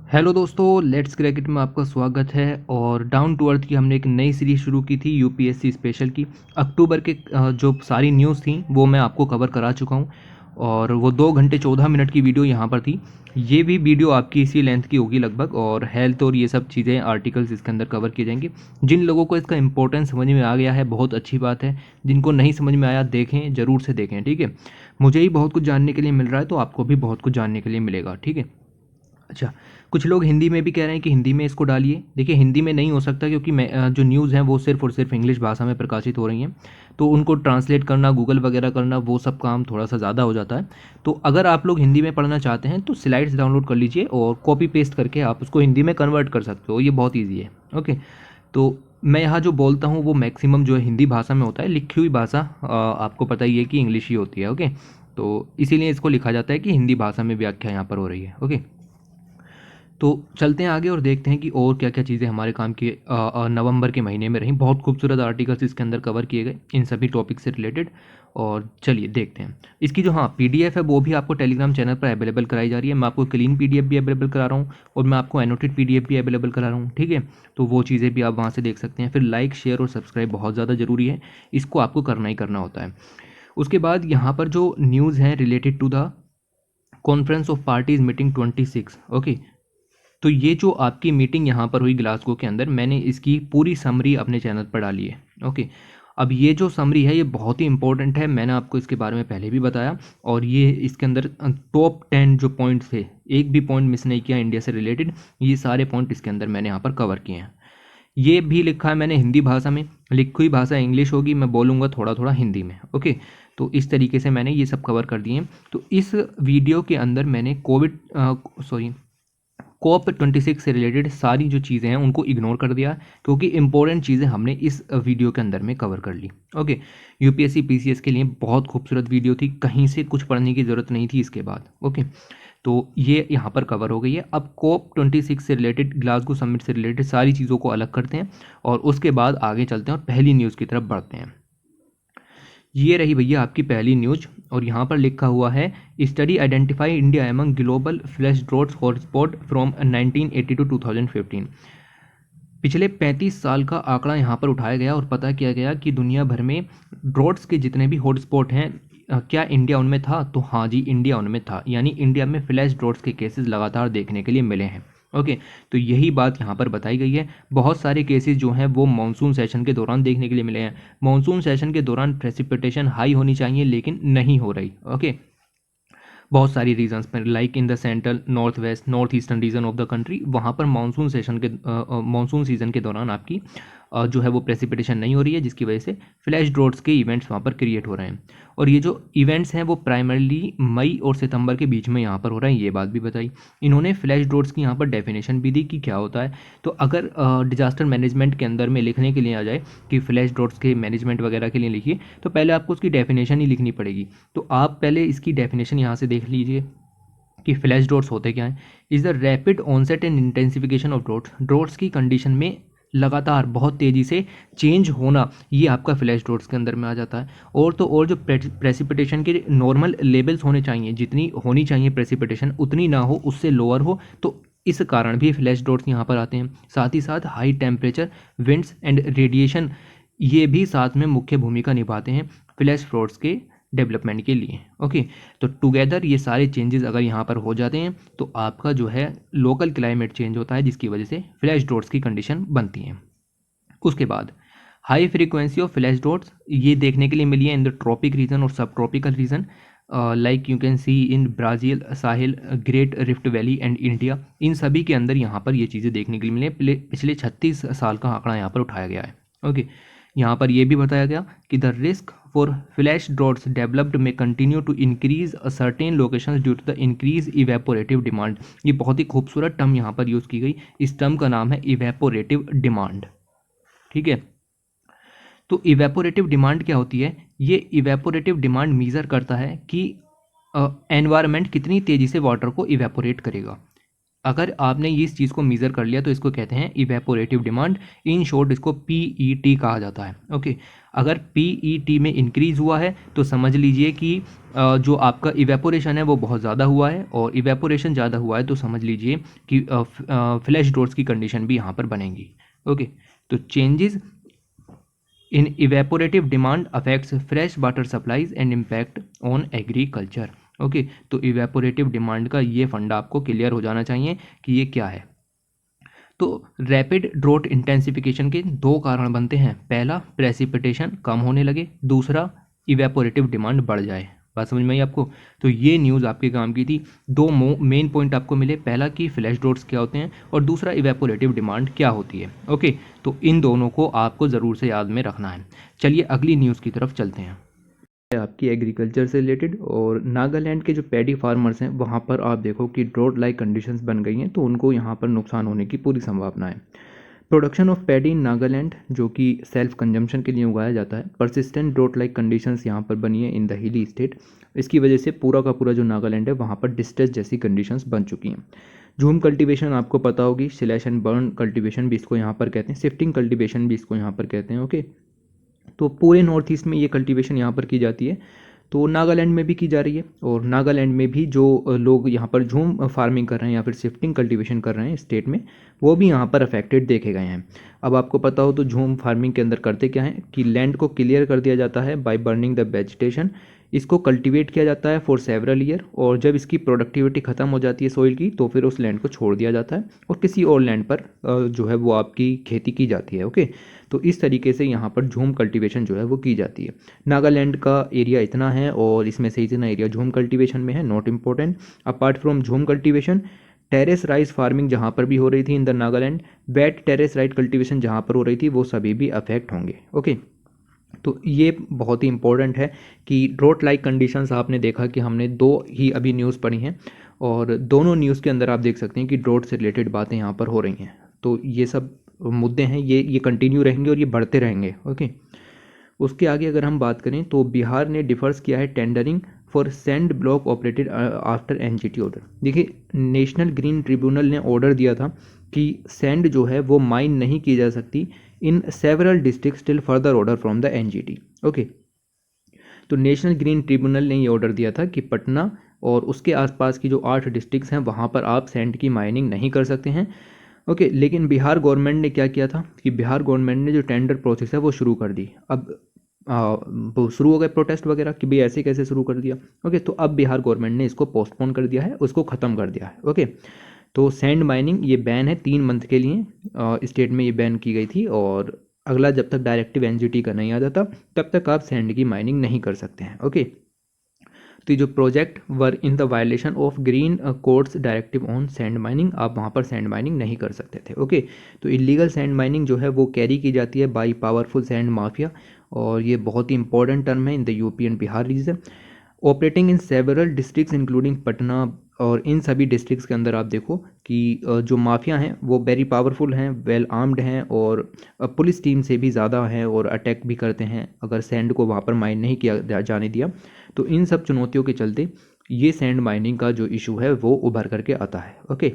Hello दोस्तों, let's cricket में आपका स्वागत है। और डाउन टू अर्थ की हमने एक नई सीरीज शुरू की थी यूपीएससी स्पेशल की। अक्टूबर के जो सारी न्यूज़ थी वो मैं आपको कवर करा चुका हूँ और वो 2 घंटे 14 मिनट की वीडियो यहाँ पर थी। ये भी वीडियो आपकी इसी लेंथ की होगी लगभग, और हेल्थ और ये सब चीज़ें आर्टिकल्स इसके अंदर कवर किए जाएंगे। जिन लोगों को इसका इंपॉर्टेंस समझ में आ गया है बहुत अच्छी बात है, जिनको नहीं समझ में आया देखें, ज़रूर से देखें, ठीक है। मुझे ही बहुत कुछ जानने के लिए मिल रहा है तो आपको भी बहुत कुछ जानने के लिए मिलेगा, ठीक है। अच्छा, कुछ लोग हिंदी में भी कह रहे हैं कि हिंदी में इसको डालिए। देखिए, हिंदी में नहीं हो सकता क्योंकि जो न्यूज़ हैं वो सिर्फ़ और सिर्फ इंग्लिश भाषा में प्रकाशित हो रही हैं, तो उनको ट्रांसलेट करना, गूगल वगैरह करना, वो सब काम थोड़ा-सा ज़्यादा हो जाता है। तो अगर आप लोग हिंदी में पढ़ना चाहते हैं तो स्लाइड्स डाउनलोड कर लीजिए और कॉपी पेस्ट करके आप उसको हिंदी में कन्वर्ट कर सकते हो, ये बहुत ईज़ी है। ओके, तो मैं यहाँ जो बोलता हूँ वो मैक्सिमम जो है हिंदी भाषा में होता है। लिखी हुई भाषा आपको पता ही है कि इंग्लिश ही होती है। ओके, तो इसीलिए इसको लिखा जाता है कि हिंदी भाषा में व्याख्या यहाँ पर हो रही है। ओके, तो चलते हैं आगे और देखते हैं कि और क्या क्या चीज़ें हमारे काम की नवंबर के महीने में रहीं। बहुत खूबसूरत आर्टिकल्स इसके अंदर कवर किए गए इन सभी टॉपिक से रिलेटेड। और चलिए देखते हैं इसकी जो पीडीएफ है वो भी आपको टेलीग्राम चैनल पर अवेलेबल कराई जा रही है। मैं आपको क्लीन पीडीएफ भी अवेलेबल करा रहा हूँ और मैं आपको एनोटेड पीडीएफ भी अवेलेबल करा रहा हूँ, ठीक है। तो वो चीज़ें भी आप वहाँ से देख सकते हैं। फिर लाइक, शेयर और सब्सक्राइब बहुत ज़्यादा ज़रूरी है, इसको आपको करना ही करना होता है। उसके बाद यहाँ पर जो न्यूज़ हैं related to the conference of parties meeting 26। Okay, तो ये जो आपकी मीटिंग यहाँ पर हुई ग्लासगो के अंदर, मैंने इसकी पूरी समरी अपने चैनल पर डाली है। ओके, अब ये जो समरी है ये बहुत ही इंपॉर्टेंट है, मैंने आपको इसके बारे में पहले भी बताया। और ये इसके अंदर टॉप 10 जो पॉइंट्स थे, एक भी पॉइंट मिस नहीं किया इंडिया से रिलेटेड। ये सारे पॉइंट इसके अंदर मैंने यहाँ पर कवर किए हैं। ये भी लिखा है मैंने हिंदी भाषा में, लिखी हुई भाषा इंग्लिश होगी, मैं बोलूँगा थोड़ा थोड़ा हिंदी में। ओके, तो इस तरीके से मैंने ये सब कवर कर दिए हैं। तो इस वीडियो के अंदर मैंने COP26 से रिलेटेड सारी जो चीज़ें हैं उनको इग्नोर कर दिया, क्योंकि इंपॉर्टेंट चीज़ें हमने इस वीडियो के अंदर में कवर कर ली। ओके, यूपीएससी पीसीएस के लिए बहुत खूबसूरत वीडियो थी, कहीं से कुछ पढ़ने की ज़रूरत नहीं थी इसके बाद। ओके, तो ये यहाँ पर कवर हो गई है। अब COP26 से रिलेटेड, ग्लासगो समिट से रिलेटेड सारी चीज़ों को अलग करते हैं और उसके बाद आगे चलते हैं और पहली न्यूज़ की तरफ बढ़ते हैं। ये रही भैया आपकी पहली न्यूज, और यहाँ पर लिखा हुआ है study identify India among global flash droughts hotspot from 1980 to 2015। पिछले 35 साल का आंकड़ा यहाँ पर उठाया गया और पता किया गया कि दुनिया भर में ड्रॉट्स के जितने भी हॉटस्पॉट हैं, क्या इंडिया उनमें था? तो हाँ जी, इंडिया उनमें था। यानी इंडिया में फ्लैश ड्रॉट्स के केसेस लगातार देखने के लिए मिले हैं। ओके, तो यही बात यहाँ पर बताई गई है। बहुत सारे केसेस जो हैं वो मानसून सेशन के दौरान देखने के लिए मिले हैं। मानसून सेशन के दौरान प्रेसिपिटेशन हाई होनी चाहिए लेकिन नहीं हो रही। ओके, बहुत सारी रीजंस पर, like in the central, north west, north eastern region of the country, वहाँ पर मानसून सीजन के दौरान आपकी जो है वो प्रेसिपिटेशन नहीं हो रही है, जिसकी वजह से फ्लैश ड्रॉट्स के इवेंट्स वहाँ पर क्रिएट हो रहे हैं। और ये जो इवेंट्स हैं वो प्राइमरली मई और सितंबर के बीच में यहाँ पर हो रहे हैं, ये बात भी बताई इन्होंने। फ्लैश ड्रॉट्स की यहाँ पर डेफिनेशन भी दी कि क्या होता है। तो अगर डिजास्टर मैनेजमेंट के अंदर में लिखने के लिए आ जाए कि फ्लैश ड्रॉट्स के मैनेजमेंट वगैरह के लिए लिखिए, तो पहले आपको उसकी डेफिनेशन ही लिखनी पड़ेगी। तो आप पहले इसकी डेफिनेशन यहाँ से देख लीजिए कि फ्लैश ड्रॉट्स होते क्या हैं। Is the rapid onset and intensification of droughts, droughts की कंडीशन में लगातार बहुत तेज़ी से चेंज होना, ये आपका फ्लैश ड्रॉट्स के अंदर में आ जाता है। और तो और जो प्रेसिपिटेशन के नॉर्मल लेवल्स होने चाहिए, जितनी होनी चाहिए प्रेसिपिटेशन उतनी ना हो, उससे लोअर हो, तो इस कारण भी फ्लैश ड्रॉट्स यहाँ पर आते हैं। साथ ही साथ high temperature, winds and radiation, ये भी साथ में मुख्य भूमिका निभाते हैं फ्लैश ड्रॉट्स के डेवलपमेंट के लिए। ओके, तो टुगेदर ये सारे चेंजेस अगर यहाँ पर हो जाते हैं तो आपका जो है लोकल क्लाइमेट चेंज होता है, जिसकी वजह से फ्लैश ड्रॉट्स की कंडीशन बनती है। उसके बाद high frequency of flash droughts, ये देखने के लिए मिली है इन द ट्रॉपिक रीजन और सब tropical region, like you can see in Brazil, Sahel, great rift valley and India. इन सभी के अंदर यहाँ पर ये चीज़ें देखने के लिए मिली है। पिछले 36 साल का आंकड़ा यहाँ पर उठाया गया है। ओके, यहाँ पर यह भी बताया गया कि the risk for flash droughts developed में continue to increase a certain locations due to the increase evaporative demand. ये बहुत ही खूबसूरत टर्म यहाँ पर यूज़ की गई, इस टर्म का नाम है इवेपोरेटिव डिमांड, ठीक है। तो इवेपोरेटिव डिमांड क्या होती है? ये इवेपोरेटिव डिमांड मीज़र करता है कि एनवायरनमेंट कितनी तेज़ी से वाटर को इवेपोरेट करेगा। अगर आपने इस चीज़ को मेज़र कर लिया तो इसको कहते हैं इवेपोरेटिव डिमांड, इन शॉर्ट इसको पीईटी कहा जाता है। ओके, अगर पीईटी में इंक्रीज़ हुआ है तो समझ लीजिए कि जो आपका इवेपोरेशन है वो बहुत ज़्यादा हुआ है, और इवेपोरेशन ज़्यादा हुआ है तो समझ लीजिए कि फ्लैश ड्रॉट्स की कंडीशन भी यहाँ पर बनेंगी। ओके, तो changes in evaporative demand affects fresh water supplies and impact on agriculture. Okay, तो इवेपोरेटिव डिमांड का ये फंडा आपको क्लियर हो जाना चाहिए कि ये क्या है। तो रैपिड ड्रॉट इंटेंसिफिकेशन के दो कारण बनते हैं, पहला प्रेसिपिटेशन कम होने लगे, दूसरा इवेपोरेटिव डिमांड बढ़ जाए। बात समझ में आई आपको? तो ये न्यूज़ आपके काम की थी। दो मेन पॉइंट आपको मिले, पहला कि फ्लैश ड्रॉट्स क्या होते हैं और दूसरा इवेपोरेटिव डिमांड क्या होती है। ओके, तो इन दोनों को आपको ज़रूर से याद में रखना है। चलिए अगली न्यूज़ की तरफ चलते हैं। आपकी एग्रीकल्चर से रिलेटेड, और नागालैंड के जो पैडी फार्मर्स हैं वहाँ पर आप देखो कि ड्रॉट लाइक कंडीशंस बन गई हैं, तो उनको यहाँ पर नुकसान होने की पूरी संभावना है। प्रोडक्शन ऑफ पैडी इन नागालैंड, जो कि सेल्फ कंजम्पशन के लिए उगाया जाता है, परसिस्टेंट ड्रॉट लाइक कंडीशंस यहाँ पर बनी है इन द हिली स्टेट। इसकी वजह से पूरा का पूरा जो नागालैंड है वहाँ पर डिस्ट्रेस जैसी कंडीशंस बन चुकी हैं। झूम कल्टीवेशन आपको पता होगी, स्लैश एंड बर्न कल्टीवेशन भी इसको यहाँ पर कहते हैं, शिफ्टिंग कल्टीवेशन भी इसको यहाँ पर कहते हैं। ओके, तो पूरे नॉर्थ ईस्ट में ये कल्टीवेशन यहाँ पर की जाती है, तो नागालैंड में भी की जा रही है, और नागालैंड में भी जो लोग यहाँ पर झूम फार्मिंग कर रहे हैं या फिर शिफ्टिंग कल्टीवेशन कर रहे हैं स्टेट में, वो भी यहाँ पर अफेक्टेड देखे गए हैं। अब आपको पता हो तो झूम फार्मिंग के अंदर करते क्या है कि लैंड को क्लियर कर दिया जाता है बाय बर्निंग द वेजिटेशन, इसको कल्टीवेट किया जाता है फॉर सेवरल ईयर, और जब इसकी प्रोडक्टिविटी ख़त्म हो जाती है सॉइल की तो फिर उस लैंड को छोड़ दिया जाता है और किसी और लैंड पर जो है वो आपकी खेती की जाती है। ओके, तो इस तरीके से यहाँ पर झूम कल्टीवेशन जो है वो की जाती है। नागालैंड का एरिया इतना है और इसमें से इतना एरिया झूम कल्टीवेशन में है, not important. Apart from jhum cultivation, terrace rice farming जहाँ पर भी हो रही थी in the Nagaland, wet terrace rice cultivation जहाँ पर हो रही थी, वो सभी भी अफेक्ट होंगे। ओके, तो ये बहुत ही इंपॉर्टेंट है कि ड्रॉट लाइक कंडीशंस, आपने देखा कि हमने दो ही अभी न्यूज़ पढ़ी हैं, और दोनों न्यूज़ के अंदर आप देख सकते हैं कि ड्रॉट से रिलेटेड बातें यहाँ पर हो रही हैं। तो ये सब मुद्दे हैं, ये कंटिन्यू रहेंगे और ये बढ़ते रहेंगे। ओके, उसके आगे अगर हम बात करें तो बिहार ने डिफर्स किया है tendering for sand block operated after NGT order. देखिए, नेशनल ग्रीन ट्रिब्यूनल ने ऑर्डर दिया था कि सैंड जो है वो माइन नहीं की जा सकती in several district till further order from the NGT. Okay, तो नेशनल ग्रीन ट्रिब्यूनल ने ये ऑर्डर दिया था कि पटना और उसके आसपास की जो 8 डिस्ट्रिक्ट्स हैं वहाँ पर आप सैंड की माइनिंग नहीं कर सकते हैं। ओके, लेकिन बिहार गवर्नमेंट ने क्या किया था कि बिहार गवर्नमेंट ने जो टेंडर प्रोसेस है वो शुरू कर दी। अब वो शुरू हो गए प्रोटेस्ट वगैरह कि भाई ऐसे कैसे शुरू कर दिया। ओके, तो अब बिहार गवर्नमेंट ने इसको पोस्टपोन कर दिया है, उसको ख़त्म कर दिया है। ओके, तो सैंड माइनिंग ये बैन है 3 मंथ के लिए, स्टेट में ये बैन की गई थी, और अगला जब तक डायरेक्टिव एनजीटी का नहीं आ जाता तब तक आप सैंड की माइनिंग नहीं कर सकते हैं। ओके, तो जो project were in the violation of green courts directive on sand mining, आप वहाँ पर सैंड माइनिंग नहीं कर सकते थे। ओके, तो इलीगल सैंड माइनिंग जो है वो कैरी की जाती है बाई पावरफुल सैंड माफिया, और ये बहुत ही इंपॉर्टेंट टर्म है in the UP and Bihar region, operating in several districts including Patna. और इन सभी डिस्ट्रिक्ट्स के अंदर आप देखो कि जो माफिया हैं वो वेरी पावरफुल हैं, वेल आर्म्ड हैं, और पुलिस टीम से भी ज़्यादा हैं और अटैक भी करते हैं अगर सैंड को वहाँ पर माइन नहीं किया जाने दिया। तो इन सब चुनौतियों के चलते ये सैंड माइनिंग का जो इशू है वो उभर करके आता है। ओके,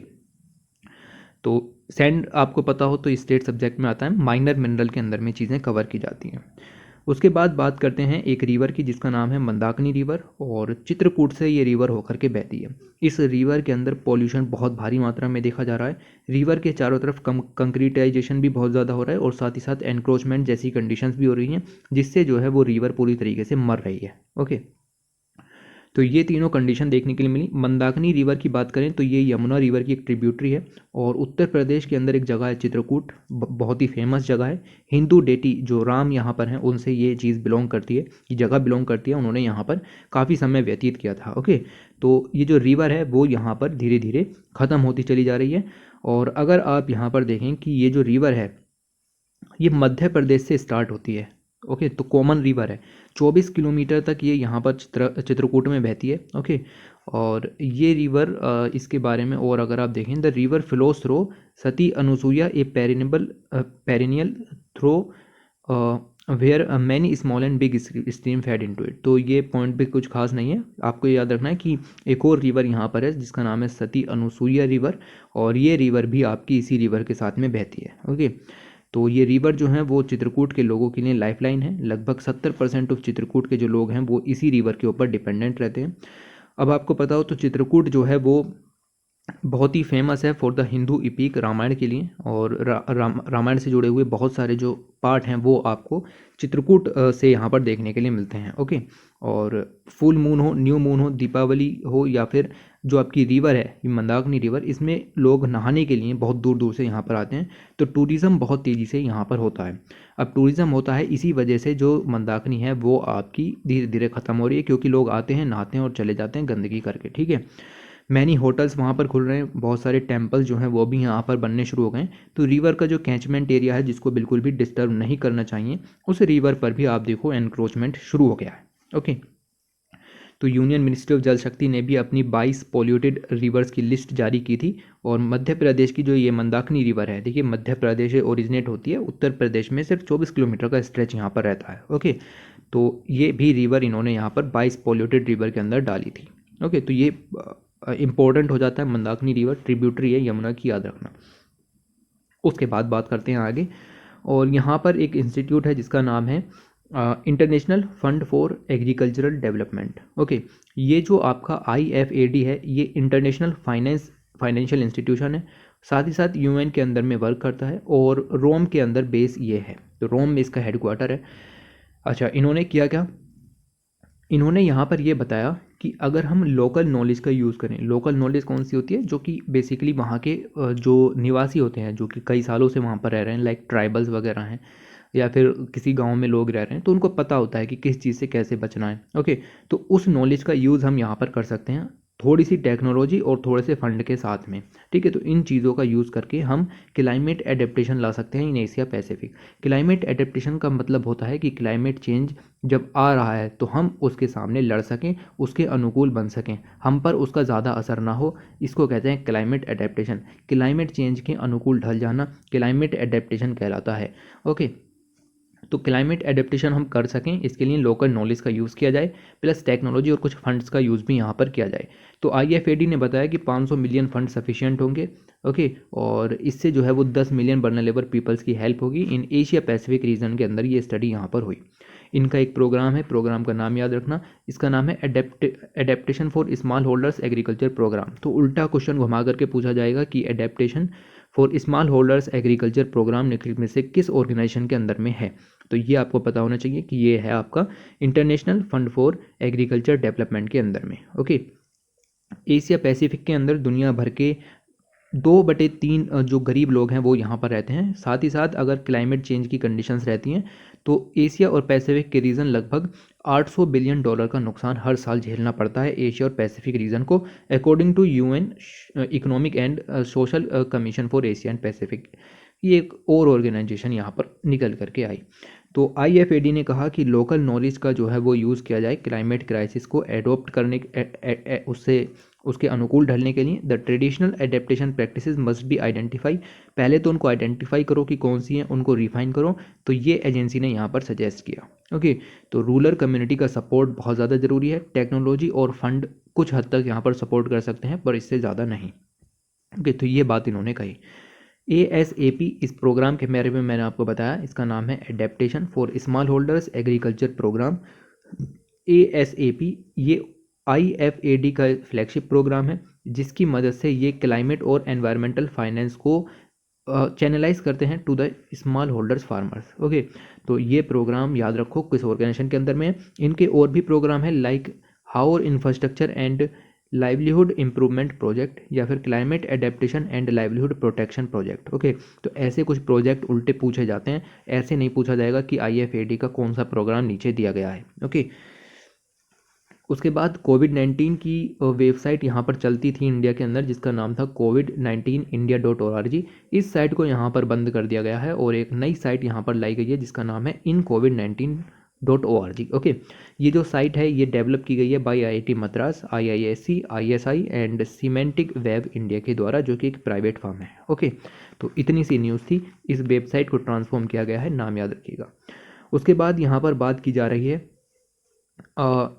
तो सैंड आपको पता हो तो स्टेट सब्जेक्ट में आता है, माइनर मिनरल के अंदर में चीज़ें कवर की जाती हैं। उसके बाद बात करते हैं एक रिवर की जिसका नाम है मंदाकिनी रिवर, और चित्रकूट से ये रिवर होकर के बहती है। इस रिवर के अंदर पॉल्यूशन बहुत भारी मात्रा में देखा जा रहा है। रिवर के चारों तरफ कंक्रीटाइजेशन भी बहुत ज़्यादा हो रहा है, और साथ ही साथ एनक्रोचमेंट जैसी कंडीशंस भी हो रही हैं, जिससे जो है वो रिवर पूरी तरीके से मर रही है। ओके, तो ये तीनों कंडीशन देखने के लिए मिली। मंदाकिनी रिवर की बात करें तो ये यमुना रिवर की एक ट्रिब्यूटरी है, और उत्तर प्रदेश के अंदर एक जगह है चित्रकूट, बहुत ही फेमस जगह है। हिंदू डेटी जो राम यहाँ पर हैं उनसे ये चीज़ बिलोंग करती है, ये जगह बिलोंग करती है, उन्होंने यहाँ पर काफ़ी समय व्यतीत किया था। ओके, तो ये जो रिवर है वो यहाँ पर धीरे धीरे ख़त्म होती चली जा रही है। और अगर आप यहाँ पर देखें कि ये जो रिवर है ये मध्य प्रदेश से स्टार्ट होती है। ओके, तो कॉमन रिवर है, 24 किलोमीटर तक ये यहाँ पर चित्रकूट में बहती है। ओके, और ये रिवर इसके बारे में और अगर आप देखें, the river flows through Sati Anusuiya a perennial through where many small and big stream fed into it. तो ये पॉइंट भी कुछ खास नहीं है, आपको याद रखना है कि एक और रिवर यहाँ पर है जिसका नाम है सती अनुसूया रिवर, और ये रिवर भी आपकी इसी रिवर के साथ में बहती है। ओके, तो ये रिवर जो है वो चित्रकूट के लोगों के लिए लाइफलाइन है। लगभग 70% ऑफ चित्रकूट के जो लोग हैं वो इसी रिवर के ऊपर डिपेंडेंट रहते हैं। अब आपको पता हो तो चित्रकूट जो है वो बहुत ही फेमस है for the Hindu epic Ramayana के लिए, और रामायण से जुड़े हुए बहुत सारे जो पार्ट हैं वो आपको चित्रकूट से यहाँ पर देखने के लिए मिलते हैं। ओके, और फुल मून हो, न्यू मून हो, दीपावली हो, या फिर जो आपकी रिवर है ये मंदाकिनी रिवर, इसमें लोग नहाने के लिए बहुत दूर दूर से यहाँ पर आते हैं। तो टूरिज़्म बहुत तेज़ी से यहाँ पर होता है। अब टूरिज़्म होता है इसी वजह से जो मंदाकिनी है वो आपकी धीरे धीरे ख़त्म हो रही है, क्योंकि लोग आते हैं, नहाते हैं और चले जाते हैं गंदगी करके। ठीक है, मैनी होटल्स वहाँ पर खुल रहे हैं, बहुत सारे टेम्पल जो हैं वो भी यहाँ पर बनने शुरू हो गए हैं। तो रिवर का जो कैचमेंट एरिया है जिसको बिल्कुल भी डिस्टर्ब नहीं करना चाहिए, उस रिवर पर भी आप देखो एनक्रोचमेंट शुरू हो गया है। ओके, तो यूनियन मिनिस्ट्री ऑफ जल शक्ति ने भी अपनी 22 पॉल्यूटेड रिवर्स की लिस्ट जारी की थी, और मध्य प्रदेश की जो ये मंदाकिनी रिवर है, देखिए मध्य प्रदेश से ओरिजिनेट होती है, उत्तर प्रदेश में सिर्फ 24 किलोमीटर का स्ट्रेच यहाँ पर रहता है। ओके, तो ये भी रिवर इन्होंने यहाँ पर 22 पॉल्यूटेड रिवर के अंदर डाली थी। ओके, तो ये इंपॉर्टेंट हो जाता है। मंदाकिनी रिवर ट्रिब्यूटरी है यमुना की, याद रखना। उसके बाद बात करते हैं आगे, और यहाँ पर एक इंस्टीट्यूट है जिसका नाम है international fund for agricultural development. Okay, ये जो आपका IFAD है ये इंटरनेशनल फाइनेंशियल इंस्टीट्यूशन है, साथ ही साथ UN के अंदर में वर्क करता है, और रोम के अंदर बेस ये है, तो रोम में इसका हेडक्वार्टर है। अच्छा, इन्होंने किया क्या, इन्होंने यहाँ पर ये बताया कि अगर हम लोकल नॉलेज का यूज़ करें, लोकल नॉलेज कौन सी होती है, जो कि बेसिकली वहाँ के जो निवासी होते हैं, जो कि कई सालों से वहाँ पर रह रहे हैं, लाइक ट्राइबल्स वगैरह हैं, या फिर किसी गांव में लोग रह रहे हैं, तो उनको पता होता है कि किस चीज़ से कैसे बचना है। ओके, तो उस नॉलेज का यूज़ हम यहाँ पर कर सकते हैं, थोड़ी सी टेक्नोलॉजी और थोड़े से फंड के साथ में। ठीक है, तो इन चीज़ों का यूज़ करके हम क्लाइमेट एडेप्टेशन ला सकते हैं in Asia Pacific. Climate adaptation का मतलब होता है कि क्लाइमेट चेंज जब आ रहा है तो हम उसके सामने लड़ सकें, उसके अनुकूल बन सकें, हम पर उसका ज़्यादा असर ना हो, इसको कहते हैं क्लाइमेट एडेप्टेशन। क्लाइमेट चेंज के अनुकूल ढल जाना क्लाइमेट एडेप्टेशन कहलाता है। ओके, तो क्लाइमेट एडेप्टेशन हम कर सकें इसके लिए लोकल नॉलेज का यूज़ किया जाए, प्लस टेक्नोलॉजी और कुछ फंड्स का यूज़ भी यहाँ पर किया जाए। तो IFAD ने बताया कि 500 मिलियन फंड सफिशिएंट होंगे। ओके, और इससे जो है वो 10 मिलियन वल्नरेबल पीपल्स की हेल्प होगी इन एशिया पैसिफिक रीजन के अंदर। ये स्टडी यहाँ पर हुई। इनका एक प्रोग्राम है, प्रोग्राम का नाम याद रखना, इसका नाम है adaptation for small holders agriculture programme. तो उल्टा क्वेश्चन घुमा करके पूछा जाएगा कि adaptation for small holders agriculture programme निम्नलिखित में से किस ऑर्गेनाइजेशन के अंदर में है। तो ये आपको पता होना चाहिए कि ये है आपका international fund for agriculture development के अंदर में। ओके, एशिया पैसिफिक के अंदर दुनिया भर के 2/3 जो गरीब लोग हैं वो यहाँ पर रहते हैं। साथ ही साथ अगर क्लाइमेट चेंज की कंडीशंस रहती हैं तो एशिया और पैसिफिक के रीजन लगभग $800 बिलियन का नुकसान हर साल झेलना पड़ता है एशिया और पैसिफिक रीजन को, according to UN economic and social commission for Asia and Pacific. ये एक और ऑर्गेनाइजेशन यहाँ पर निकल करके आई। तो IFAD ने कहा कि लोकल नॉलेज का जो है वो यूज़ किया जाए क्लाइमेट क्राइसिस को एडोप्ट करने उससे उसके अनुकूल ढलने के लिए। The traditional adaptation practices must be identify, पहले तो उनको आइडेंटिफाई करो कि कौन सी हैं, उनको रिफाइन करो। तो ये एजेंसी ने यहाँ पर सजेस्ट किया। ओके, तो रूरल कम्युनिटी का सपोर्ट बहुत ज़्यादा ज़रूरी है। टेक्नोलॉजी और फंड कुछ हद तक यहाँ पर सपोर्ट कर सकते हैं पर इससे ज़्यादा नहीं। ओके, तो ये बात इन्होंने कही। ASAP इस प्रोग्राम के बारे में मैंने आपको बताया, इसका नाम है adaptation for small holders agriculture programme. ASAP ये IFAD का फ्लैगशिप प्रोग्राम है जिसकी मदद से ये क्लाइमेट और एनवायरमेंटल फाइनेंस को चैनलाइज करते हैं to the small holders farmers. Okay, तो ये प्रोग्राम याद रखो किस ऑर्गेनाइजेशन के अंदर में है। इनके और भी प्रोग्राम है like हाउर infrastructure and livelihood improvement project, या फिर climate adaptation and livelihood protection project. Okay, तो ऐसे कुछ प्रोजेक्ट उल्टे पूछे जाते हैं, ऐसे नहीं पूछा जाएगा कि IFAD का कौन सा प्रोग्राम नीचे दिया गया है। ओके, उसके बाद कोविड-19 की वेबसाइट यहाँ पर चलती थी इंडिया के अंदर जिसका नाम था covid19india.org। इस साइट को यहाँ पर बंद कर दिया गया है और एक नई साइट यहाँ पर लाई गई है जिसका नाम है incovid19.org। ओके, ये जो साइट है ये डेवलप की गई है by IIT Madras, IISc, ISI and semantic web India के द्वारा, जो कि एक प्राइवेट फर्म है। ओके, तो इतनी सी न्यूज़ थी। इस वेबसाइट को ट्रांसफॉर्म किया गया है, नाम याद रखिएगा। उसके बाद यहाँ पर बात की जा रही है,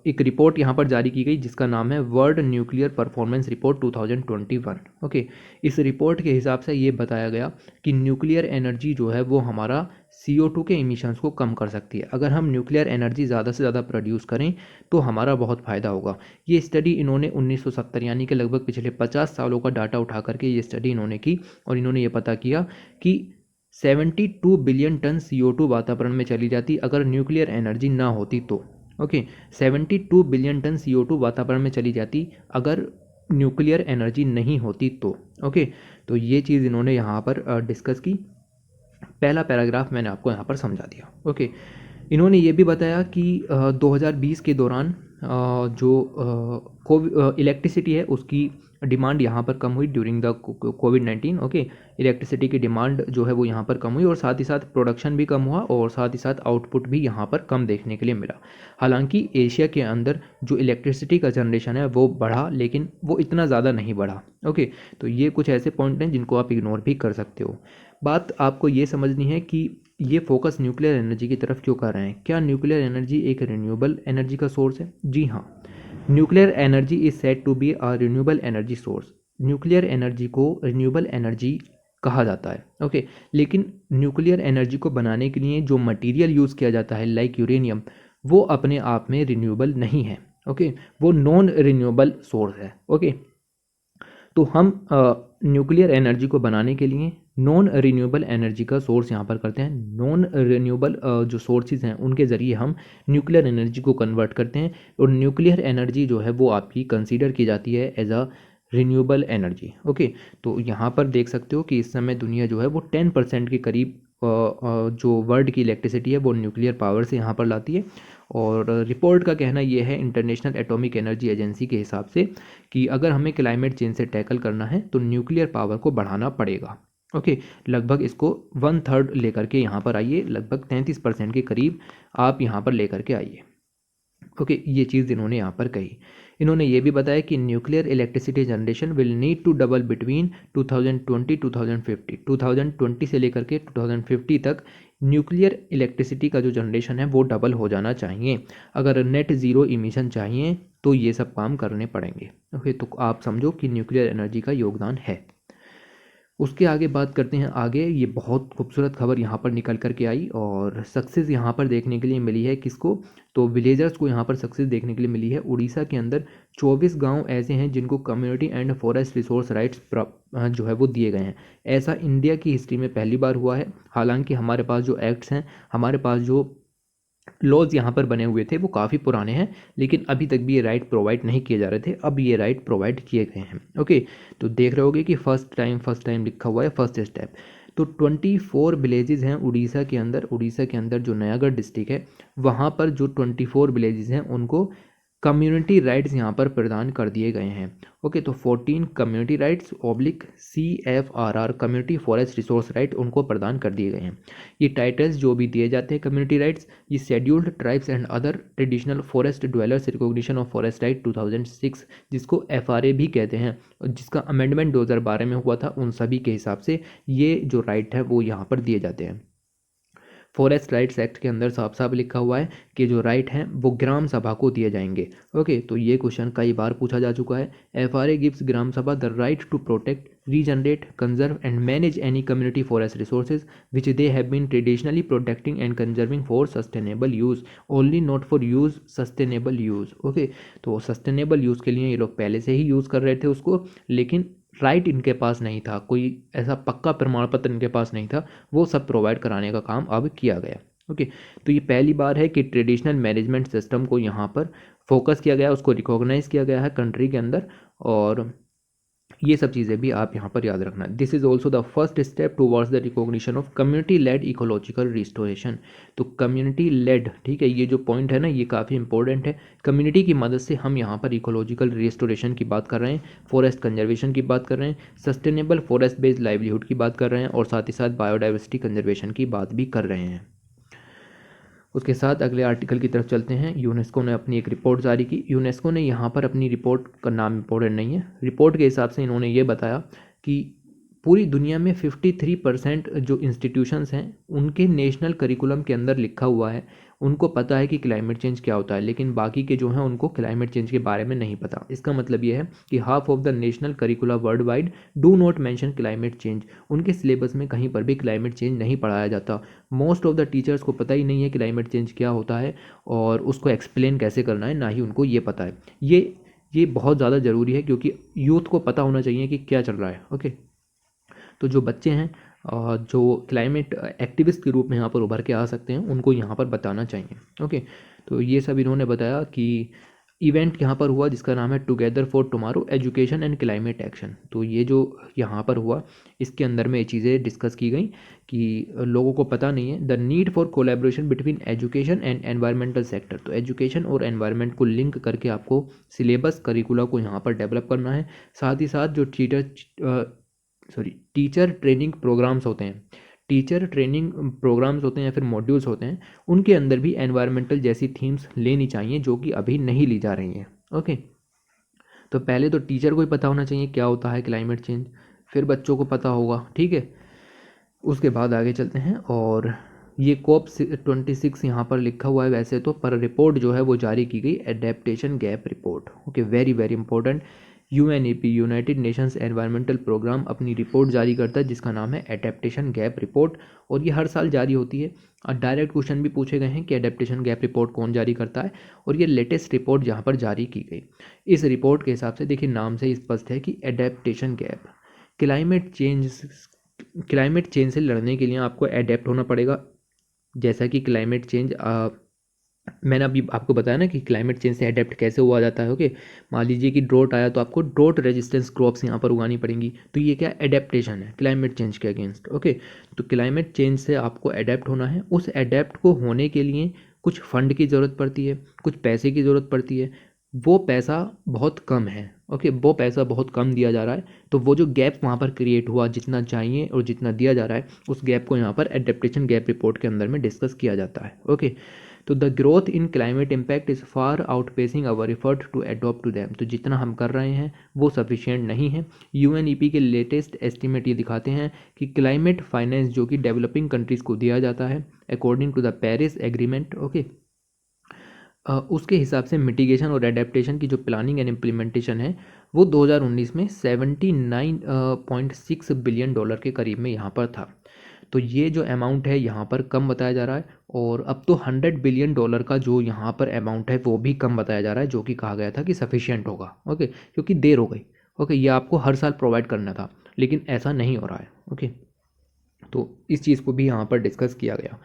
एक रिपोर्ट यहाँ पर जारी की गई जिसका नाम है world nuclear performance report 2021। Okay, इस रिपोर्ट के हिसाब से ये बताया गया कि न्यूक्लियर एनर्जी जो है वो हमारा CO2 के इमिशंस को कम कर सकती है। अगर हम न्यूक्लियर एनर्जी ज़्यादा से ज़्यादा प्रोड्यूस करें तो हमारा बहुत फ़ायदा होगा। ये स्टडी इन्होंने 1970 यानी कि लगभग पिछले 50 सालों का डाटा उठा करके ये स्टडी इन्होंने की और इन्होंने ये पता किया कि 72 बिलियन टन CO2 वातावरण में चली जाती अगर न्यूक्लियर एनर्जी ना होती तो। ओके, 72 बिलियन टन CO2 वातावरण में चली जाती अगर न्यूक्लियर एनर्जी नहीं होती तो। ओके, तो ये चीज़ इन्होंने यहाँ पर डिस्कस की। पहला पैराग्राफ मैंने आपको यहाँ पर समझा दिया। ओके, इन्होंने ये भी बताया कि 2020 के दौरान जो इलेक्ट्रिसिटी है उसकी डिमांड यहाँ पर कम हुई during the covid. Okay, electricity की डिमांड जो है वो यहाँ पर कम हुई और साथ ही साथ प्रोडक्शन भी कम हुआ और साथ ही साथ आउटपुट भी यहाँ पर कम देखने के लिए मिला। हालांकि एशिया के अंदर जो इलेक्ट्रिसिटी का जनरेशन है वो बढ़ा, लेकिन वो इतना ज़्यादा नहीं बढ़ा। ओके, तो ये कुछ ऐसे पॉइंट हैं जिनको आप इग्नोर भी कर सकते हो। बात आपको ये समझनी है कि ये फोकस न्यूक्लियर एनर्जी की तरफ क्यों कर रहे हैं। क्या न्यूक्लियर एनर्जी एक रिन्यूएबल एनर्जी का सोर्स है? जी हाँ, nuclear energy is said to be a renewable energy source. Nuclear energy को रिन्यूएबल एनर्जी कहा जाता है। ओके, लेकिन न्यूक्लियर एनर्जी को बनाने के लिए जो मटेरियल यूज़ किया जाता है लाइक यूरेनियम, वो अपने आप में रिन्यूएबल नहीं है। ओके, वो नॉन रिन्यूएबल सोर्स है। ओके, तो हम न्यूक्लियर एनर्जी को बनाने के लिए नॉन रिन्यूएबल एनर्जी का सोर्स यहाँ पर करते हैं। नॉन रिन्यूएबल जो सोर्सेज हैं उनके ज़रिए हम न्यूक्लियर एनर्जी को कन्वर्ट करते हैं और न्यूक्लियर एनर्जी जो है वो आपकी कंसीडर की जाती है as a renewable energy. Okay, तो यहाँ पर देख सकते हो कि इस समय दुनिया जो है वो 10% के करीब जो वर्ल्ड की इलेक्ट्रिसिटी है वो न्यूक्लियर पावर से यहाँ पर लाती है। और रिपोर्ट का कहना यह है इंटरनेशनल एटॉमिक एनर्जी एजेंसी के हिसाब से कि अगर हमें क्लाइमेट चेंज से टैकल करना है तो न्यूक्लियर पावर को बढ़ाना पड़ेगा। ओके, लगभग इसको 1/3 लेकर के यहाँ पर आइए, लगभग 33% के करीब आप यहाँ पर लेकर के आइए। ओके, ये चीज़ इन्होंने यहाँ पर कही। इन्होंने ये भी बताया कि nuclear electricity generation will need to double between 2020-2050। 2020 से लेकर के 2050 तक न्यूक्लियर इलेक्ट्रिसिटी का जो जनरेशन है वो डबल हो जाना चाहिए। अगर नेट ज़ीरो इमिशन चाहिए तो ये सब काम करने पड़ेंगे। ओके, तो आप समझो कि न्यूक्लियर एनर्जी का योगदान है। उसके आगे बात करते हैं। आगे ये बहुत खूबसूरत खबर यहाँ पर निकल कर के आई और सक्सेस यहाँ पर देखने के लिए मिली है किसको, तो विलेजर्स को यहाँ पर सक्सेस देखने के लिए मिली है। उड़ीसा के अंदर 24 गांव ऐसे हैं जिनको community and forest resource rights जो है वो दिए गए हैं। ऐसा इंडिया की हिस्ट्री में पहली बार हुआ है। हालांकि हमारे पास जो एक्ट्स हैं, हमारे पास जो लॉज यहाँ पर बने हुए थे वो काफ़ी पुराने हैं, लेकिन अभी तक भी ये राइट प्रोवाइड नहीं किए जा रहे थे। अब ये राइट प्रोवाइड किए गए हैं। ओके, तो देख रहे होगे कि फर्स्ट टाइम लिखा हुआ है, फर्स्ट स्टेप। तो 24 विलेजेस हैं उड़ीसा के अंदर। उड़ीसा के अंदर जो नयागढ़ डिस्ट्रिक्ट है वहाँ पर जो 24 विलेजेस हैं उनको कम्युनिटी राइट्स यहाँ पर प्रदान कर दिए गए हैं। ओके, तो 14 community rights CFRR community forest resource right उनको प्रदान कर दिए गए हैं। ये टाइटल्स जो भी दिए जाते हैं कम्युनिटी राइट्स, ये scheduled tribes and other traditional forest dwellers recognition of forest right 2006 जिसको FRA भी कहते हैं, जिसका अमेंडमेंट 2012 में हुआ था, उन सभी के हिसाब से ये जो राइट है वो यहाँ पर दिए जाते हैं। फॉरेस्ट राइट्स एक्ट के अंदर साफ साफ लिखा हुआ है कि जो राइट हैं वो ग्राम सभा को दिए जाएंगे। ओके, तो ये क्वेश्चन कई बार पूछा जा चुका है। FRA gives gram sabha the right to protect, regenerate, conserve and manage any community forest resources which they have been traditionally protecting and conserving for sustainable use only, not for use sustainable use. Okay, तो sustainable use के लिए ये लोग पहले से ही use कर रहे थे उसको, लेकिन राइट इनके पास नहीं था, कोई ऐसा पक्का प्रमाण पत्र इनके पास नहीं था, वो सब प्रोवाइड कराने का काम अब किया गया। ओके, तो ये पहली बार है कि ट्रेडिशनल मैनेजमेंट सिस्टम को यहाँ पर फोकस किया गया, उसको रिकॉग्नाइज किया गया है कंट्री के अंदर, और ये सब चीज़ें भी आप यहाँ पर याद रखना। This is also the first step towards the recognition of community lead ecological restoration. तो कम्युनिटी लेड, ठीक है, ये जो पॉइंट है ना ये काफ़ी इंपॉर्टेंट है। कम्युनिटी की मदद से हम यहाँ पर इकोलॉजिकल रिस्टोरेशन की बात कर रहे हैं, फॉरेस्ट कंजर्वेशन की बात कर रहे हैं, सस्टेनेबल फॉरेस्ट बेस्ड लाइवलीहुड की बात कर रहे हैं, और साथ ही साथ बायोडाइवर्सिटी कंजर्वेशन की बात भी कर रहे हैं। उसके साथ अगले आर्टिकल की तरफ चलते हैं। यूनेस्को ने अपनी एक रिपोर्ट जारी की। यूनेस्को ने यहाँ पर अपनी रिपोर्ट का नाम इम्पोर्टेंट नहीं है, रिपोर्ट के हिसाब से इन्होंने ये बताया कि पूरी दुनिया में 53% जो इंस्टीट्यूशंस हैं उनके नेशनल करिकुलम के अंदर लिखा हुआ है, उनको पता है कि क्लाइमेट चेंज क्या होता है, लेकिन बाकी के जो हैं उनको क्लाइमेट चेंज के बारे में नहीं पता। इसका मतलब ये है कि half of the national करिकुला world wide do not mention climate change. उनके सिलेबस में कहीं पर भी क्लाइमेट चेंज नहीं पढ़ाया जाता। मोस्ट ऑफ द टीचर्स को पता ही नहीं है क्लाइमेट चेंज क्या होता है और उसको एक्सप्लेन कैसे करना है, ना ही उनको ये पता है। ये बहुत ज़्यादा ज़रूरी है क्योंकि यूथ को पता होना चाहिए कि क्या चल रहा है। ओके, तो जो बच्चे हैं जो क्लाइमेट एक्टिविस्ट के रूप में यहाँ पर उभर के आ सकते हैं उनको यहाँ पर बताना चाहिए। ओके, तो ये सब इन्होंने बताया कि इवेंट यहाँ पर हुआ जिसका नाम है together for tomorrow education and climate action. तो ये जो यहाँ पर हुआ इसके अंदर में ये चीज़ें डिस्कस की गई कि लोगों को पता नहीं है the need for collaboration between education and environmental sector. तो एजुकेशन और एनवायरनमेंट को लिंक करके आपको सिलेबस करिकुला को यहाँ पर डेवलप करना है। साथ ही साथ जो टीचर ट्रेनिंग प्रोग्राम्स होते हैं, टीचर ट्रेनिंग प्रोग्राम्स होते हैं या फिर मॉड्यूल्स होते हैं, उनके अंदर भी एनवायरमेंटल जैसी थीम्स लेनी चाहिए जो कि अभी नहीं ली जा रही हैं। ओके, तो पहले तो टीचर को ही पता होना चाहिए क्या होता है क्लाइमेट चेंज, फिर बच्चों को पता होगा। ठीक है, उसके बाद आगे चलते हैं। और ये COP26 यहाँ पर लिखा हुआ है वैसे तो, पर रिपोर्ट जो है वो जारी की गई adaptation gap report. Okay, very very important. UNEP United Nations environmental programme अपनी रिपोर्ट जारी करता है जिसका नाम है एडेप्टेशन गैप रिपोर्ट, और ये हर साल जारी होती है। और डायरेक्ट क्वेश्चन भी पूछे गए हैं कि एडेप्टेशन गैप रिपोर्ट कौन जारी करता है, और ये लेटेस्ट रिपोर्ट यहाँ पर जारी की गई। इस रिपोर्ट के हिसाब से देखिए नाम से स्पष्ट है कि एडेप्टेशन गैप, क्लाइमेट चेंज से लड़ने के लिए आपको एडेप्ट होना पड़ेगा। जैसा कि क्लाइमेट चेंज मैंने अभी आपको बताया ना कि क्लाइमेट चेंज से अडेप्ट कैसे हुआ जाता है। ओके, मान लीजिए कि ड्रोट आया तो आपको ड्रोट रेजिस्टेंस क्रॉप्स यहाँ पर उगानी पड़ेंगी, तो ये क्या एडेप्टेशन है क्लाइमेट चेंज के अगेंस्ट। ओके, तो क्लाइमेट चेंज से आपको अडेप्ट होना है। उस अडेप्ट को होने के लिए कुछ फंड की ज़रूरत पड़ती है, कुछ पैसे की ज़रूरत पड़ती है। वो पैसा बहुत कम है। ओके, वो पैसा बहुत कम दिया जा रहा है, तो वो जो गैप वहाँ पर क्रिएट हुआ, जितना चाहिए और जितना दिया जा रहा है, उस गैप को यहाँ पर एडेप्टेशन गैप रिपोर्ट के अंदर में डिस्कस किया जाता है। ओके, तो the growth in climate impact is far outpacing our effort to adapt to them. तो जितना हम कर रहे हैं वो सफिशिएंट नहीं है। UNEP के लेटेस्ट एस्टिमेट ये दिखाते हैं कि क्लाइमेट फाइनेंस जो कि डेवलपिंग कंट्रीज़ को दिया जाता है according to the Paris agreement, okay, उसके हिसाब से मिटिगेशन और एडेप्टेशन की जो प्लानिंग एंड इम्प्लीमेंटेशन है वो 2019 में $79.6 बिलियन के करीब में यहाँ पर था। तो ये जो अमाउंट है यहाँ पर कम बताया जा रहा है, और अब तो $100 बिलियन का जो यहाँ पर अमाउंट है वो भी कम बताया जा रहा है, जो कि कहा गया था कि सफिशिएंट होगा। ओके, क्योंकि देर हो गई। ओके, ये आपको हर साल प्रोवाइड करना था, लेकिन ऐसा नहीं हो रहा है। ओके, तो इस चीज़ को भी यहाँ पर डिस्कस किया गया।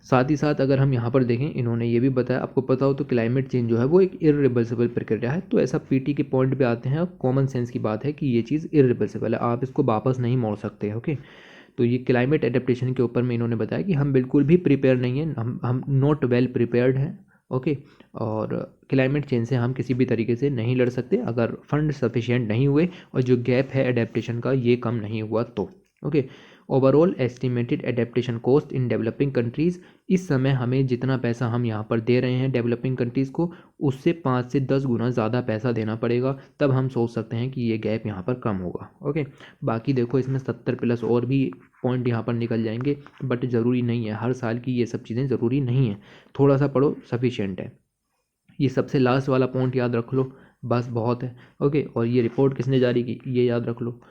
साथ ही साथ अगर हम यहाँ पर देखें, इन्होंने ये भी बताया, आपको पता हो तो क्लाइमेट चेंज जो है वो एक इरिवर्सिबल प्रक्रिया है। तो ऐसा पीटी के पॉइंट पे आते हैं, कॉमन सेंस की बात है कि ये चीज़ इरिवर्सिबल है, आप इसको वापस नहीं मोड़ सकते। ओके, तो ये क्लाइमेट एडेप्टेशन के ऊपर में इन्होंने बताया कि हम बिल्कुल भी प्रिपेयर नहीं हैं, हम नॉट वेल प्रिपेयर्ड हैं। ओके, और क्लाइमेट चेंज से हम किसी भी तरीके से नहीं लड़ सकते अगर फंड सफिशिएंट नहीं हुए और जो गैप है एडेप्टेशन का ये कम नहीं हुआ तो। Okay, overall estimated adaptation cost in developing countries, इस समय हमें जितना पैसा हम यहाँ पर दे रहे हैं डेवलपिंग कंट्रीज़ को, उससे 5 से 10 गुना ज़्यादा पैसा देना पड़ेगा, तब हम सोच सकते हैं कि ये गैप यहाँ पर कम होगा। ओके, बाकी देखो इसमें 70 प्लस और भी पॉइंट यहाँ पर निकल जाएंगे, बट ज़रूरी नहीं है, हर साल की ये सब चीज़ें ज़रूरी नहीं है, थोड़ा सा पढ़ो सफिशिएंट है। ये सबसे लास्ट वाला पॉइंट याद रख लो, बस बहुत है। ओके, और ये रिपोर्ट किसने जारी की ये याद रख लो।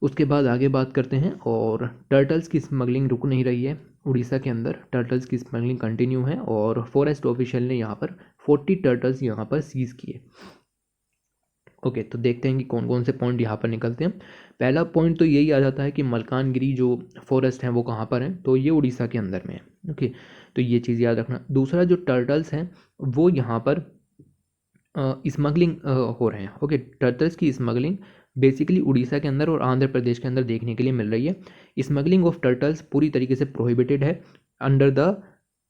उसके बाद आगे बात करते हैं, और टर्टल्स की स्मगलिंग रुक नहीं रही है। उड़ीसा के अंदर टर्टल्स की स्मगलिंग कंटिन्यू है, और फॉरेस्ट ऑफिशियल ने यहाँ पर 40 टर्टल्स यहाँ पर सीज किए। ओके, तो देखते हैं कि कौन कौन से पॉइंट यहाँ पर निकलते हैं। पहला पॉइंट तो यही आ जाता है कि मलकानगिरी जो फॉरेस्ट हैं वो कहाँ पर हैं, तो ये उड़ीसा के अंदर में है। ओके, तो ये चीज़ याद रखना। दूसरा, जो टर्टल्स हैं वो यहाँ पर स्मगलिंग हो रहे हैं। ओके, टर्टल्स की स्मगलिंग बेसिकली उड़ीसा के अंदर और आंध्र प्रदेश के अंदर देखने के लिए मिल रही है। स्मगलिंग ऑफ टर्टल्स पूरी तरीके से प्रोहिबिटेड है under the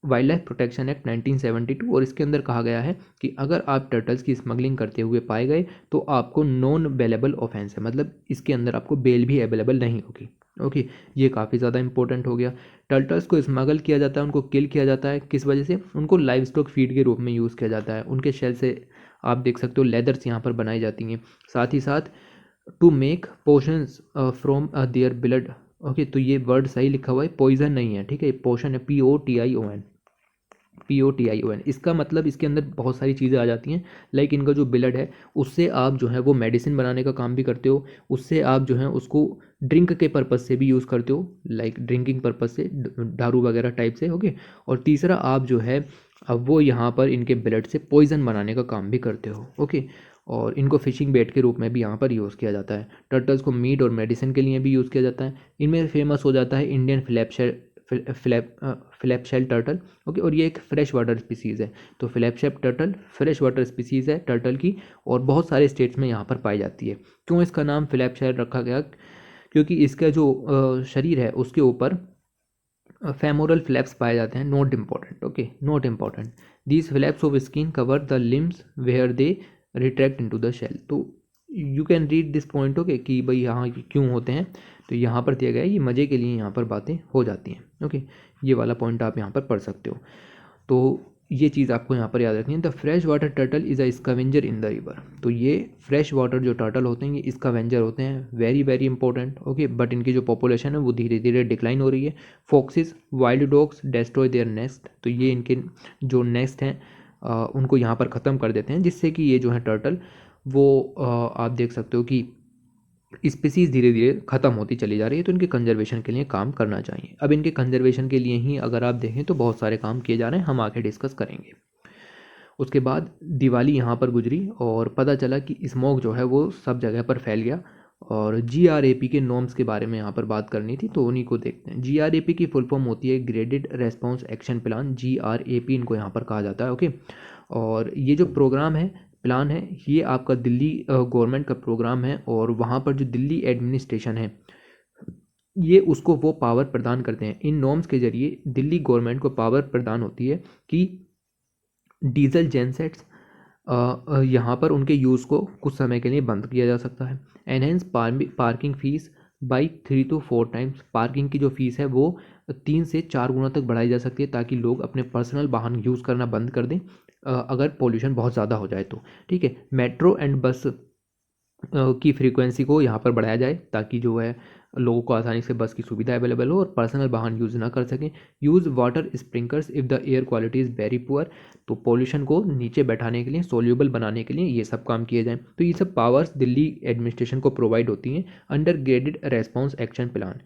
wild life protection act 1972, और इसके अंदर कहा गया है कि अगर आप टर्टल्स की स्मगलिंग करते हुए पाए गए तो आपको नॉन बेलेबल ऑफेंस है, मतलब इसके अंदर आपको बेल भी अवेलेबल नहीं होगी। ओके, ये काफ़ी ज़्यादा इंपॉर्टेंट हो गया। टर्टल्स को स्मगल किया जाता है, उनको किल किया जाता है, किस वजह से? उनको लाइव स्टॉक फीड के रूप में यूज़ किया जाता है। उनके शेल से आप देख सकते हो लेदर्स यहाँ पर बनाई जाती हैं। साथ ही साथ to make potions from their blood. Okay, तो ये वर्ड सही लिखा हुआ है, पॉइजन नहीं है, ठीक है, पोशन है, POTION, POTION। इसका मतलब इसके अंदर बहुत सारी चीज़ें आ जाती हैं, लाइक इनका जो ब्लड है उससे आप जो है वो मेडिसिन बनाने का काम भी करते हो, उससे आप जो है उसको ड्रिंक के पर्पज़ से भी यूज़ करते हो, लाइक ड्रिंकिंग पर्पज़ से, दारू वगैरह टाइप से। ओके, और तीसरा आप जो है अब वो यहाँ पर इनके ब्लड से पॉइजन बनाने का काम भी करते हो। ओके, और इनको फिशिंग बेट के रूप में भी यहाँ पर यूज़ किया जाता है। टर्टल्स को मीट और मेडिसिन के लिए भी यूज़ किया जाता है। इनमें फेमस हो जाता है Indian flap shell turtle. Okay, और ये एक फ्रेश वाटर स्पीसीज़ है। तो flap shell turtle fresh water species है टर्टल की, और बहुत सारे स्टेट्स में यहाँ पर पाई जाती है। क्यों इसका नाम फ्लैप शेल रखा गया? क्योंकि इसका जो शरीर है उसके ऊपर फेमोरल फ्लैप्स पाए जाते हैं। Note important, okay, note important. These flaps of skin cover the limbs where they retract into the shell. तो you can read this point, okay, कि भाई यहाँ क्यों होते हैं, तो यहाँ पर दिया गया है, ये मज़े के लिए यहाँ पर बातें हो जाती हैं। ओके, ये वाला पॉइंट आप यहाँ पर पढ़ सकते हो। तो ये चीज़ आपको यहाँ पर याद रखनी है। The fresh water turtle is a scavenger in the river. तो ये फ्रेश वाटर जो टर्टल होते हैं ये स्कवेंजर होते हैं, very very important. Okay, but इनकी जो पॉपुलेशन है वो धीरे धीरे डिक्लाइन हो रही है। Fox's wild dogs destroy there nest. तो ये इनके जो नेस्ट हैं उनको यहाँ पर ख़त्म कर देते हैं, जिससे कि ये जो है टर्टल वो आप देख सकते हो कि स्पीसीज़ धीरे धीरे ख़त्म होती चली जा रही है। तो इनके कंजर्वेशन के लिए काम करना चाहिए। अब इनके कंजर्वेशन के लिए ही अगर आप देखें तो बहुत सारे काम किए जा रहे हैं, हम आगे डिस्कस करेंगे। उसके बाद दिवाली यहाँ पर गुजरी और पता चला कि स्मोक जो है वो सब जगह पर फैल गया, और GRAP के नॉर्म्स के बारे में यहाँ पर बात करनी थी, तो उन्हीं को देखते हैं। GRAP की फुल फॉर्म होती है graded response action plan, GRAP इनको यहाँ पर कहा जाता है। ओके, और ये जो प्रोग्राम है, प्लान है, ये आपका दिल्ली गवर्नमेंट का प्रोग्राम है, और वहाँ पर जो दिल्ली एडमिनिस्ट्रेशन है ये उसको वो पावर प्रदान करते हैं। इन नॉर्म्स के जरिए दिल्ली गवर्नमेंट को पावर प्रदान होती है कि डीजल जेनसेट्स यहाँ पर उनके यूज़ को कुछ समय के लिए बंद किया जा सकता है। Enhance parking fees by 3 to 4 times. Parking की जो फ़ीस है वो 3 से 4 गुना तक बढ़ाई जा सकती है, ताकि लोग अपने पर्सनल वाहन यूज़ करना बंद कर दें अगर पोल्यूशन बहुत ज़्यादा हो जाए तो। ठीक है, मेट्रो एंड बस की फ्रीक्वेंसी को यहाँ पर बढ़ाया जाए, ताकि जो है लोगों को आसानी से बस की सुविधा अवेलेबल हो और पर्सनल वाहन यूज़ ना कर सकें। Use water sprinklers if the air quality is very poor. तो पोल्यूशन को नीचे बैठाने के लिए, सोल्यूबल बनाने के लिए ये सब काम किए जाएँ। तो ये सब पावर्स दिल्ली एडमिनिस्ट्रेशन को प्रोवाइड होती हैं under graded response action plan.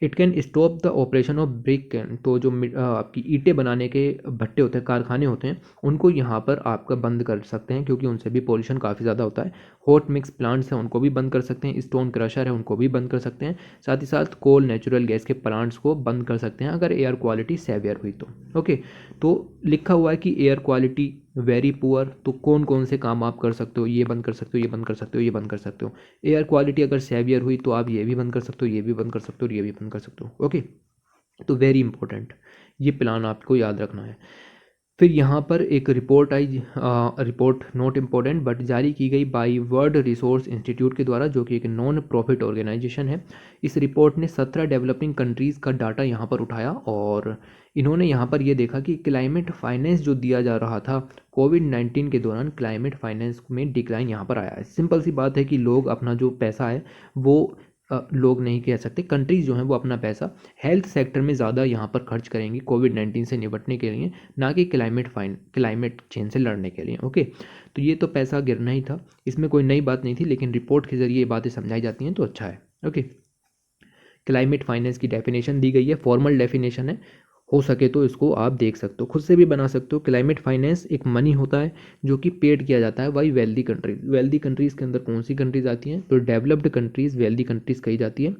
It can stop the operation of brick. तो जो आपकी ईंटें बनाने के भट्टे होते हैं, कारखाने होते हैं, उनको यहाँ पर आपका बंद कर सकते हैं, क्योंकि उनसे भी पोल्यूशन काफ़ी ज़्यादा होता है। हॉट मिक्स प्लांट्स हैं उनको भी बंद कर सकते हैं, स्टोन क्रशर है उनको भी बंद कर सकते हैं, साथ ही साथ कोल नेचुरल गैस के प्लांट्स को बंद कर सकते हैं अगर एयर क्वालिटी सेवियर हुई तो। ओके, तो लिखा हुआ है कि एयर क्वालिटी वेरी पुअर, तो कौन कौन से काम आप कर सकते हो, ये बंद कर सकते हो, ये बंद कर सकते हो, ये बंद कर सकते हो। एयर क्वालिटी अगर सेवियर हुई तो आप ये भी बंद कर सकते हो, ये भी बंद कर सकते हो, और ये भी बंद कर सकते हो। ओके, तो वेरी इंपॉर्टेंट, ये प्लान आपको याद रखना है। फिर यहाँ पर एक report I, report not important but जारी की गई बाय वर्ल्ड रिसोर्स इंस्टीट्यूट के द्वारा, जो कि एक नॉन प्रॉफिट ऑर्गेनाइजेशन है। इस रिपोर्ट ने 17 डेवलपिंग कंट्रीज़ का डाटा यहाँ पर उठाया, और इन्होंने यहाँ पर ये देखा कि क्लाइमेट फाइनेंस जो दिया जा रहा था कोविड-19 के दौरान, क्लाइमेट फाइनेंस में डिक्लाइन यहाँ पर आया है। सिंपल सी बात है कि लोग अपना जो पैसा है वो लोग नहीं कह सकते, कंट्रीज़ जो हैं वो अपना पैसा हेल्थ सेक्टर में ज़्यादा यहाँ पर खर्च करेंगी कोविड-19 से निपटने के लिए, ना कि क्लाइमेट चेंज से लड़ने के लिए। ओके, तो ये तो पैसा गिरना ही था, इसमें कोई नई बात नहीं थी, लेकिन रिपोर्ट के ज़रिए ये बातें समझाई जाती हैं तो अच्छा है। ओके, क्लाइमेट फाइनेंस की डेफिनेशन दी गई है, फॉर्मल डेफिनेशन है, हो सके तो इसको आप देख सकते हो, खुद से भी बना सकते हो। क्लाइमेट फाइनेंस एक मनी होता है जो कि पेड किया जाता है by wealthy countries. Wealthy countries के अंदर कौन सी कंट्रीज़ आती हैं, तो डेवलप्ड कंट्रीज़ वेल्दी कंट्रीज़ कही जाती है।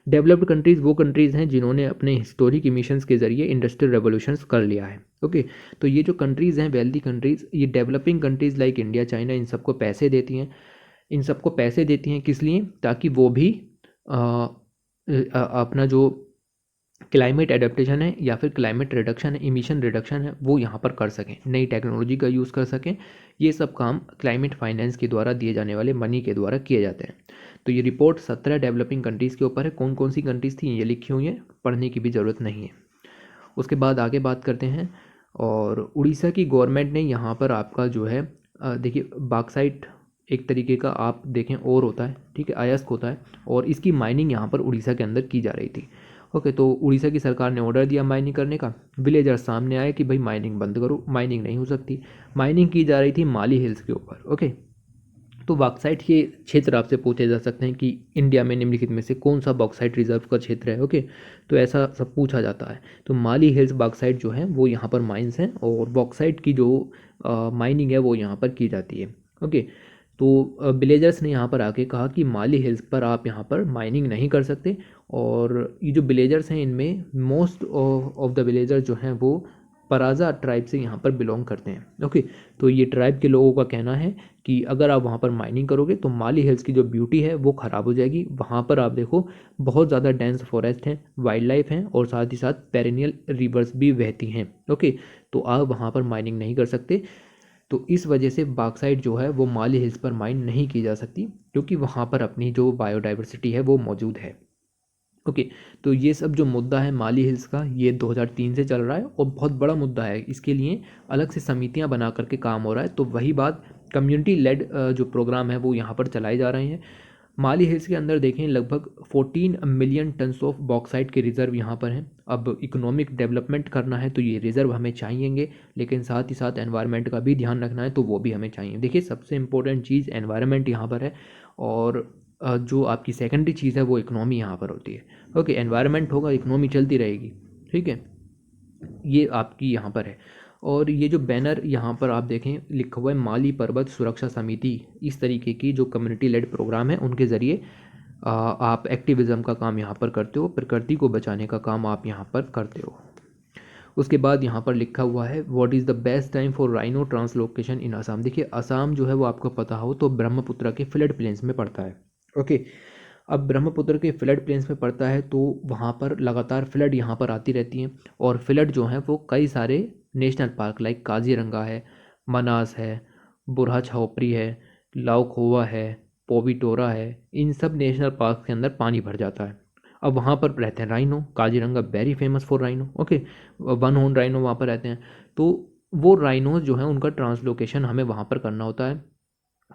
डेवलप्ड कंट्रीज़ वो कंट्रीज़ हैं जिन्होंने अपने हिस्टोरिक इमिशंस के जरिए इंडस्ट्रियल रेवोल्यूशंस कर लिया है। ओके, तो ये जो कंट्रीज़ हैं वेल्दी कंट्रीज़, ये developing countries like India, China, इन सबको पैसे देती हैं। इन सबको पैसे देती हैं किस लिए, ताकि वो भी अपना जो क्लाइमेट एडेप्टेशन है या फिर क्लाइमेट रिडक्शन है, इमिशन रिडक्शन है, वो यहाँ पर कर सकें, नई टेक्नोलॉजी का यूज़ कर सकें। ये सब काम क्लाइमेट फाइनेंस के द्वारा दिए जाने वाले मनी के द्वारा किए जाते हैं। तो ये रिपोर्ट 17 डेवलपिंग कंट्रीज़ के ऊपर है। कौन कौन सी कंट्रीज़ थी ये लिखी हुई है, पढ़ने की भी ज़रूरत नहीं है। उसके बाद आगे बात करते हैं, और उड़ीसा की गवर्नमेंट ने यहाँ पर आपका जो है देखिए बाक्साइट एक तरीके का आप देखें और होता है, ठीक है, अयस्क होता है, और इसकी माइनिंग यहाँ पर उड़ीसा के अंदर की जा रही थी। ओके, तो उड़ीसा की सरकार ने ऑर्डर दिया माइनिंग करने का। विलेजर सामने आए कि भाई माइनिंग बंद करो, माइनिंग नहीं हो सकती। माइनिंग की जा रही थी माली हिल्स के ऊपर। ओके, तो बॉक्साइट के क्षेत्र आपसे पूछे जा सकते हैं कि इंडिया में निम्नलिखित में से कौन सा बॉक्साइट रिजर्व का क्षेत्र है। ओके, तो ऐसा सब पूछा जाता है। तो माली हिल्स बॉक्साइट जो है वो यहाँ पर माइंस हैं, और बॉक्साइट की जो माइनिंग है वो यहाँ पर की जाती है। ओके, तो विलेजर्स ने यहाँ पर आके कहा कि माली हिल्स पर आप यहाँ पर माइनिंग नहीं कर सकते, और ये जो विलेजर्स हैं इनमें मोस्ट ऑफ द विलेजर्स जो हैं वो पराजा ट्राइब से यहाँ पर बिलोंग करते हैं। ओके, तो ये ट्राइब के लोगों का कहना है कि अगर आप वहाँ पर माइनिंग करोगे तो माली हिल्स की जो ब्यूटी है वो ख़राब हो जाएगी। वहाँ पर आप देखो बहुत ज़्यादा डेंस फॉरेस्ट हैं, वाइल्ड लाइफ हैं, और साथ ही साथ पेरिनियल रिवर्स भी बहती हैं। ओके, तो आप वहाँ पर माइनिंग नहीं कर सकते। तो इस वजह से बॉक्साइट जो है वो माली हिल्स पर माइन नहीं की जा सकती, क्योंकि वहाँ पर अपनी जो बायोडाइवर्सिटी है वो मौजूद है। ओके, तो ये सब जो मुद्दा है माली हिल्स का, ये 2003 से चल रहा है और बहुत बड़ा मुद्दा है। इसके लिए अलग से समितियां बना करके काम हो रहा है। तो वही बात, कम्युनिटी लेड जो प्रोग्राम है वो यहाँ पर चलाए जा रहे हैं। माली हिल्स के अंदर देखें लगभग 14 मिलियन टन्स ऑफ बॉक्साइट के रिज़र्व यहाँ पर हैं। अब इकोनॉमिक डेवलपमेंट करना है तो ये रिज़र्व हमें चाहिएंगे, लेकिन साथ ही साथ एनवायरनमेंट का भी ध्यान रखना है तो वो भी हमें चाहिए। देखिए सबसे इंपॉर्टेंट चीज़ एनवायरनमेंट यहाँ पर है, और जो आपकी सेकेंडरी चीज़ है वो इकोनॉमी यहाँ पर होती है। ओके, एनवायरनमेंट होगा, इकोनॉमी चलती रहेगी। ठीक है, ये आपकी यहाँ पर है। और ये जो बैनर यहाँ पर आप देखें लिखा हुआ है माली पर्वत सुरक्षा समिति, इस तरीके की जो कम्युनिटी लेड प्रोग्राम है उनके ज़रिए आप एक्टिविज़म का काम यहाँ पर करते हो, प्रकृति को बचाने का काम आप यहाँ पर करते हो। उसके बाद यहाँ पर लिखा हुआ है what is the best time for rhino translocation in Assam. देखिए असम जो है वो आपको पता हो तो ब्रह्मपुत्र के फ्लड प्लेन्स में पड़ता है। ओके, अब ब्रह्मपुत्र के फ्लड प्लेन्स में पड़ता है तो वहाँ पर लगातार फ्लड यहाँ पर आती रहती हैं, और फ्लड जो है वो कई सारे नेशनल पार्क लाइक काजीरंगा है, मनास है, बुरहा छावपरी है, लाउखोवा है, पोविटोरा है, इन सब नेशनल पार्क के अंदर पानी भर जाता है। अब वहाँ पर रहते हैं rhino, Kaziranga very famous for rhino. Okay, one horn rhino वहाँ पर रहते हैं। तो वो राइनोज जो हैं उनका ट्रांसलोकेशन हमें वहाँ पर करना होता है,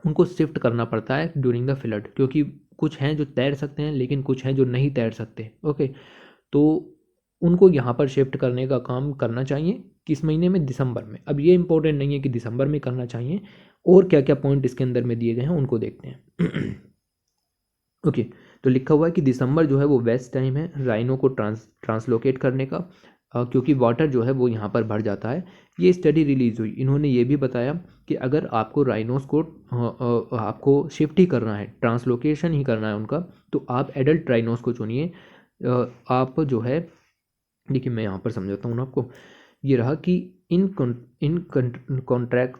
उनको शिफ्ट करना पड़ता है ड्यूरिंग द फ्लड, क्योंकि कुछ हैं जो तैर सकते हैं लेकिन कुछ हैं जो नहीं तैर सकते। ओके, तो उनको यहाँ पर शिफ्ट करने का काम करना चाहिए किस महीने में, दिसंबर में। अब ये इंपॉर्टेंट नहीं है कि दिसंबर में करना चाहिए, और क्या क्या पॉइंट इसके अंदर में दिए गए हैं उनको देखते हैं। ओके, तो लिखा हुआ है कि दिसंबर जो है वो बेस्ट टाइम है राइनो को ट्रांसलोकेट करने का, क्योंकि वाटर जो है वो यहाँ पर भर जाता है। ये स्टडी रिलीज हुई, इन्होंने ये भी बताया कि अगर आपको राइनोस को आपको शिफ्ट ही करना है, ट्रांसलोकेशन ही करना है उनका, तो आप एडल्ट राइनोस को चुनिए। आप जो है, देखिए मैं यहाँ पर समझाता हूँ ना आपको। ये रहा कि इन contract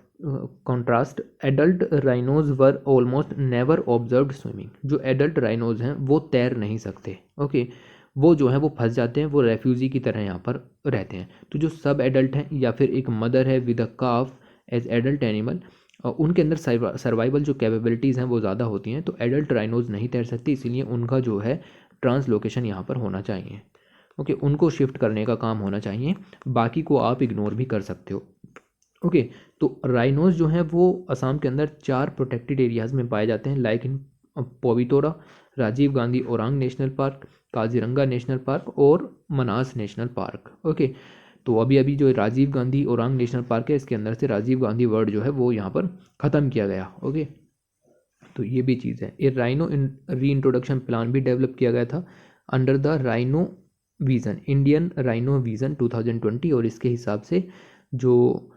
contrast adult rhinos were almost never observed swimming. जो एडल्ट राइनोज हैं वो तैर नहीं सकते। ओके, वो जो है वो फंस जाते हैं, वो रेफ्यूजी की तरह यहाँ पर रहते हैं। तो जो सब एडल्ट हैं या फिर एक मदर है with a calf as adult animal, उनके अंदर सर्वाइवल जो कैपेबिलिटीज़ हैं वो ज़्यादा होती हैं। तो एडल्ट राइनोज नहीं तैर सकती, इसीलिए उनका जो है ट्रांसलोकेशन यहाँ पर होना चाहिए। ओके, उनको शिफ्ट करने का काम होना चाहिए, बाकी को आप इग्नोर भी कर सकते हो। ओके, तो राइनोज जो हैं वो असम के अंदर 4 प्रोटेक्टेड एरियाज़ में पाए जाते हैं, like in Pobitora, Rajiv Gandhi Orang national park, Kaziranga national park और मनास नेशनल पार्क। ओके, तो अभी अभी जो राजीव गांधी ओरांग नेशनल पार्क है इसके अंदर से राजीव गांधी वर्ड जो है वो यहाँ पर ख़त्म किया गया। ओके, तो ये भी चीज़ है। ये राइनो री इंट्रोडक्शन प्लान भी डेवलप किया गया था under the rhino vision, Indian rhino vision 2020, और इसके हिसाब से जो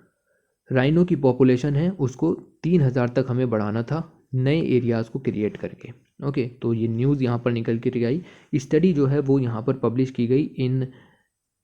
राइनो की पॉपुलेशन है उसको 3000 तक हमें बढ़ाना था नए एरियाज़ को क्रिएट करके। ओके, तो ये न्यूज़ यहाँ पर निकल के आई। स्टडी जो है वो यहाँ पर पब्लिश की गई इन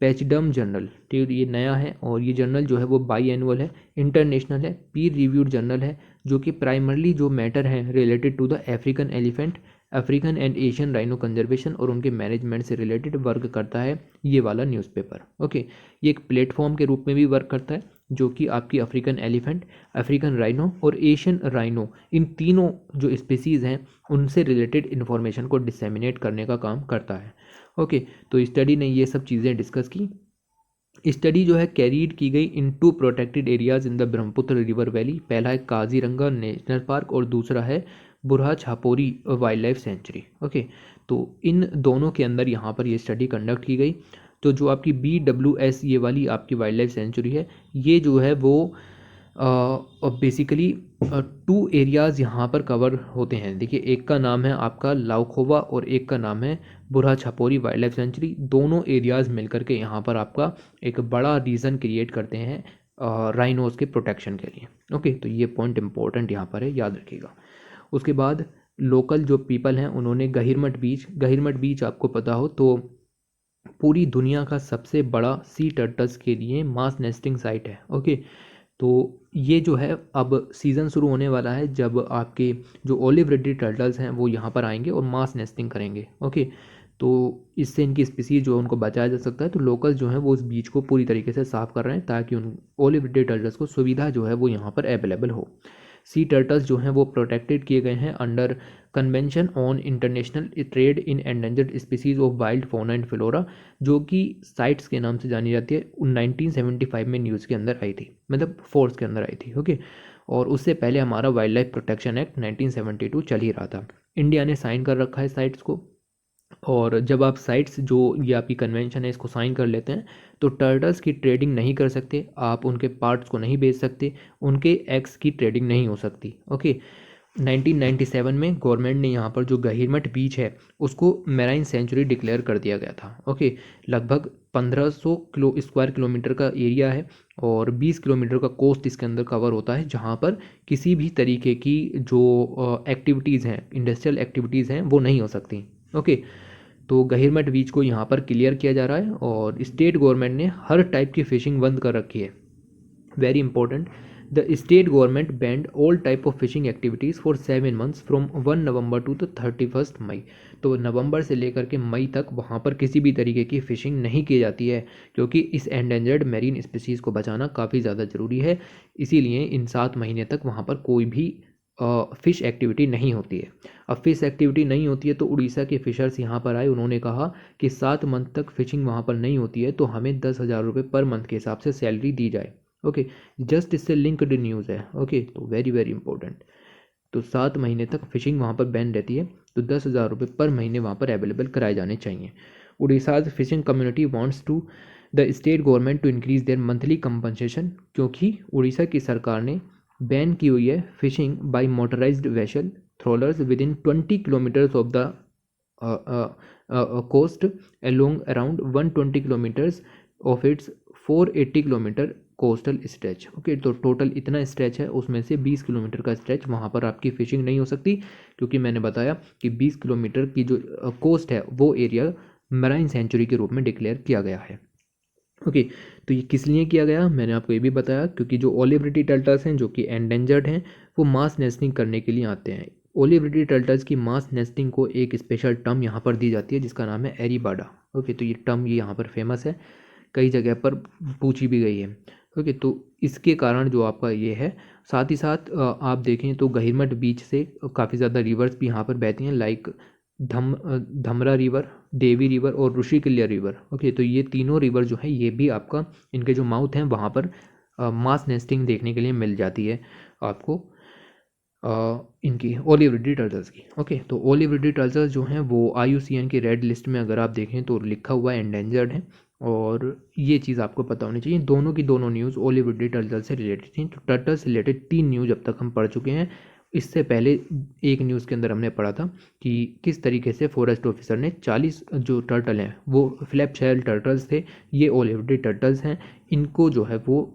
पैचडम जर्नल। ठीक, ये नया है, और ये जर्नल जो है वो बाई एनुअल है, इंटरनेशनल है, पीर रिव्यूड जर्नल है, जो कि प्राइमरली जो मैटर है related to the African elephant, African and Asian rhino conservation और उनके मैनेजमेंट से रिलेटेड वर्क करता है ये वाला न्यूज़पेपर। ओके, ये एक प्लेटफॉर्म के रूप में भी वर्क करता है, जो कि आपकी अफ्रीकन एलिफेंट, अफ्रीकन राइनो और एशियन राइनो, इन तीनों जो स्पीसीज़ हैं उनसे रिलेटेड इन्फॉर्मेशन को डिसेमिनेट करने का काम करता है। ओके, तो स्टडी ने ये सब चीज़ें डिस्कस की, स्टडी जो है कैरीड की गई इन 2 protected areas in the Brahmaputra river valley. पहला है काजीरंगा नेशनल पार्क और दूसरा है Burha छापोरी wild life sanctuary. Okay, तो इन दोनों के अंदर यहाँ पर ये स्टडी कंडक्ट की गई। तो जो आपकी BWS ये वाली आपकी वाइल्ड लाइफ सेंचुरी है, ये जो है वो बेसिकली 2 एरियाज़ यहाँ पर कवर होते हैं। देखिए, एक का नाम है आपका लाउखोवा और एक का नाम है बुरहा छापोरी वाइल्ड लाइफ सेंचुरी। दोनों एरियाज़ मिलकर के यहाँ पर आपका एक बड़ा रीज़न क्रिएट करते हैं राइनोज़ के प्रोटेक्शन के लिए। ओके, तो ये पॉइंट इंपॉर्टेंट यहाँ पर है, याद रखिएगा। उसके बाद लोकल जो पीपल हैं उन्होंने गहिरमठ बीच आपको पता हो तो पूरी दुनिया का सबसे बड़ा सी टर्टल्स के लिए मास नेस्टिंग साइट है। ओके, तो ये जो है अब सीज़न शुरू होने वाला है जब आपके जो ओलिव रिडी टर्टल्स हैं वो यहाँ पर आएंगे और मास नेस्टिंग करेंगे। ओके, तो इससे इनकी स्पीसीज जो है उनको बचाया जा सकता है। तो लोकल जो है वो उस बीच को पूरी तरीके से साफ़ कर रहे हैं ताकि उन ओलिव रिडी टर्टल्स को सुविधा जो है वो यहाँ पर अवेलेबल हो। सी टर्टल्स जो हैं वो प्रोटेक्टेड किए गए हैं under convention on international trade in endangered species of wild fauna and flora, जो कि साइट्स के नाम से जानी जाती है। 1975 में न्यूज़ के अंदर आई थी, मतलब फोर्स के अंदर आई थी। ओके, और उससे पहले हमारा वाइल्ड लाइफ प्रोटेक्शन एक्ट 1972 चल ही रहा था। इंडिया ने साइन कर रखा है साइट्स को, और जब आप साइट्स जो ये आपकी कन्वेंशन है इसको साइन कर लेते हैं तो टर्टल्स की ट्रेडिंग नहीं कर सकते आप, उनके पार्ट्स को नहीं बेच सकते, उनके एग्स की ट्रेडिंग नहीं हो सकती। ओके, 1997 में गवर्नमेंट ने यहाँ पर जो गहिरमठ बीच है उसको मैराइन सेंचुरी डिक्लेयर कर दिया गया था। ओके, लगभग 1500 स्क्वायर किलोमीटर का एरिया है और 20 किलोमीटर का कोस्ट इसके अंदर कवर होता है, जहाँ पर किसी भी तरीके की जो एक्टिविटीज़ हैं, इंडस्ट्रियल एक्टिविटीज़ हैं, वो नहीं हो सकती। ओके, तो गहिरमठ बीच को यहाँ पर क्लियर किया जा रहा है और स्टेट गवर्नमेंट ने हर टाइप की फ़िशिंग बंद कर रखी है। Very important, the state government banned all type of fishing activities for 7 months from 1 November to the 31 May. तो नवंबर से लेकर के मई तक वहाँ पर किसी भी तरीके की फ़िशिंग नहीं की जाती है, क्योंकि इस एंडेंजर्ड मैरीन स्पीसीज़ को बचाना काफ़ी ज़्यादा ज़रूरी है। इसीलिए इन 7 महीने तक वहाँ पर कोई भी फ़िश एक्टिविटी नहीं होती है। अब फ़िश एक्टिविटी नहीं होती है तो उड़ीसा के फ़िशर्स यहाँ पर आए, उन्होंने कहा कि 7 मंथ तक फ़िशिंग वहाँ पर नहीं होती है तो हमें 10,000 रुपये पर मंथ के हिसाब से सैलरी दी जाए। ओके, जस्ट इससे लिंक्ड न्यूज़ है। ओके, तो वेरी वेरी इंपॉर्टेंट। तो 7 महीने तक फ़िशिंग वहाँ पर बैन रहती है तो 10,000 रुपये पर महीने वहाँ पर अवेलेबल कराए जाने चाहिए। Orissa's fishing community wants to the state government to increase their monthly compensation, क्योंकि उड़ीसा की सरकार ने बैन की हुई है fishing by motorised vessel trawlers within 20 kilometres of the coast along around 120 kilometres of its 480 kilometre coastal stretch. Okay, तो total इतना stretch है, उसमें से 20 किलोमीटर का स्ट्रेच वहाँ पर आपकी फ़िशिंग नहीं हो सकती, क्योंकि मैंने बताया कि 20 किलोमीटर की जो कोस्ट है वो एरिया मैराइन सेंचुरी के रूप में डिक्लेयर किया गया है। ओके, तो ये किस लिए किया गया मैंने आपको ये भी बताया, क्योंकि जो ओलिव रिडी टर्टल्स हैं जो कि एंडेंजर्ड हैं वो मास नेस्टिंग करने के लिए आते हैं। ओलिव रिडी टर्टल्स की मास नेस्टिंग को एक स्पेशल टर्म यहाँ पर दी जाती है जिसका नाम है एरीबाडा। ओके, तो ये टर्म ये यहाँ पर फेमस है, कई जगह पर पूछी भी गई है। ओके, तो इसके कारण जो आपका ये है, साथ ही साथ आप देखें तो गहिरमठ बीच से काफ़ी ज़्यादा रिवर्स भी यहाँ पर बहती हैं, लाइक धमरा रिवर, देवी रिवर और ऋषिकुल्य रिवर। ओके, तो ये तीनों रिवर जो है ये भी आपका इनके जो माउथ हैं वहाँ पर मास नेस्टिंग देखने के लिए मिल जाती है आपको इनकी ओलिव रिडी टर्टल्स की। ओके, तो ओलिव रिडी टर्टल्स जो हैं वो IUCN की रेड लिस्ट में अगर आप देखें तो लिखा हुआ है एंडेंजर्ड है, और ये चीज़ आपको पता होनी चाहिए। दोनों की दोनों न्यूज़ ओलिव रिडी टर्टल से रिलेटेड थी। तो टर्टल से रिलेटेड 3 न्यूज़ अब तक हम पढ़ चुके हैं। इससे पहले एक न्यूज़ के अंदर हमने पढ़ा था कि किस तरीके से फॉरेस्ट ऑफिसर ने 40 जो टर्टल हैं वो फ्लैप शेल टर्टल्स थे, ये ओलिव रिडी टर्टल्स हैं, इनको जो है वो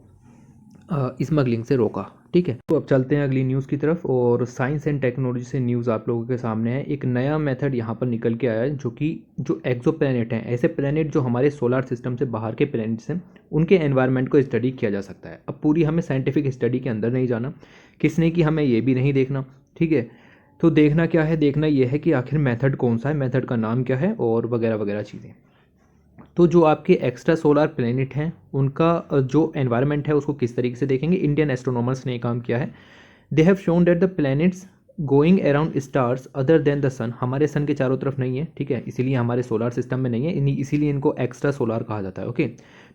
स्मगलिंग से रोका। ठीक है, तो अब चलते हैं अगली न्यूज़ की तरफ, और साइंस एंड टेक्नोलॉजी से न्यूज़ आप लोगों के सामने है। एक नया मेथड यहाँ पर निकल के आया है, जो कि जो एक्सो प्लैनेट हैं, ऐसे प्लैनेट जो हमारे सोलर सिस्टम से बाहर के प्लैनेट्स हैं, उनके एनवायरनमेंट को स्टडी किया जा सकता है। अब पूरी हमें साइंटिफिक स्टडी के अंदर नहीं जाना, किसने की हमें ये भी नहीं देखना। ठीक है, तो देखना क्या है, देखना ये है कि आखिर मेथड कौन सा है, मेथड का नाम क्या है, और वगैरह वगैरह चीज़ें। तो जो आपके एक्स्ट्रा सोलर प्लैनेट हैं उनका जो एनवायरनमेंट है उसको किस तरीके से देखेंगे, इंडियन एस्ट्रोनॉमर्स ने काम किया है। They have shown that the planets going around stars other than the sun, हमारे सन के चारों तरफ नहीं है, ठीक है, इसीलिए हमारे सोलर सिस्टम में नहीं है, इसीलिए इनको एक्स्ट्रा सोलर कहा जाता है। ओके,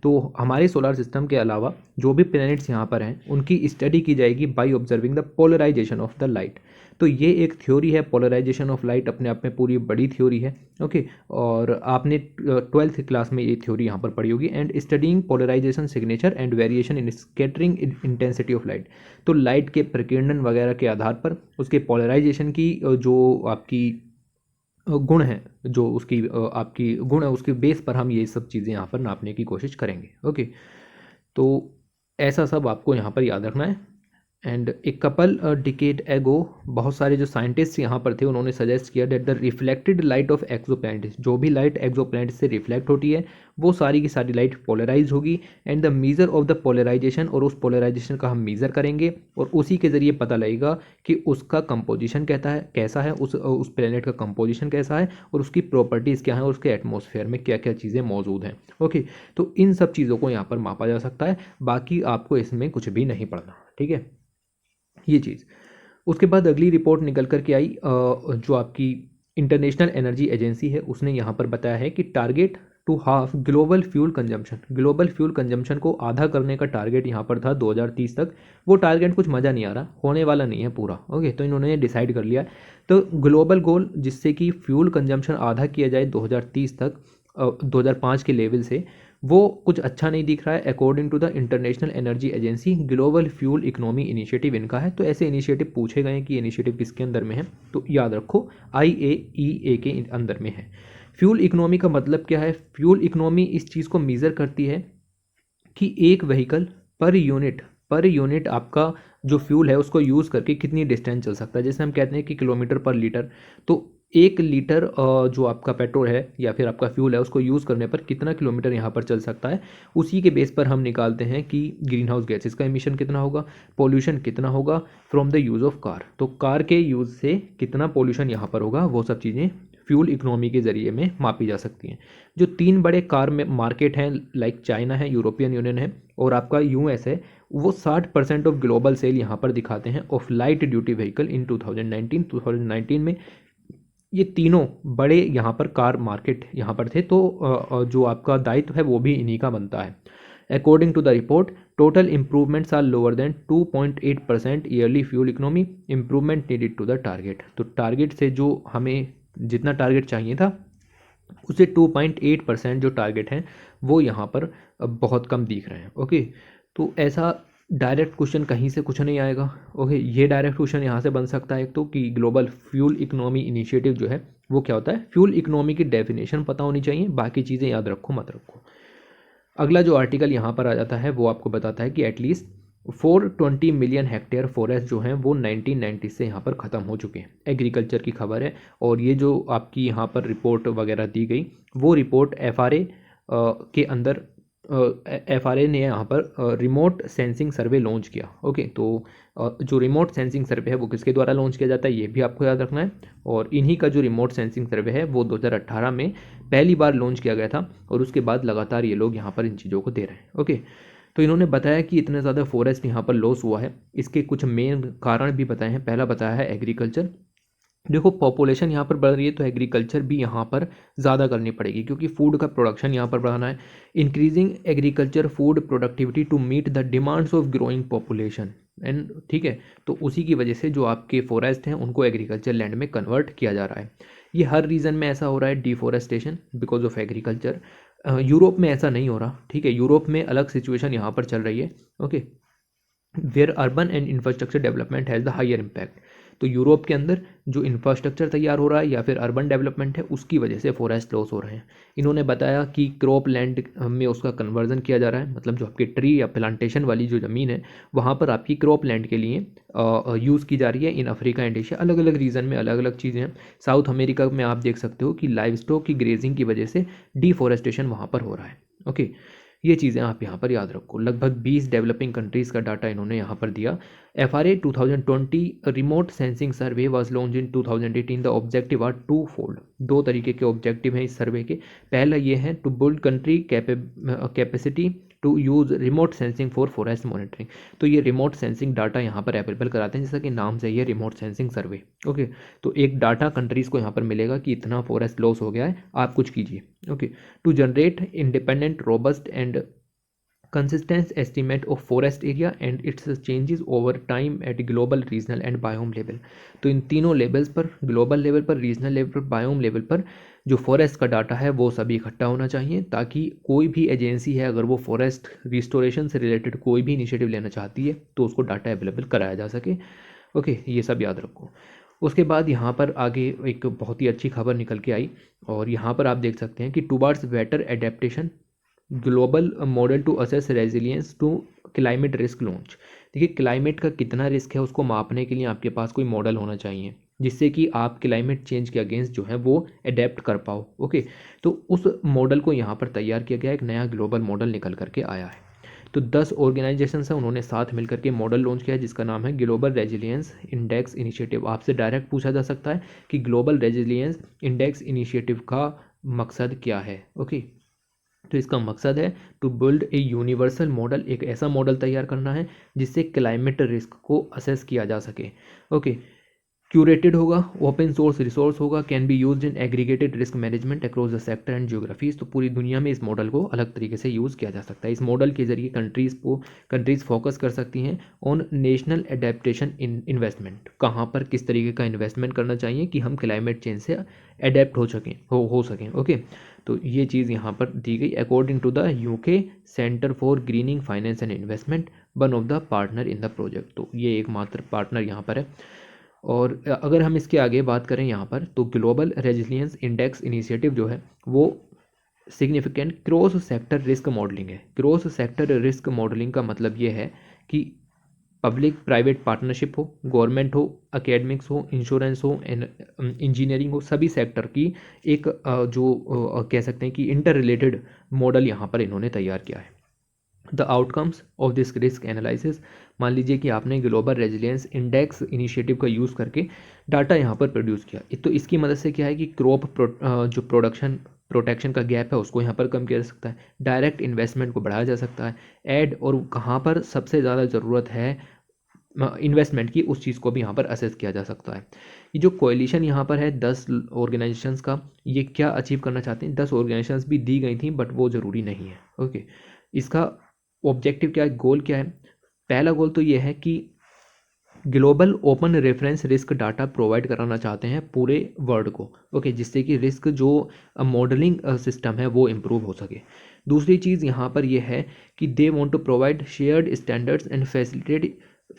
तो हमारे सोलर सिस्टम के अलावा जो भी प्लैनेट्स यहाँ पर हैं उनकी स्टडी की जाएगी by observing the polarisation of the light. तो ये एक थ्योरी है, पोलराइजेशन ऑफ लाइट अपने आप में पूरी बड़ी थ्योरी है। ओके, और आपने 12th क्लास में ये थ्योरी यहाँ पर पढ़ी होगी। And studying polarisation signature and variation in scattering intensity of light, तो लाइट के प्रकीर्णन वगैरह के आधार पर उसके पोलराइजेशन की जो आपकी गुण है, जो उसकी आपकी गुण है, उसके बेस पर हम ये सब चीज़ें यहाँ पर नापने की कोशिश करेंगे। ओके, तो ऐसा सब आपको यहाँ पर याद रखना है। एंड ए कपल डिकेड एगो, बहुत सारे जो साइंटिस्ट यहाँ पर थे उन्होंने सजेस्ट किया that the reflected light of exoplanet, जो भी लाइट एक्सोप्लैनेट से रिफ्लेक्ट होती है वो सारी की सारी लाइट पोलराइज होगी। And the major of the polarisation, और उस पोलराइजेशन का हम मेजर करेंगे और उसी के ज़रिए पता लगेगा कि उसका कंपोजिशन कैसा है, उस प्लेनेट का कंपोजिशन कैसा है और उसकी प्रॉपर्टीज़ क्या हैं और उसके एटमॉस्फेयर में क्या क्या चीज़ें मौजूद हैं। ओके, तो इन सब चीज़ों को यहाँ पर मापा जा सकता है, बाकी आपको इसमें कुछ भी नहीं पढ़ना, ठीक है, ये चीज़। उसके बाद अगली रिपोर्ट निकल कर के आई, जो आपकी इंटरनेशनल एनर्जी एजेंसी है उसने यहाँ पर बताया है कि target to half global fuel consumption, global fuel consumption को आधा करने का टारगेट यहाँ पर था 2030 तक। वो टारगेट कुछ मज़ा नहीं आ रहा, होने वाला नहीं है पूरा। ओके, तो इन्होंने डिसाइड कर लिया। तो ग्लोबल गोल जिससे कि फ्यूल कंजम्पशन आधा किया जाए 2030 तक 2005 के लेवल से, वो कुछ अच्छा नहीं दिख रहा है according to the international energy agency. Global fuel economy initiative इनका है। तो ऐसे इनिशिएटिव पूछे गए हैं कि इनिशिएटिव किसके अंदर में है, तो याद रखो IAEA के अंदर में है। फ्यूल इकोनॉमी का मतलब क्या है? फ्यूल इकोनॉमी इस चीज़ को मेज़र करती है कि एक व्हीकल पर यूनिट आपका जो फ्यूल है उसको यूज़ करके कितनी डिस्टेंस चल सकता है। जैसे हम कहते हैं कि किलोमीटर पर लीटर, तो 1 लीटर जो आपका पेट्रोल है या फिर आपका फ्यूल है उसको यूज़ करने पर कितना किलोमीटर यहाँ पर चल सकता है, उसी के बेस पर हम निकालते हैं कि ग्रीन हाउस गैसेस का एमिशन कितना होगा, पोल्यूशन कितना होगा from the use of car. तो कार के यूज़ से कितना पोल्यूशन यहाँ पर होगा, वो सब चीज़ें फ्यूल इकोनॉमी के ज़रिए में मापी जा सकती हैं। जो 3 बड़े कार में मार्केट हैं, लाइक चाइना है, यूरोपियन यूनियन है और आपका US है, वो 60% ऑफ ग्लोबल सेल यहाँ पर दिखाते हैं of light duty vehicle in 2019 में। ये तीनों बड़े यहाँ पर कार मार्केट यहाँ पर थे। तो जो आपका दायित्व है वो भी इन्हीं का बनता है। According to the report, total improvements are lower than 2.8% yearly fuel economy improvement needed to the target. तो टारगेट से जो हमें जितना टारगेट चाहिए था उससे 2.8% जो टारगेट हैं वो यहाँ पर बहुत कम दिख रहे हैं। ओके, तो ऐसा डायरेक्ट क्वेश्चन कहीं से कुछ नहीं आएगा। ओके, ये डायरेक्ट क्वेश्चन यहाँ से बन सकता है एक तो कि ग्लोबल फ्यूल इकोनॉमी इनिशिएटिव जो है वो क्या होता है। फ्यूल इकोनॉमी की डेफिनेशन पता होनी चाहिए, बाकी चीज़ें याद रखो मत रखो। अगला जो आर्टिकल यहाँ पर आ जाता है वो आपको बताता है कि एटलीस्ट 420 मिलियन हेक्टेयर फॉरेस्ट जो हैं वो 1990 से यहाँ पर ख़त्म हो चुके हैं। एग्रीकल्चर की खबर है। और ये जो आपकी यहाँ पर रिपोर्ट वगैरह दी गई वो रिपोर्ट FRA के अंदर FRA ने यहाँ पर रिमोट सेंसिंग सर्वे लॉन्च किया। ओके, तो जो रिमोट सेंसिंग सर्वे है वो किसके द्वारा लॉन्च किया जाता है ये भी आपको याद रखना है। और इन्हीं का जो रिमोट सेंसिंग सर्वे है वो 2018 में पहली बार लॉन्च किया गया था और उसके बाद लगातार ये लोग यहाँ पर इन चीज़ों को दे रहे हैं। ओके, तो इन्होंने बताया कि इतना ज़्यादा फॉरेस्ट यहाँ पर लॉस हुआ है, इसके कुछ मेन कारण भी बताए हैं। पहला बताया है एग्रीकल्चर। देखो, पॉपुलेशन यहाँ पर बढ़ रही है तो एग्रीकल्चर भी यहाँ पर ज़्यादा करनी पड़ेगी क्योंकि फूड का प्रोडक्शन यहाँ पर बढ़ाना है। Increasing agriculture food productivity to meet the demands of growing population and, ठीक है, तो उसी की वजह से जो आपके फॉरेस्ट हैं उनको एग्रीकल्चर लैंड में कन्वर्ट किया जा रहा है। ये हर रीजन में ऐसा हो रहा है, deforestation because of agriculture. Europe में ऐसा नहीं हो रहा, ठीक है, यूरोप में अलग सिचुएशन यहाँ पर चल रही है। Okay, where urban and infrastructure development has the higher impact. तो यूरोप के अंदर जो इंफ्रास्ट्रक्चर तैयार हो रहा है या फिर अर्बन डेवलपमेंट है उसकी वजह से फॉरेस्ट लॉस हो रहे हैं। इन्होंने बताया कि क्रॉप लैंड में उसका कन्वर्जन किया जा रहा है, मतलब जो आपकी ट्री या प्लांटेशन वाली जो ज़मीन है वहाँ पर आपकी क्रॉप लैंड के लिए यूज़ की जा रही है। इन अफ्रीका एंड एशिया अलग अलग रीजन में अलग अलग चीज़ें हैं। साउथ अमेरिका में आप देख सकते हो कि लाइव स्टॉक की ग्रेजिंग की वजह से डिफॉरेस्टेशन वहाँ पर हो रहा है। ओके, ये चीज़ें आप यहाँ पर याद रखो। लगभग 20 डेवलपिंग कंट्रीज़ का डाटा इन्होंने यहाँ पर दिया। FRA 2020 remote sensing survey was launch in 2018। The objective are 2-fold। 2 तरीके के ऑब्जेक्टिव हैं इस सर्वे के। पहला ये है to build country capacity to use remote sensing for forest monitoring. तो ये रिमोट सेंसिंग डाटा यहाँ पर अवेलेबल कराते हैं, जैसा कि नाम से ही है रिमोट सेंसिंग सर्वे। ओके, तो एक डाटा कंट्रीज़ को यहाँ पर मिलेगा कि इतना फॉरेस्ट लॉस हो गया है, आप कुछ कीजिए। Okay, to generate independent robust and consistent estimate of forest area and its changes over time at global regional and biome level। तो इन तीनों लेवल्स पर, ग्लोबल लेवल पर, रीजनल लेवल पर, बायोम लेवल पर जो फॉरेस्ट का डाटा है वो सभी इकट्ठा होना चाहिए, ताकि कोई भी एजेंसी है अगर वो फॉरेस्ट रिस्टोरेशन से रिलेटेड कोई भी इनिशिएटिव लेना चाहती है तो उसको डाटा अवेलेबल कराया जा सके। ओके, ये सब याद रखो। उसके बाद यहाँ पर आगे एक बहुत ही अच्छी खबर निकल के आई, और यहाँ पर आप देख सकते हैं कि towards better adaptation global model to assess resilience to climate risk launch. देखिए, क्लाइमेट का कितना रिस्क है उसको मापने के लिए आपके पास कोई मॉडल होना चाहिए, जिससे कि आप क्लाइमेट चेंज के अगेंस्ट जो है वो अडेप्ट कर पाओ। ओके, तो उस मॉडल को यहाँ पर तैयार किया गया, एक नया ग्लोबल मॉडल निकल करके आया है। तो 10 ऑर्गेनाइजेशन हैं, उन्होंने साथ मिलकर के मॉडल लॉन्च किया है जिसका नाम है ग्लोबल रेजिलियंस इंडेक्स इनिशिएटिव। आपसे डायरेक्ट पूछा जा सकता है कि ग्लोबल रेजिलियंस इंडेक्स इनिशिएटिव का मकसद क्या है। ओके, तो इसका मकसद है to build a universal model, एक ऐसा मॉडल तैयार करना है जिससे क्लाइमेट रिस्क को असेस किया जा सके। ओके, क्यूरेटेड होगा, ओपन सोर्स रिसोर्स होगा, can be used in aggregated risk management across the sector and geographies. तो पूरी दुनिया में इस मॉडल को अलग तरीके से यूज़ किया जा सकता है। इस मॉडल के जरिए कंट्रीज़ फोकस कर सकती हैं ऑन नेशनल एडेप्टेशन इन्वेस्टमेंट, कहाँ पर किस तरीके का इन्वेस्टमेंट करना चाहिए कि हम क्लाइमेट चेंज से अडेप्ट हो सकें। ओके, तो ये चीज़ यहाँ पर दी गई। According to the UK centre for greening finance and investment, one of the partner in the project. तो ये एकमात्र पार्टनर यहाँ पर है। और अगर हम इसके आगे बात करें यहाँ पर, तो ग्लोबल रेजिलियंस इंडेक्स इनिशिएटिव जो है वो significant cross sector risk modelling है। क्रॉस सेक्टर रिस्क मॉडलिंग का मतलब ये है कि पब्लिक प्राइवेट पार्टनरशिप हो, गवर्नमेंट हो, अकेडमिक्स हो, इंश्योरेंस हो, इंजीनियरिंग हो, सभी सेक्टर की एक कह सकते हैं कि इंटर रिलेटेड मॉडल यहाँ पर इन्होंने तैयार किया है। The outcomes of this risk analysis, मान लीजिए कि आपने ग्लोबल रेजिलियंस इंडेक्स इनिशिएटिव का यूज़ करके डाटा यहाँ पर प्रोड्यूस किया, तो इसकी मदद से क्या है कि जो प्रोटेक्शन का गैप है उसको यहाँ पर कम किया जा सकता है, डायरेक्ट इन्वेस्टमेंट को बढ़ाया जा सकता है, ऐड और कहाँ पर सबसे ज़्यादा ज़रूरत है इन्वेस्टमेंट की उस चीज़ को भी यहाँ पर असेस किया जा सकता है। ये जो कोएलिशन यहाँ पर है 10 ऑर्गेनाइजेशंस का, ये क्या अचीव करना चाहते हैं? 10 ऑर्गेनाइजेशंस भी दी गई थी बट वो ज़रूरी नहीं है। ओके, इसका ऑब्जेक्टिव क्या है, गोल क्या है? पहला गोल तो ये है कि global open reference risk data provide कराना चाहते हैं पूरे वर्ल्ड को। ओके, जिससे कि रिस्क जो मॉडलिंग सिस्टम है वो इम्प्रूव हो सके। दूसरी चीज़ यहाँ पर यह है कि they want to provide shared standards and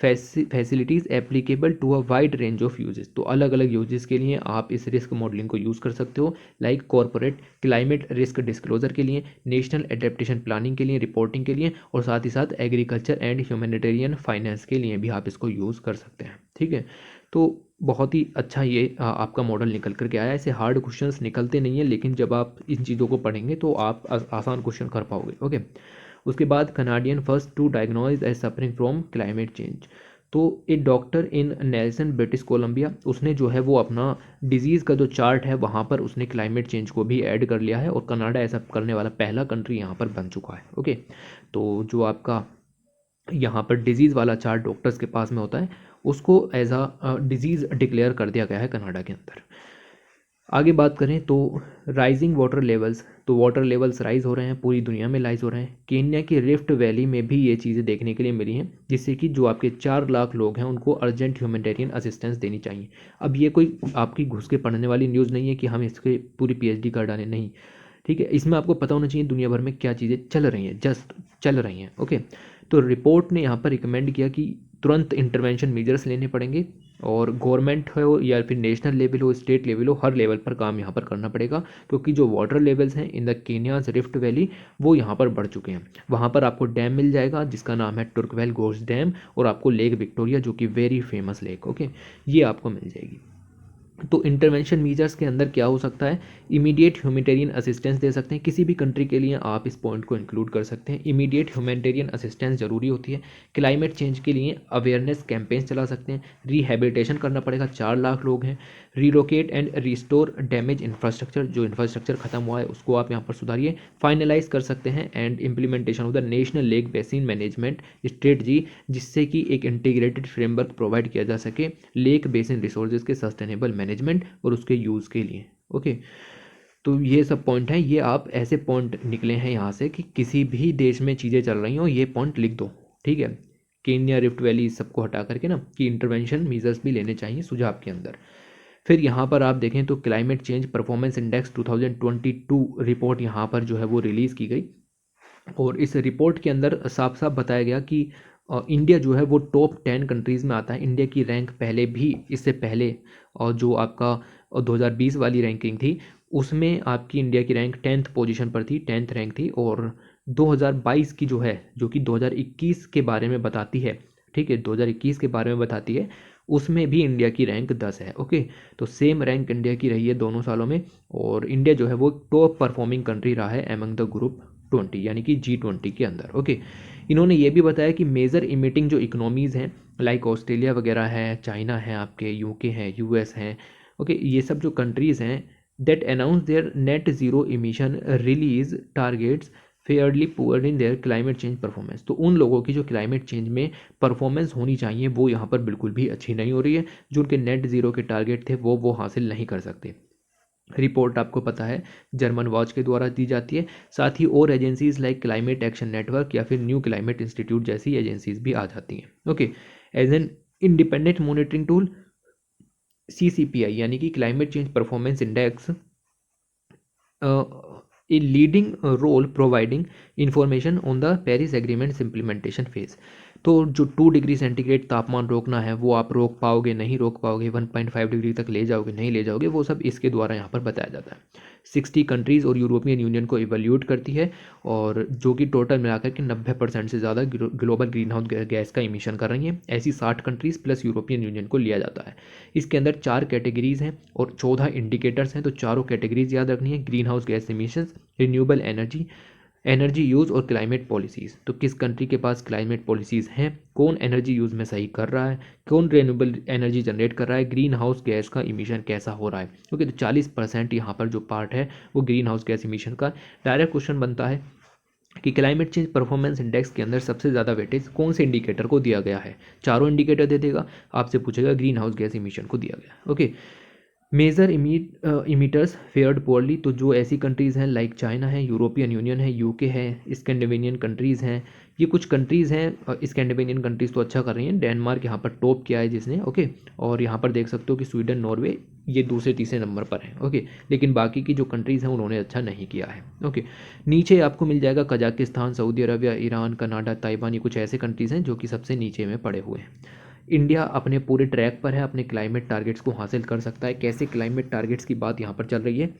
facilities applicable to a wide range of uses. तो अलग अलग यूजेस के लिए आप इस रिस्क मॉडलिंग को यूज़ कर सकते हो, like corporate climate risk disclosure के लिए, नेशनल एडेप्टेशन प्लानिंग के लिए, रिपोर्टिंग के लिए, और साथ ही साथ एग्रीकल्चर एंड ह्यूमैनिटेरियन फाइनेंस के लिए भी आप इसको यूज़ कर सकते हैं। ठीक है, तो बहुत ही अच्छा ये आपका मॉडल निकल करके आया। ऐसे हार्ड क्वेश्चंस निकलते नहीं हैं, लेकिन जब आप इन चीज़ों को पढ़ेंगे तो आप आसान क्वेश्चन कर पाओगे। ओके, उसके बाद Canadian first to diagnose as suffering from climate change. तो एक doctor in Nelson British Columbia, उसने जो है वो अपना डिजीज़ का जो चार्ट है वहाँ पर उसने क्लाइमेट चेंज को भी ऐड कर लिया है, और कनाडा ऐसा करने वाला पहला कंट्री यहाँ पर बन चुका है। ओके, तो जो आपका यहाँ पर डिजीज़ वाला चार्ट डॉक्टर्स के पास में होता है उसको एज अ डिजीज़ डिक्लेयर कर दिया गया है कनाडा के अंदर। आगे बात करें तो राइजिंग वाटर लेवल्स, तो वाटर लेवल्स राइज हो रहे हैं, पूरी दुनिया में राइज हो रहे हैं। केन्या की रिफ्ट वैली में भी ये चीज़ें देखने के लिए मिली हैं, जिससे कि जो आपके 4 लाख लोग हैं उनको अर्जेंट ह्यूमैनिटेरियन असिस्टेंस देनी चाहिए। अब ये कोई आपकी घुस के पढ़ने वाली न्यूज़ नहीं है कि हम इसके पूरी PhD कर डालें, नहीं। ठीक है, इसमें आपको पता होना चाहिए दुनिया भर में क्या चीज़ें चल रही हैं, जस्ट चल रही हैं। ओके, तो रिपोर्ट ने यहाँ पर रिकमेंड किया कि तुरंत इंटरवेंशन मेजर्स लेने पड़ेंगे, और गवर्नमेंट हो या फिर नेशनल लेवल हो, स्टेट लेवल हो, हर लेवल पर काम यहाँ पर करना पड़ेगा, क्योंकि जो वाटर लेवल्स हैं इन द केन्याज रिफ्ट वैली वो यहाँ पर बढ़ चुके हैं। वहाँ पर आपको डैम मिल जाएगा जिसका नाम है टुर्कवेल गोर्ज डैम, और आपको लेक विक्टोरिया जो कि वेरी फेमस लेक, ओके, ये आपको मिल जाएगी। तो इंटरवेंशन मीजर्स के अंदर क्या हो सकता है? इमीडिएट ह्यूमैनिटेरियन असिस्टेंस दे सकते हैं, किसी भी कंट्री के लिए आप इस पॉइंट को इंक्लूड कर सकते हैं। इमीडिएट ह्यूमैनिटेरियन असिस्टेंस ज़रूरी होती है। क्लाइमेट चेंज के लिए अवेयरनेस कैंपेन्स चला सकते हैं। रिहैबिलिटेशन करना पड़ेगा, 4 लाख लोग हैं। Relocate and restore damage infrastructure, जो इंफ्रास्ट्रक्चर खत्म हुआ है उसको आप यहाँ पर सुधारिए, फाइनलाइज कर सकते हैं, and implementation of the national lake basin management strategy, जिससे कि एक इंटीग्रेटेड फ्रेमवर्क प्रोवाइड किया जा सके लेक बेसिन रिसोर्सेज के सस्टेनेबल मैनेजमेंट और उसके यूज़ के लिए। ओके, तो ये सब पॉइंट हैं, ये आप ऐसे पॉइंट निकले हैं यहाँ से कि किसी भी देश में चीज़ें चल रही हो ये पॉइंट लिख दो, ठीक है। केन्या, रिफ्ट वैली, सबको हटा करके ना कि इंटरवेंशन मीजर्स भी लेने चाहिए सुझाव के अंदर। फिर यहाँ पर आप देखें तो climate change performance index 2022 report यहाँ पर जो है वो रिलीज़ की गई, और इस रिपोर्ट के अंदर साफ साफ बताया गया कि इंडिया जो है वो टॉप 10 कंट्रीज़ में आता है। इंडिया की रैंक पहले भी, इससे पहले और जो आपका 2020 वाली रैंकिंग थी उसमें आपकी इंडिया की रैंक 10th पोजीशन पर थी, 10th रैंक थी। और 2022 की जो है, जो कि 2021 के बारे में बताती है, ठीक है, 2021 के बारे में बताती है, उसमें भी इंडिया की रैंक 10 है। ओके, तो सेम रैंक इंडिया की रही है दोनों सालों में, और इंडिया जो है वो टॉप परफॉर्मिंग कंट्री रहा है एमंग द ग्रुप 20 यानी कि G20 के अंदर। ओके, इन्होंने ये भी बताया कि मेजर इमिटिंग जो इकोनॉमीज़ हैं लाइक ऑस्ट्रेलिया वगैरह है, चाइना है, आपके यूके हैं, यूएस हैं, ओके, ये सब जो कंट्रीज़ हैं that announce there net zero emission release targets Fairlie poor in their climate change performance, तो उन लोगों की जो क्लाइमेट चेंज में परफॉर्मेंस होनी चाहिए वो यहाँ पर बिल्कुल भी अच्छी नहीं हो रही है, जो उनके नेट ज़ीरो के टारगेट थे वो हासिल नहीं कर सकते। रिपोर्ट आपको पता है जर्मन वॉच के द्वारा दी जाती है, साथ ही और agencies like climate action network या फिर न्यू क्लाइमेट इंस्टीट्यूट जैसी एजेंसीज भी आ जाती हैं। Okay, as an independent monitoring tool CCPI यानी कि climate change performance index a leading role providing information on the Paris Agreement's implementation phase। तो जो 2 डिग्री सेंटीग्रेड तापमान रोकना है वो आप रोक पाओगे नहीं रोक पाओगे, 1.5 डिग्री तक ले जाओगे नहीं ले जाओगे, वो सब इसके द्वारा यहाँ पर बताया जाता है। 60 कंट्रीज़ और यूरोपियन यूनियन को इवेल्यूट करती है, और जो कि टोटल मिलाकर के 90% से ज़्यादा ग्लोबल ग्रीन हाउस गैस का इमिशन कर रही हैं। ऐसी 60 कंट्रीज़ प्लस यूरोपियन यूनियन को लिया जाता है। इसके अंदर 4 कैटेगरीज़ हैं और 14 इंडिकेटर्स हैं, तो चारों कैटेगरीज याद रखनी है, green house gas emissions, renewable energy, energy use और क्लाइमेट पॉलिसीज़। तो किस कंट्री के पास क्लाइमेट पॉलिसीज़ हैं, कौन एनर्जी यूज़ में सही कर रहा है, कौन रिन्यूएबल एनर्जी जनरेट कर रहा है, ग्रीन हाउस गैस का इमिशन कैसा हो रहा है। ओके, तो 40% यहाँ पर जो पार्ट है वो ग्रीन हाउस गैस इमिशन का। डायरेक्ट क्वेश्चन बनता है कि क्लाइमेट चेंज परफॉर्मेंस इंडेक्स के अंदर सबसे ज़्यादा वेटेज कौन से इंडिकेटर को दिया गया है। चारों इंडिकेटर दे देगा, आपसे पूछेगा ग्रीन हाउस गैस इमिशन को दिया गया। ओके, मेजर इमिटर्स फेयर्ड पुअरली, तो जो ऐसी कंट्रीज़ हैं लाइक चाइना है, यूरोपियन यूनियन है, यूके है, स्कैंडिनेवियन कंट्रीज़ हैं, ये कुछ कंट्रीज़ हैं। स्कैंडिनेवियन कंट्रीज़ तो अच्छा कर रही हैं, डेनमार्क यहाँ पर टॉप किया है जिसने। ओके, और यहाँ पर देख सकते हो कि स्वीडन, नॉर्वे ये दूसरे तीसरे नंबर पर है। ओके, लेकिन बाकी की जो कंट्रीज़ हैं उन्होंने अच्छा नहीं किया है। ओके, नीचे आपको मिल जाएगा Kazakhstan, Saudi Arabia, Iran, Canada, Taiwan, ये कुछ ऐसे कंट्रीज़ हैं जो कि सबसे नीचे में पड़े हुए हैं। इंडिया अपने पूरे ट्रैक पर है, अपने क्लाइमेट टारगेट्स को हासिल कर सकता है। कैसे क्लाइमेट टारगेट्स की बात यहाँ पर चल रही है,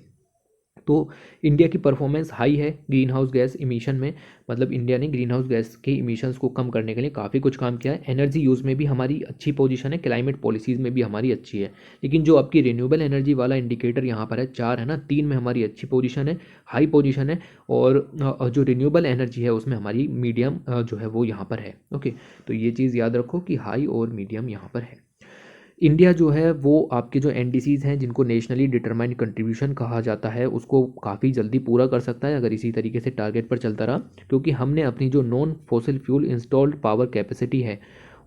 तो इंडिया की परफॉर्मेंस हाई है ग्रीन हाउस गैस इमिशन में, मतलब इंडिया ने ग्रीन हाउस गैस के इमिशंस को कम करने के लिए काफ़ी कुछ काम किया है। एनर्जी यूज़ में भी हमारी अच्छी पोजीशन है, क्लाइमेट पॉलिसीज़ में भी हमारी अच्छी है। लेकिन जो आपकी रिन्यूएबल एनर्जी वाला इंडिकेटर यहाँ पर है 4 है ना, 3 में हमारी अच्छी पोजीशन है, हाई पोजीशन है, और जो रिन्यूएबल एनर्जी है उसमें हमारी मीडियम जो है वो यहाँ पर है। ओके, तो ये चीज़ याद रखो कि हाई और मीडियम यहाँ पर है। इंडिया जो है वो आपके जो एनडीसीज़ हैं जिनको नेशनली डिटरमाइंड कंट्रीब्यूशन कहा जाता है उसको काफ़ी जल्दी पूरा कर सकता है अगर इसी तरीके से टारगेट पर चलता रहा, क्योंकि हमने अपनी जो non fossil fuel installed power capacity है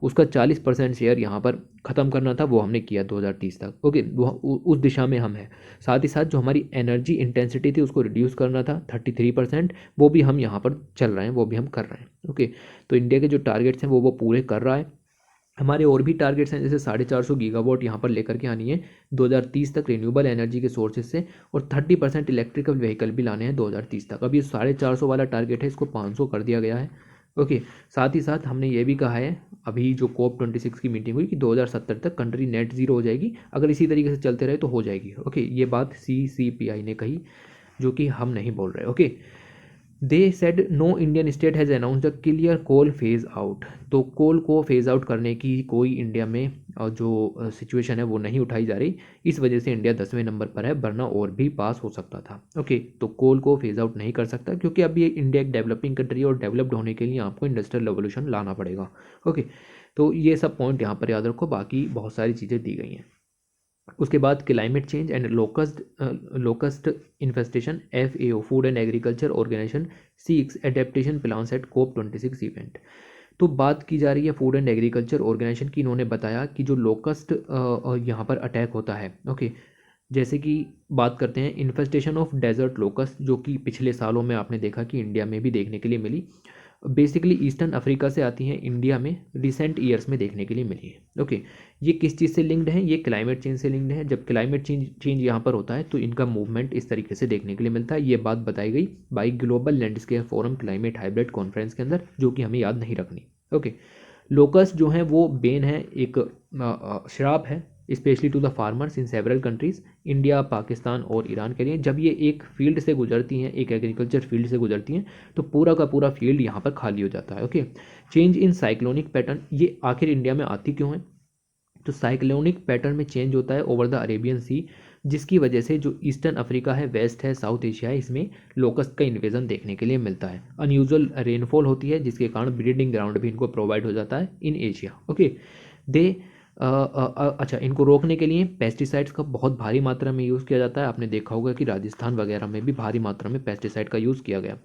उसका 40% शेयर यहाँ पर ख़त्म करना था, वो हमने किया 2030 तक। ओके, उस दिशा में हम हैं। साथ ही साथ जो हमारी एनर्जी इंटेंसिटी थी उसको रिड्यूस करना था 33%, वो भी हम यहाँ पर चल रहे हैं, वो भी हम कर रहे हैं। ओके, तो इंडिया के जो टारगेट्स हैं वो पूरे कर रहा है। हमारे और भी टारगेट्स हैं, जैसे 450 गीगावाट यहाँ पर लेकर के आनी है 2030 तक रिन्यूएबल एनर्जी के सोर्सेज से, और 30% इलेक्ट्रिकल व्हीकल भी लाने हैं 2030 तक। अब ये 450 वाला टारगेट है, इसको 500 कर दिया गया है। ओके, साथ ही साथ हमने ये भी कहा है अभी जो COP26 की मीटिंग हुई कि 2070 तक कंट्री नेट ज़ीरो हो जाएगी, अगर इसी तरीके से चलते रहे तो हो जाएगी। ओके, ये बात CCPI ने कही, जो कि हम नहीं बोल रहे। Okay, they said no Indian state has announce the clear coal phase out, तो कोल को फेज आउट करने की कोई इंडिया में जो सिचुएशन है वो नहीं उठाई जा रही, इस वजह से इंडिया 10वें नंबर पर है, वरना और भी पास हो सकता था। ओके, तो कोल को फेज आउट नहीं कर सकता क्योंकि अब ये इंडिया एक डेवलपिंग कंट्री है और डेवलप्ड होने के लिए आपको इंडस्ट्रियल रेवोल्यूशन लाना पड़ेगा। ओके, तो ये सब पॉइंट यहाँ पर याद रखो, बाकी बहुत सारी चीज़ें दी गई हैं। उसके बाद climate change and locust infestation, FAO food and agriculture organisation seeks adaptation plans at COP26 event. तो बात की जा रही है फूड एंड एग्रीकल्चर ऑर्गेनाइजेशन की। इन्होंने बताया कि जो लोकस्ट यहाँ पर अटैक होता है, ओके, जैसे कि बात करते हैं इन्फेस्टेशन ऑफ डेजर्ट लोकस्ट, जो कि पिछले सालों में आपने देखा कि इंडिया में भी देखने के लिए मिली, बेसिकली ईस्टर्न अफ्रीका से आती हैं, इंडिया में रिसेंट ईयर्स में देखने के लिए मिली है। ओके, ये किस चीज़ से लिंक्ड है? ये क्लाइमेट चेंज से लिंक्ड है। जब क्लाइमेट चेंज यहाँ पर होता है तो इनका मूवमेंट इस तरीके से देखने के लिए मिलता है। ये बात बताई गई by global landscape forum climate hybrid conference के अंदर, जो कि हमें याद नहीं रखनी। ओके, लोकस्ट जो है वो बेन है, एक श्राप है, specially to the farmers in several countries, India, Pakistan और ईरान के लिए। जब ये एक फील्ड से गुजरती हैं, एक एग्रीकल्चर फील्ड से गुजरती हैं, तो पूरा का पूरा फील्ड यहाँ पर खाली हो जाता है। Okay, change in cyclonic pattern, ये आखिर इंडिया में आती क्यों है? तो साइक्लोनिक पैटर्न में चेंज होता है ओवर द अरेबियन सी, जिसकी वजह से जो ईस्टर्न अफ्रीका है, वेस्ट है, साउथ एशिया है, इसमें लोकस्ट का इन्वेजन देखने के लिए मिलता है। अनयूजुअल रेनफॉल होती है, जिसके कारण ब्रीडिंग ग्राउंड भी इनको प्रोवाइड हो जाता है इन एशिया। ओके, दे अच्छा, इनको रोकने के लिए पेस्टिसाइड्स का बहुत भारी मात्रा में यूज़ किया जाता है। आपने देखा होगा कि राजस्थान वगैरह में भी भारी मात्रा में पेस्टिसाइड का यूज़ किया गया।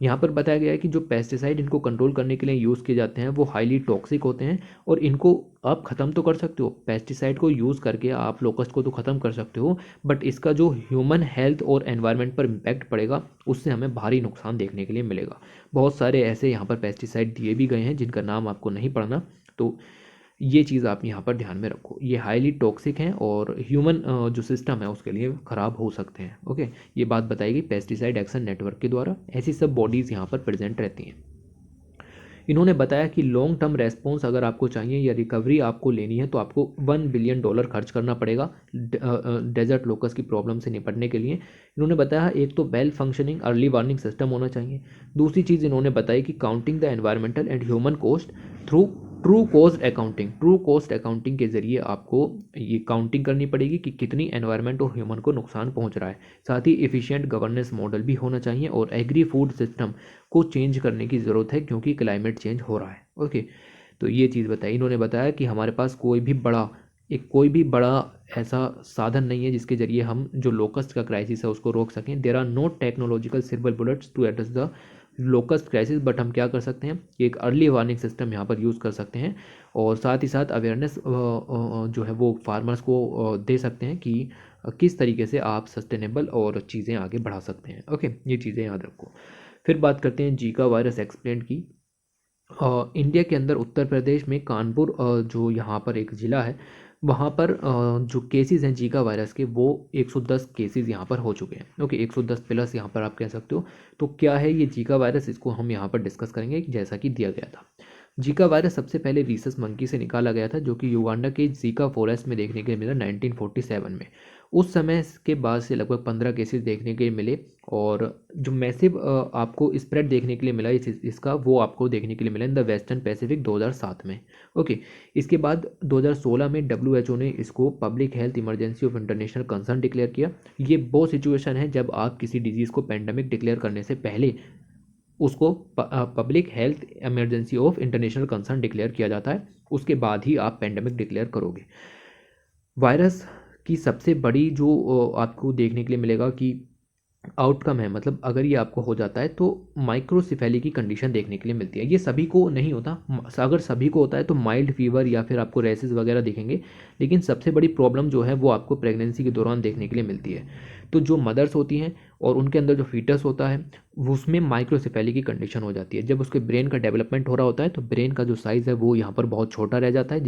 यहाँ पर बताया गया है कि जो पेस्टिसाइड इनको कंट्रोल करने के लिए यूज़ किए जाते हैं वो हाईली टॉक्सिक होते हैं, और इनको आप ख़त्म तो कर सकते हो, पेस्टिसाइड को यूज़ करके आप लोकस्ट को तो ख़त्म कर सकते हो, बट इसका जो ह्यूमन हेल्थ और एनवायरनमेंट पर इम्पैक्ट पड़ेगा उससे हमें भारी नुकसान देखने के लिए मिलेगा। बहुत सारे ऐसे यहाँ पर पेस्टिसाइड दिए भी गए हैं जिनका नाम आपको नहीं पढ़ना, तो ये चीज़ आप यहाँ पर ध्यान में रखो। ये हाईली टॉक्सिक हैं और ह्यूमन जो सिस्टम है उसके लिए ख़राब हो सकते हैं। ओके, ये बात बताई गई पेस्टिसाइड एक्शन नेटवर्क के द्वारा। ऐसी सब बॉडीज़ यहाँ पर प्रेजेंट रहती हैं। इन्होंने बताया कि लॉन्ग टर्म रेस्पॉन्स अगर आपको चाहिए या रिकवरी आपको लेनी है तो आपको $1 बिलियन खर्च करना पड़ेगा डेजर्ट लोकस की प्रॉब्लम से निपटने के लिए। इन्होंने बताया एक तो well functioning early warning system होना चाहिए। दूसरी चीज़ इन्होंने बताई कि counting the environmental and human cost through true cost accounting के जरिए आपको ये काउंटिंग करनी पड़ेगी कि कितनी एनवायरनमेंट और ह्यूमन को नुकसान पहुंच रहा है। साथ ही एफिशिएंट गवर्नेंस मॉडल भी होना चाहिए और एग्री फूड सिस्टम को चेंज करने की ज़रूरत है क्योंकि क्लाइमेट चेंज हो रहा है। ओके, तो ये चीज़ बताई। इन्होंने बताया कि हमारे पास कोई भी बड़ा ऐसा साधन नहीं है जिसके जरिए हम जो लोकस्ट का क्राइसिस है उसको रोक सकें। There are no technological silver bullets to address the locust crisis, but हम क्या कर सकते हैं कि एक अर्ली वार्निंग सिस्टम यहाँ पर यूज़ कर सकते हैं, और साथ ही साथ अवेयरनेस जो है वो फार्मर्स को दे सकते हैं कि किस तरीके से आप सस्टेनेबल और चीज़ें आगे बढ़ा सकते हैं। ओके, ये चीज़ें याद रखो। फिर बात करते हैं जीका वायरस एक्सप्लेंट की। इंडिया के अंदर उत्तर प्रदेश में कानपुर जो यहाँ पर एक ज़िला है, वहाँ पर जो केसेस हैं जीका वायरस के वो 110 केसेस यहाँ पर हो चुके हैं। ओके, 110 प्लस यहाँ पर आप कह सकते हो। तो क्या है ये जीका वायरस, इसको हम यहाँ पर डिस्कस करेंगे जैसा कि दिया गया था। जीका वायरस सबसे पहले रीसस मंकी से निकाला गया था, जो कि युगांडा के जीका फॉरेस्ट में देखने के लिए मिला 1947 में। उस समय के बाद से लगभग 15 केसेस देखने के लिए मिले, और जो मैसिव आपको स्प्रेड देखने के लिए मिला इसका वो आपको देखने के लिए मिला इन द वेस्टर्न पैसिफिक 2007 में। ओके, इसके बाद 2016 में WHO ने इसको public health emergency of international concern declare किया। ये वो सिचुएशन है जब आप किसी डिजीज़ को पेंडेमिक डिक्लेयर करने से पहले उसको public health emergency of international concern declare किया जाता है, उसके बाद ही आप पेंडेमिक डिक्लेयर करोगे। वायरस की सबसे बड़ी जो आपको देखने के लिए मिलेगा कि आउटकम है, मतलब अगर ये आपको हो जाता है तो माइक्रोसिफेली की कंडीशन देखने के लिए मिलती है। ये सभी को नहीं होता, अगर सभी को होता है तो माइल्ड फीवर या फिर आपको रेसेस वगैरह दिखेंगे, लेकिन सबसे बड़ी प्रॉब्लम जो है वो आपको प्रेगनेंसी के दौरान देखने के लिए मिलती है। तो जो मदर्स होती हैं और उनके अंदर जो फीटस होता है उसमें माइक्रोसिफेली की कंडीशन हो जाती है। जब उसके ब्रेन का डेवलपमेंट हो रहा होता है तो ब्रेन का जो साइज़ है वो यहाँ पर बहुत छोटा रह जाता है,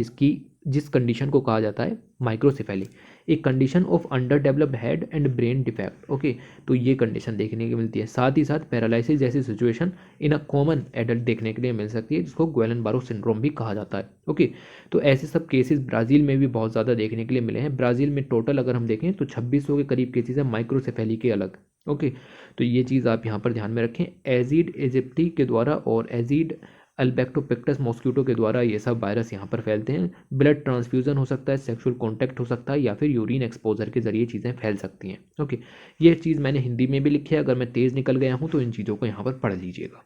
जिस कंडीशन को कहा जाता है माइक्रोसिफेली, एक condition of under developed head and brain defect. Okay, तो ये कंडीशन देखने को मिलती है। साथ ही साथ पैरालिसिस जैसी situation in a common adult देखने के लिए मिल सकती है, जिसको ग्वेलन बारो सिंड्रोम भी कहा जाता है। ओके, तो ऐसे सब केसेस ब्राज़ील में भी बहुत ज़्यादा देखने के लिए मिले हैं। ब्राज़ील में टोटल अगर हम देखें तो 2600 के करीब केसेस हैं माइक्रोसेफेली के अलग। ओके, तो ये चीज़ आप यहाँ पर ध्यान में रखें। एजिड इजिप्टी के द्वारा और एजिड अल्बेक्टोपिक्टस मॉस्किटो के द्वारा ये सब वायरस यहाँ पर फैलते हैं। ब्लड ट्रांसफ्यूजन हो सकता है, सेक्सुअल कॉन्टैक्ट हो सकता है, या फिर यूरिन एक्सपोजर के जरिए चीज़ें फैल सकती हैं। ओके, ये चीज़ मैंने हिंदी में भी लिखी है, अगर मैं तेज़ निकल गया हूँ तो इन चीज़ों को यहाँ पर पढ़ लीजिएगा।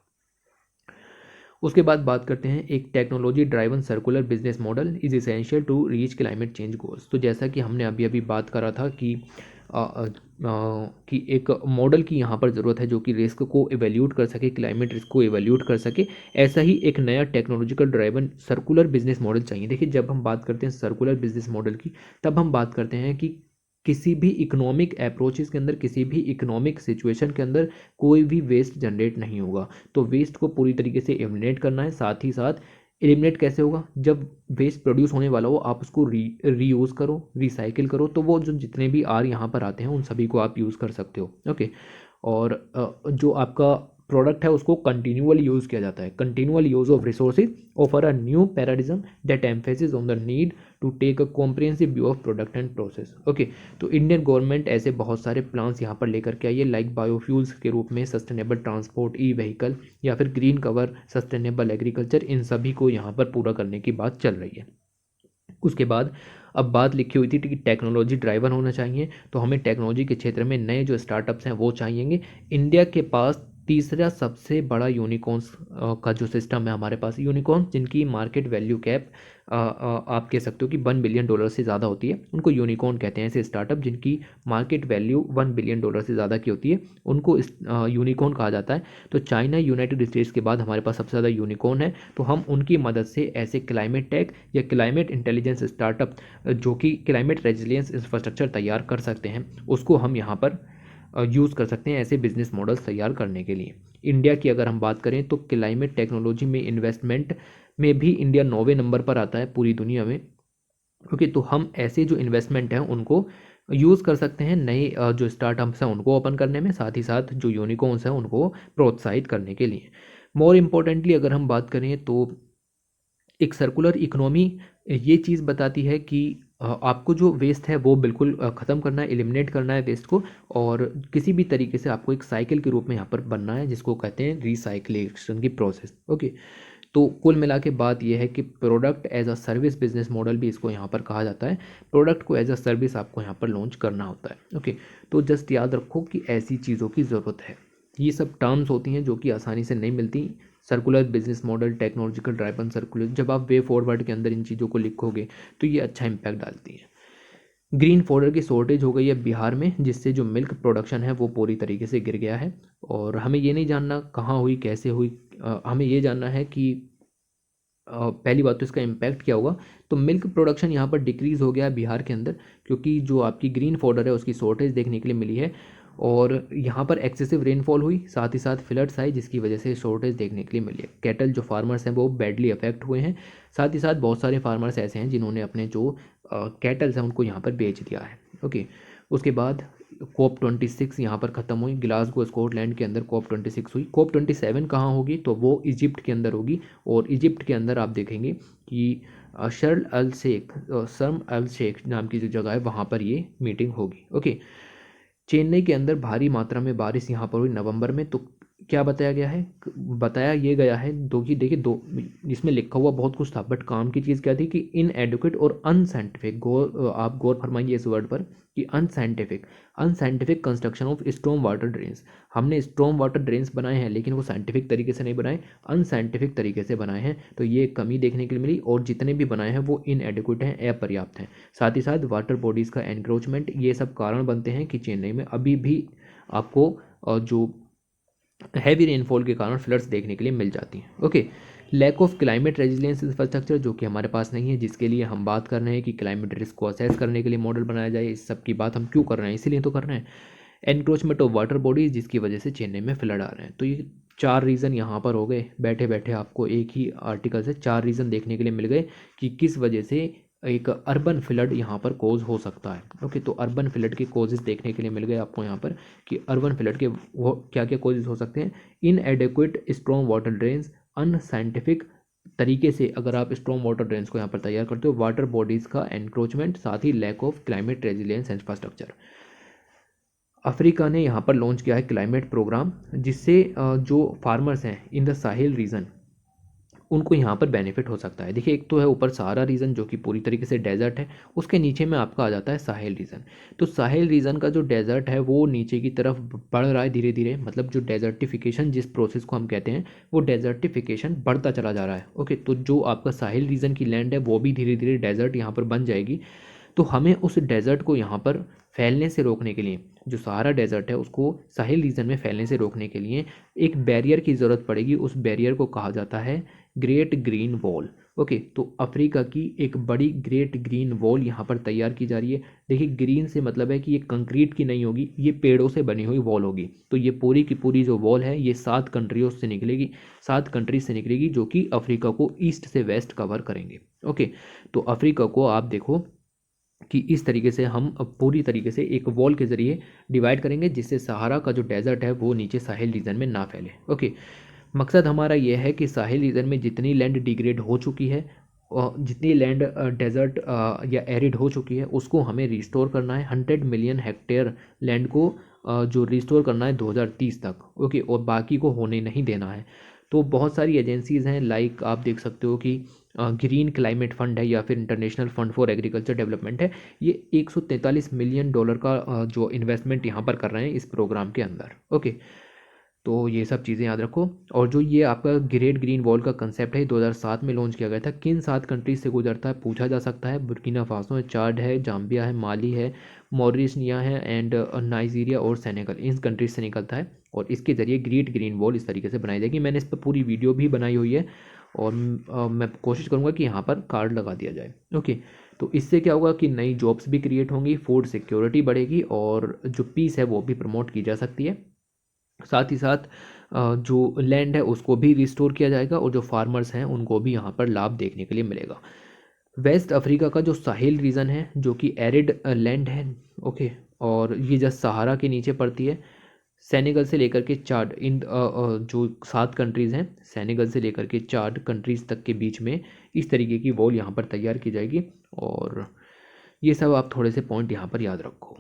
उसके बाद बात करते हैं एक technology driven circular business model is essential to reach climate change goals. तो जैसा कि हमने अभी अभी बात करा था कि एक मॉडल की यहाँ पर ज़रूरत है जो कि रिस्क को एवेल्यूट कर सके, क्लाइमेट रिस्क को एवेल्यूट कर सके, ऐसा ही एक नया technological driven circular business model चाहिए। देखिए, जब हम बात करते हैं सर्कुलर बिजनेस मॉडल की, तब हम बात करते हैं कि किसी भी इकोनॉमिक अप्रोचेस के अंदर, किसी भी इकोनॉमिक सिचुएशन के अंदर कोई भी वेस्ट जनरेट नहीं होगा। तो वेस्ट को पूरी तरीके से एलिमिनेट करना है। साथ ही साथ एलिमिनेट कैसे होगा? जब वेस्ट प्रोड्यूस होने वाला हो आप उसको रीयूज़ करो, रिसाइकिल करो, तो वो जो जितने भी आर यहाँ पर आते हैं उन सभी को आप यूज़ कर सकते हो। ओके, और जो आपका प्रोडक्ट है उसको कंटिन्यूअल यूज़ किया जाता है। Continual use of resources offer a new paradigm that emphasis on the need to take a comprehensive view of product and process. Okay, तो इंडियन गवर्नमेंट ऐसे बहुत सारे प्लान्स यहाँ पर लेकर के आई है, लाइक बायोफ्यूल्स के रूप में, सस्टेनेबल ट्रांसपोर्ट, ई व्हीकल, या फिर ग्रीन कवर, सस्टेनेबल एग्रीकल्चर, इन सभी को यहाँ पर पूरा करने की बात चल रही है। उसके बाद अब बात लिखी हुई थी कि टेक्नोलॉजी ड्राइवर होना चाहिए, तो हमें टेक्नोलॉजी के क्षेत्र में नए जो स्टार्टअप्स हैं वो चाहिएंगे। इंडिया के पास तीसरा सबसे बड़ा यूनिकॉर्न्स का जो सिस्टम है हमारे पास, यूनिकॉर्न्स जिनकी मार्केट वैल्यू कैप आप कह सकते हो कि $1 बिलियन से ज़्यादा होती है, उनको यूनिकॉर्न कहते हैं। ऐसे स्टार्टअप जिनकी मार्केट वैल्यू $1 बिलियन से ज़्यादा की होती है उनको यूनिकॉर्न कहा जाता है। तो चाइना, यूनाइटेड स्टेट्स के बाद हमारे पास सबसे ज़्यादा यूनिकॉर्न है। तो हम उनकी मदद से ऐसे क्लाइमेट टेक या क्लाइमेट इंटेलिजेंस स्टार्टअप जो कि क्लाइमेट रेजिलियंस इंफ्रास्ट्रक्चर तैयार कर सकते हैं, उसको हम यहाँ पर यूज़ कर सकते हैं ऐसे बिजनेस मॉडल्स तैयार करने के लिए। इंडिया की अगर हम बात करें तो क्लाइमेट टेक्नोलॉजी में इन्वेस्टमेंट में भी इंडिया 9वें नंबर पर आता है पूरी दुनिया में। ओके, तो हम ऐसे जो इन्वेस्टमेंट हैं उनको यूज़ कर सकते हैं नए जो स्टार्टअप्स हैं उनको ओपन करने में, साथ ही साथ जो यूनिकॉर्न्स हैं उनको प्रोत्साहित करने के लिए। मोर इम्पोर्टेंटली अगर हम बात करें तो एक सर्कुलर इकोनॉमी ये चीज़ बताती है कि आपको जो वेस्ट है वो बिल्कुल ख़त्म करना है, एलिमिनेट करना है वेस्ट को, और किसी भी तरीके से आपको एक साइकिल के रूप में यहाँ पर बनना है जिसको कहते हैं रिसाइक्लेशन की प्रोसेस। ओके, तो कुल मिला के बात यह है कि product as a service business model भी इसको यहाँ पर कहा जाता है। प्रोडक्ट को एज अ सर्विस आपको यहाँ पर लॉन्च करना होता है। ओके, तो जस्ट याद रखो कि ऐसी चीज़ों की ज़रूरत है। ये सब टर्म्स होती हैं जो कि आसानी से नहीं मिलती। Circular business model, technological driven circular, जब आप वे फॉरवर्ड के अंदर इन चीज़ों को लिखोगे तो ये अच्छा इम्पैक्ट डालती है। ग्रीन फॉडर की शॉर्टेज हो गई है बिहार में, जिससे जो मिल्क प्रोडक्शन है वो पूरी तरीके से गिर गया है। और हमें ये नहीं जानना कहाँ हुई, कैसे हुई, हमें ये जानना है कि पहली बात तो इसका इम्पैक्ट क्या होगा। तो मिल्क प्रोडक्शन यहाँ पर डिक्रीज़ हो गया है बिहार के अंदर, क्योंकि जो आपकी ग्रीन फॉडर है उसकी शॉर्टेज देखने के लिए मिली है, और यहाँ पर एक्सेसिव रेनफॉल हुई, साथ ही साथ फ्लड्स आई जिसकी वजह से शॉर्टेज देखने के लिए मिली है। कैटल जो फार्मर्स हैं वो बैडली अफेक्ट हुए हैं, साथ ही साथ बहुत सारे फार्मर्स ऐसे हैं जिन्होंने अपने जो कैटल्स हैं उनको यहाँ पर बेच दिया है। ओके, उसके बाद COP26 यहाँ पर ख़त्म हुई, ग्लासगो स्कॉटलैंड के अंदर COP26 हुई। COP27 कहाँ होगी? तो वो इजिप्ट के अंदर होगी, और इजिप्ट के अंदर आप देखेंगे कि शर्म अल शेख नाम की जो जगह है वहाँ पर ये मीटिंग होगी। ओके, चेन्नई के अंदर भारी मात्रा में बारिश यहाँ पर हुई नवंबर में। तो क्या बताया गया है? बताया ये गया है दो कि देखिए, दो इसमें लिखा हुआ बहुत कुछ था, बट काम की चीज़ क्या थी कि इनएडुकेट और अनसाइंटिफिक, आप गौर फरमाइए इस वर्ड पर कि unscientific construction of storm water drains. हमने स्टॉर्म वाटर ड्रेन्स बनाए हैं लेकिन वो साइंटिफिक तरीके से नहीं बनाए, अनसाइंटिफिक तरीके से बनाए हैं। तो ये कमी देखने के लिए मिली, और जितने भी बनाए हैं वो इनएडुकेट हैं, अपर्याप्त हैं। साथ ही साथ वाटर बॉडीज़ का एनक्रोचमेंट, ये सब कारण बनते हैं कि चेन्नई में अभी भी आपको जो हैवी रेनफॉल के कारण फ्लड्स देखने के लिए मिल जाती हैं। Okay, lack of climate resilience infrastructure जो कि हमारे पास नहीं है, जिसके लिए हम बात कर रहे हैं कि क्लाइमेट रिस्क को असेस करने के लिए मॉडल बनाया जाए। इस सब की बात हम क्यों कर रहे हैं? इसीलिए तो कर रहे हैं। एनक्रोचमेंट ऑफ वाटर बॉडीज, जिसकी वजह से चेन्नई में फ्लड आ रहे हैं। तो ये 4 रीज़न यहाँ पर हो गए। बैठे बैठे आपको एक ही आर्टिकल से 4 रीज़न देखने के लिए मिल गए कि किस वजह से एक अर्बन फ्लड यहाँ पर कोज हो सकता है। ओके, तो अर्बन फ्लड के कोजेज देखने के लिए मिल गए आपको यहाँ पर कि अर्बन फ्लड के वो क्या क्या कोजेज हो सकते हैं। Inadequate strong water drains, unscientific तरीके से अगर आप स्ट्रॉन्ग वाटर ड्रेन्स को यहाँ पर तैयार करते हो, वाटर बॉडीज़ का एनक्रोचमेंट, साथ ही lack of climate resilience infrastructure. Africa ने यहाँ पर लॉन्च किया है क्लाइमेट प्रोग्राम, जिससे जो फार्मर्स हैं इन द साहिल रीजन उनको यहाँ पर बेनिफिट हो सकता है। देखिए एक तो है ऊपर सहारा रीजन जो कि पूरी तरीके से डेजर्ट है, उसके नीचे में आपका आ जाता है साहेल रीजन। तो साहेल रीजन का जो डेजर्ट है वो नीचे की तरफ बढ़ रहा है धीरे धीरे, मतलब जो डेजर्टिफिकेशन जिस प्रोसेस को हम कहते हैं वो डेजर्टिफिकेशन बढ़ता चला जा रहा है। ओके, तो जो आपका साहेल रीजन की लैंड है वो भी धीरे धीरे डेजर्ट यहाँ पर बन जाएगी। तो हमें उस डेजर्ट को यहाँ पर फैलने से रोकने के लिए, जो सहारा डेजर्ट है उसको साहिल रीजन में फैलने से रोकने के लिए एक बैरियर की ज़रूरत पड़ेगी। उस बैरियर को कहा जाता है ग्रेट ग्रीन वॉल। ओके, तो अफ्रीका की एक बड़ी ग्रेट ग्रीन वॉल यहाँ पर तैयार की जा रही है। देखिए ग्रीन से मतलब है कि ये कंक्रीट की नहीं होगी, ये पेड़ों से बनी हुई वॉल होगी। तो ये पूरी की पूरी जो वॉल है ये 7 कंट्रियों से निकलेगी, 7 कंट्रीज से निकलेगी जो कि अफ्रीका को ईस्ट से वेस्ट कवर करेंगे। ओके, तो अफ्रीका को आप देखो कि इस तरीके से हम अब पूरी तरीके से एक वॉल के ज़रिए डिवाइड करेंगे जिससे सहारा का जो डेजर्ट है वो नीचे साहिल रीजन में ना फैले। ओके, मकसद हमारा ये है कि साहिल रीजन में जितनी लैंड डिग्रेड हो चुकी है और जितनी लैंड डेजर्ट या एरिड हो चुकी है उसको हमें रिस्टोर करना है। 100 मिलियन हेक्टेयर लैंड को जो रिस्टोर करना है 2030 तक। ओके, और बाकी को होने नहीं देना है। तो बहुत सारी एजेंसीज़ हैं, लाइक आप देख सकते हो कि ग्रीन क्लाइमेट फंड है या फिर international fund for agriculture development है। ये 143 मिलियन डॉलर का जो इन्वेस्टमेंट यहाँ पर कर रहे हैं इस प्रोग्राम के अंदर। ओके, तो ये सब चीज़ें याद रखो। और जो ये आपका ग्रेट ग्रीन वॉल का कंसेप्ट है 2007 में लॉन्च किया गया था। किन 7 कंट्रीज से गुजरता है पूछा जा सकता है। बुर्किना फासो है, चाड है, जाम्बिया है, माली है, मॉरिशनिया है एंड नाइजीरिया और सेनेगल, इन कंट्रीज से निकलता है। और इसके ज़रिए ग्रेट ग्रीन वॉल इस तरीके से बनाई जाएगी। मैंने इस पर पूरी वीडियो भी बनाई हुई है और मैं कोशिश करूँगा कि यहाँ पर कार्ड लगा दिया जाए। ओके, तो इससे क्या होगा कि नई जॉब्स भी क्रिएट होंगी, फूड सिक्योरिटी बढ़ेगी और जो पीस है वो भी प्रमोट की जा सकती है। साथ ही साथ जो लैंड है उसको भी रिस्टोर किया जाएगा और जो फार्मर्स हैं उनको भी यहाँ पर लाभ देखने के लिए मिलेगा। वेस्ट अफ्रीका का जो साहिल रीजन है जो कि एरिड लैंड है, ओके, और ये जस्ट सहारा के नीचे पड़ती है। सेनेगल से लेकर के चाड, इन जो 7 कंट्रीज़ हैं सेनेगल से लेकर के चाड कंट्रीज़ तक के बीच में इस तरीके की वॉल यहाँ पर तैयार की जाएगी। और ये सब आप थोड़े से पॉइंट यहाँ पर याद रखो।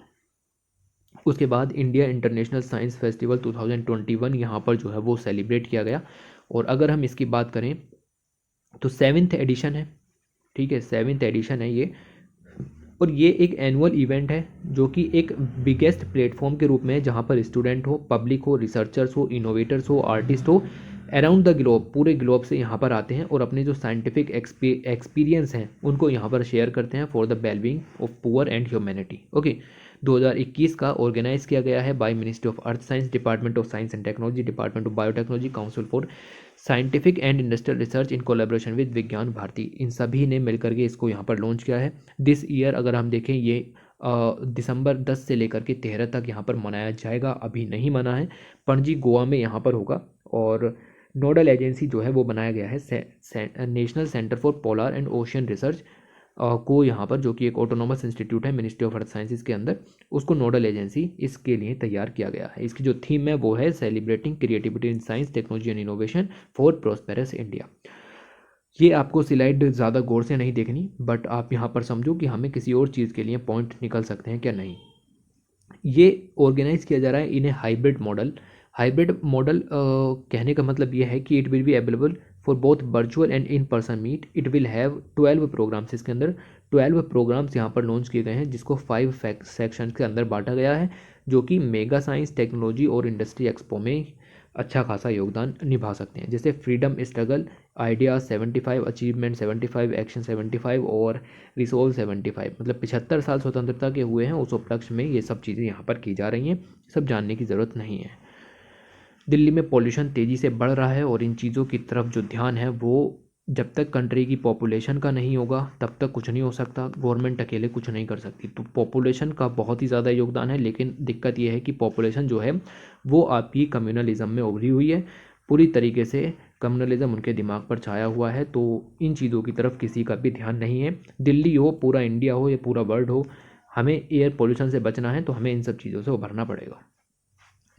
उसके बाद इंडिया इंटरनेशनल साइंस फेस्टिवल 2021 यहाँ पर जो है वो सेलिब्रेट किया गया। और अगर हम इसकी बात करें तो 7th एडिशन है, ठीक है, 7th एडिशन है ये। और ये एक एनुअल इवेंट है जो कि एक बिगेस्ट प्लेटफॉर्म के रूप में है जहाँ पर स्टूडेंट हो, पब्लिक हो, रिसर्चर्स हो, इनोवेटर्स हो, आर्टिस्ट हो, अराउंड द ग्लोब, पूरे ग्लोब से यहाँ पर आते हैं और अपने जो साइंटिफिक एक्सपीरियंस हैं उनको यहाँ पर शेयर करते हैं for the wellbeing of poor and humanity. Okay, 2021 का ऑर्गेनाइज किया गया है by ministry of earth science, department of science and technology, department of biotechnology, council for scientific and industrial research in collaboration with विज्ञान भारती। इन सभी ने मिलकर के इसको यहाँ पर लॉन्च किया है। दिस ईयर अगर हम देखें ये दिसंबर 10 से लेकर के 13 तक यहाँ पर मनाया जाएगा, अभी नहीं मना है। पणजी गोवा में यहाँ पर होगा। और नोडल एजेंसी जो है वो बनाया गया है national centre for polar and ocean research को यहाँ पर, जो कि एक ऑटोनोमस इंस्टीट्यूट है मिनिस्ट्री ऑफ अर्थ साइंसेज के अंदर, उसको नोडल एजेंसी इसके लिए तैयार किया गया है। इसकी जो थीम है वो है celebrating creativity in science technology and innovation for prosperous India. ये आपको स्लाइड ज़्यादा गौर से नहीं देखनी, बट आप यहाँ पर समझो कि हमें किसी और चीज़ के लिए पॉइंट निकल सकते हैं क्या नहीं। ये ऑर्गेनाइज किया जा रहा है in a hybrid model. Hybrid model कहने का मतलब ये है कि it will be available for both virtual and in person meet. It will have 12 programmes, इसके अंदर 12 प्रोग्राम्स यहाँ पर लॉन्च किए गए हैं जिसको 5 सेक्शंस के अंदर बांटा गया है, जो कि मेगा साइंस, टेक्नोलॉजी और इंडस्ट्री एक्सपो में अच्छा खासा योगदान निभा सकते हैं। जैसे freedom struggle, idea 75, achievement 75, action 75 और रिसोल्व 75, मतलब 75 साल स्वतंत्रता के हुए हैं, उस उपलक्ष्य में ये सब चीज़ें यहाँ पर की जा रही हैं। सब जानने की ज़रूरत नहीं है। दिल्ली में पॉल्यूशन तेज़ी से बढ़ रहा है और इन चीज़ों की तरफ जो ध्यान है वो जब तक कंट्री की पॉपुलेशन का नहीं होगा तब तक कुछ नहीं हो सकता। गवर्नमेंट अकेले कुछ नहीं कर सकती। तो पॉपुलेशन का बहुत ही ज़्यादा योगदान है, लेकिन दिक्कत यह है कि पॉपुलेशन जो है वो आपकी कम्युनलिज्म में उभरी हुई है। पूरी तरीके से कम्युनलिज्म उनके दिमाग पर छाया हुआ है, तो इन चीज़ों की तरफ किसी का भी ध्यान नहीं है। दिल्ली हो, पूरा इंडिया हो या पूरा वर्ल्ड हो, हमें एयर पॉल्यूशन से बचना है तो हमें इन सब चीज़ों से उभरना पड़ेगा।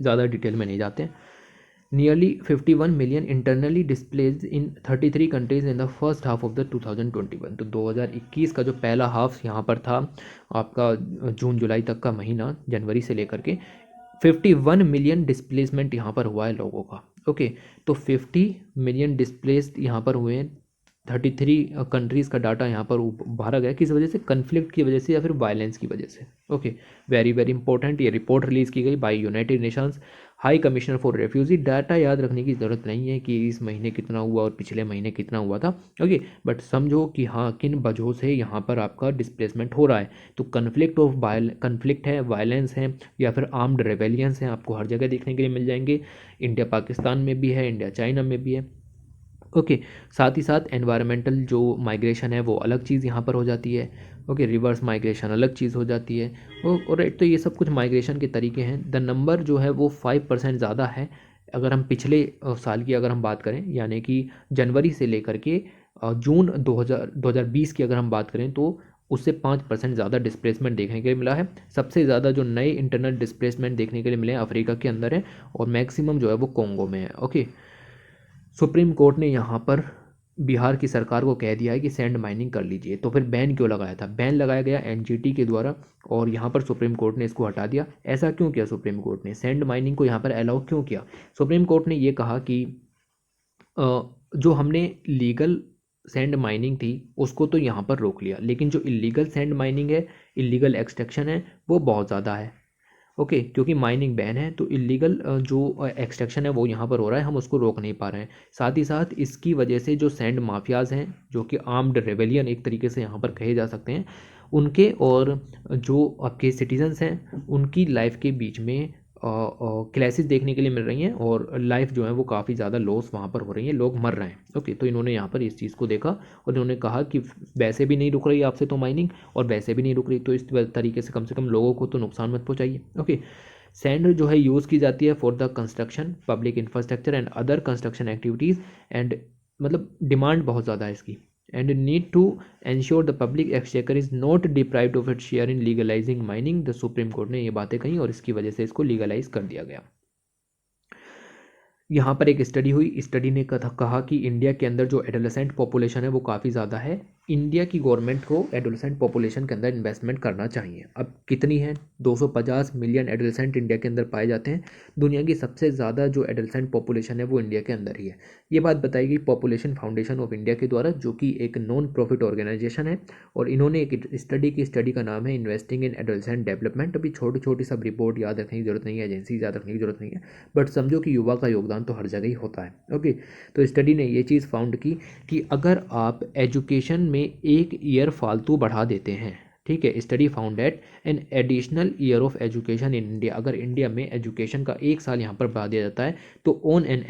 ज़्यादा डिटेल में नहीं जाते। Nearly 51 million internally displaced in 33 countries in the first half of the 2021। तो 2021 का जो पहला हाफ यहाँ पर था आपका जून जुलाई तक का महीना, जनवरी से लेकर के 51 मिलियन डिस्प्लेसमेंट यहाँ पर हुआ है लोगों का। ओके, तो 50 मिलियन डिस्प्लेस्ड यहाँ पर हुए हैं। 33 कंट्रीज़ का डाटा यहाँ पर उभारा गया, किस वजह से? कन्फ्लिक्ट की वजह से या फिर वायलेंस की वजह से। ओके, वेरी वेरी इंपॉर्टेंट, ये रिपोर्ट रिलीज़ की गई by United Nations high commissioner for refugee. Data याद रखने की ज़रूरत नहीं है कि इस महीने कितना हुआ और पिछले महीने कितना हुआ था। ओके, बट समझो कि हाँ किन वजहों से यहाँ पर आपका डिस्प्लेसमेंट हो रहा है। तो कन्फ्लिक्ट है, वायलेंस है, या फिर आर्म्ड रेबेलियंस हैं, आपको हर जगह देखने के लिए मिल जाएंगे। इंडिया पाकिस्तान में भी है, इंडिया चाइना में भी है। ओके, साथ ही साथ एनवायरमेंटल जो माइग्रेशन है वो अलग चीज़ यहाँ पर हो जाती है। ओके, रिवर्स माइग्रेशन अलग चीज़ हो जाती है। और तो ये सब कुछ माइग्रेशन के तरीके हैं। द नंबर जो है वो 5% ज़्यादा है अगर हम पिछले साल की अगर हम बात करें, यानी कि जनवरी से लेकर के जून 2020 की अगर हम बात करें तो उससे 5% ज़्यादा डिस्प्लेसमेंट देखने के लिए मिला है। सबसे ज़्यादा जो नए इंटरनल डिस्प्लेसमेंट देखने के लिए मिले हैं अफ्रीका के अंदर है, और मैक्सिमम जो है वो कॉन्गो में है। ओके, सुप्रीम कोर्ट ने यहाँ पर बिहार की सरकार को कह दिया है कि सैंड माइनिंग कर लीजिए। तो फिर बैन क्यों लगाया था? बैन लगाया गया एनजीटी के द्वारा, और यहाँ पर सुप्रीम कोर्ट ने इसको हटा दिया। ऐसा क्यों किया सुप्रीम कोर्ट ने? सैंड माइनिंग को यहाँ पर अलाउ क्यों किया? सुप्रीम कोर्ट ने ये कहा कि जो हमने लीगल सैंड माइनिंग थी उसको तो यहाँ पर रोक लिया, लेकिन जो इलीगल सैंड माइनिंग है, इलीगल एक्सट्रैक्शन है, वो बहुत ज़्यादा है। ओके, क्योंकि माइनिंग बैन है तो इलीगल जो एक्सट्रैक्शन है वो यहाँ पर हो रहा है, हम उसको रोक नहीं पा रहे हैं। साथ ही साथ इसकी वजह से जो सैंड माफियाज़ हैं, जो कि आर्म्ड रेबेलियन एक तरीके से यहाँ पर कहे जा सकते हैं, उनके और जो आपके सिटीजन्स हैं उनकी लाइफ के बीच में क्लैसेस देखने के लिए मिल रही हैं, और लाइफ जो है वो काफ़ी ज़्यादा लॉस वहाँ पर हो रही है, लोग मर रहे हैं। ओके, तो इन्होंने यहाँ पर इस चीज़ को देखा और इन्होंने कहा कि वैसे भी नहीं रुक रही आपसे तो माइनिंग, और वैसे भी नहीं रुक रही तो इस तरीके से कम लोगों को तो नुकसान मत पहुँचाइए। ओके, सैंड जो है यूज़ की जाती है for the construction, public infrastructure and other construction activities, and मतलब डिमांड बहुत ज़्यादा है इसकी, and need to ensure the public exchequer is not deprived of its share in legalizing mining। the supreme court ने ये बातें कही और इसकी वजह से इसको लीगलाइज कर दिया गया। यहाँ पर एक स्टडी हुई, स्टडी ने कहा कि इंडिया के अंदर जो एडोलेसेंट पॉपुलेशन है वो काफ़ी ज़्यादा है। इंडिया की गवर्नमेंट को एडोलेसेंट पॉपुलेशन के अंदर इन्वेस्टमेंट करना चाहिए। अब कितनी है? 250 मिलियन एडोलेसेंट इंडिया के अंदर पाए जाते हैं। दुनिया की सबसे ज़्यादा जो एडोलेसेंट पॉपुलेशन है वो इंडिया के अंदर ही है। ये बात बताई गई पॉपुलेशन फाउंडेशन ऑफ इंडिया के द्वारा, जो कि एक नॉन प्रॉफिट ऑर्गेनाइजेशन है, और इन्होंने एक स्टडी की, स्टडी का नाम है इन्वेस्टिंग इन एडोलेसेंट डेवलपमेंट। अभी छोटी छोटी सब रिपोर्ट याद रखने की जरूरत नहीं है, एजेंसी याद रखने की जरूरत नहीं है, बट समझो कि युवा का योगदान तो हर जगह ही होता है। ओके, तो स्टडी ने ये चीज़ फाउंड की कि अगर आप एजुकेशन में एक ईयर फालतू बढ़ा देते हैं, ठीक है, study found that an additional year of education in India, अगर इंडिया में एजुकेशन का एक साल यहाँ पर बढ़ा दिया जाता है तो ऑन एन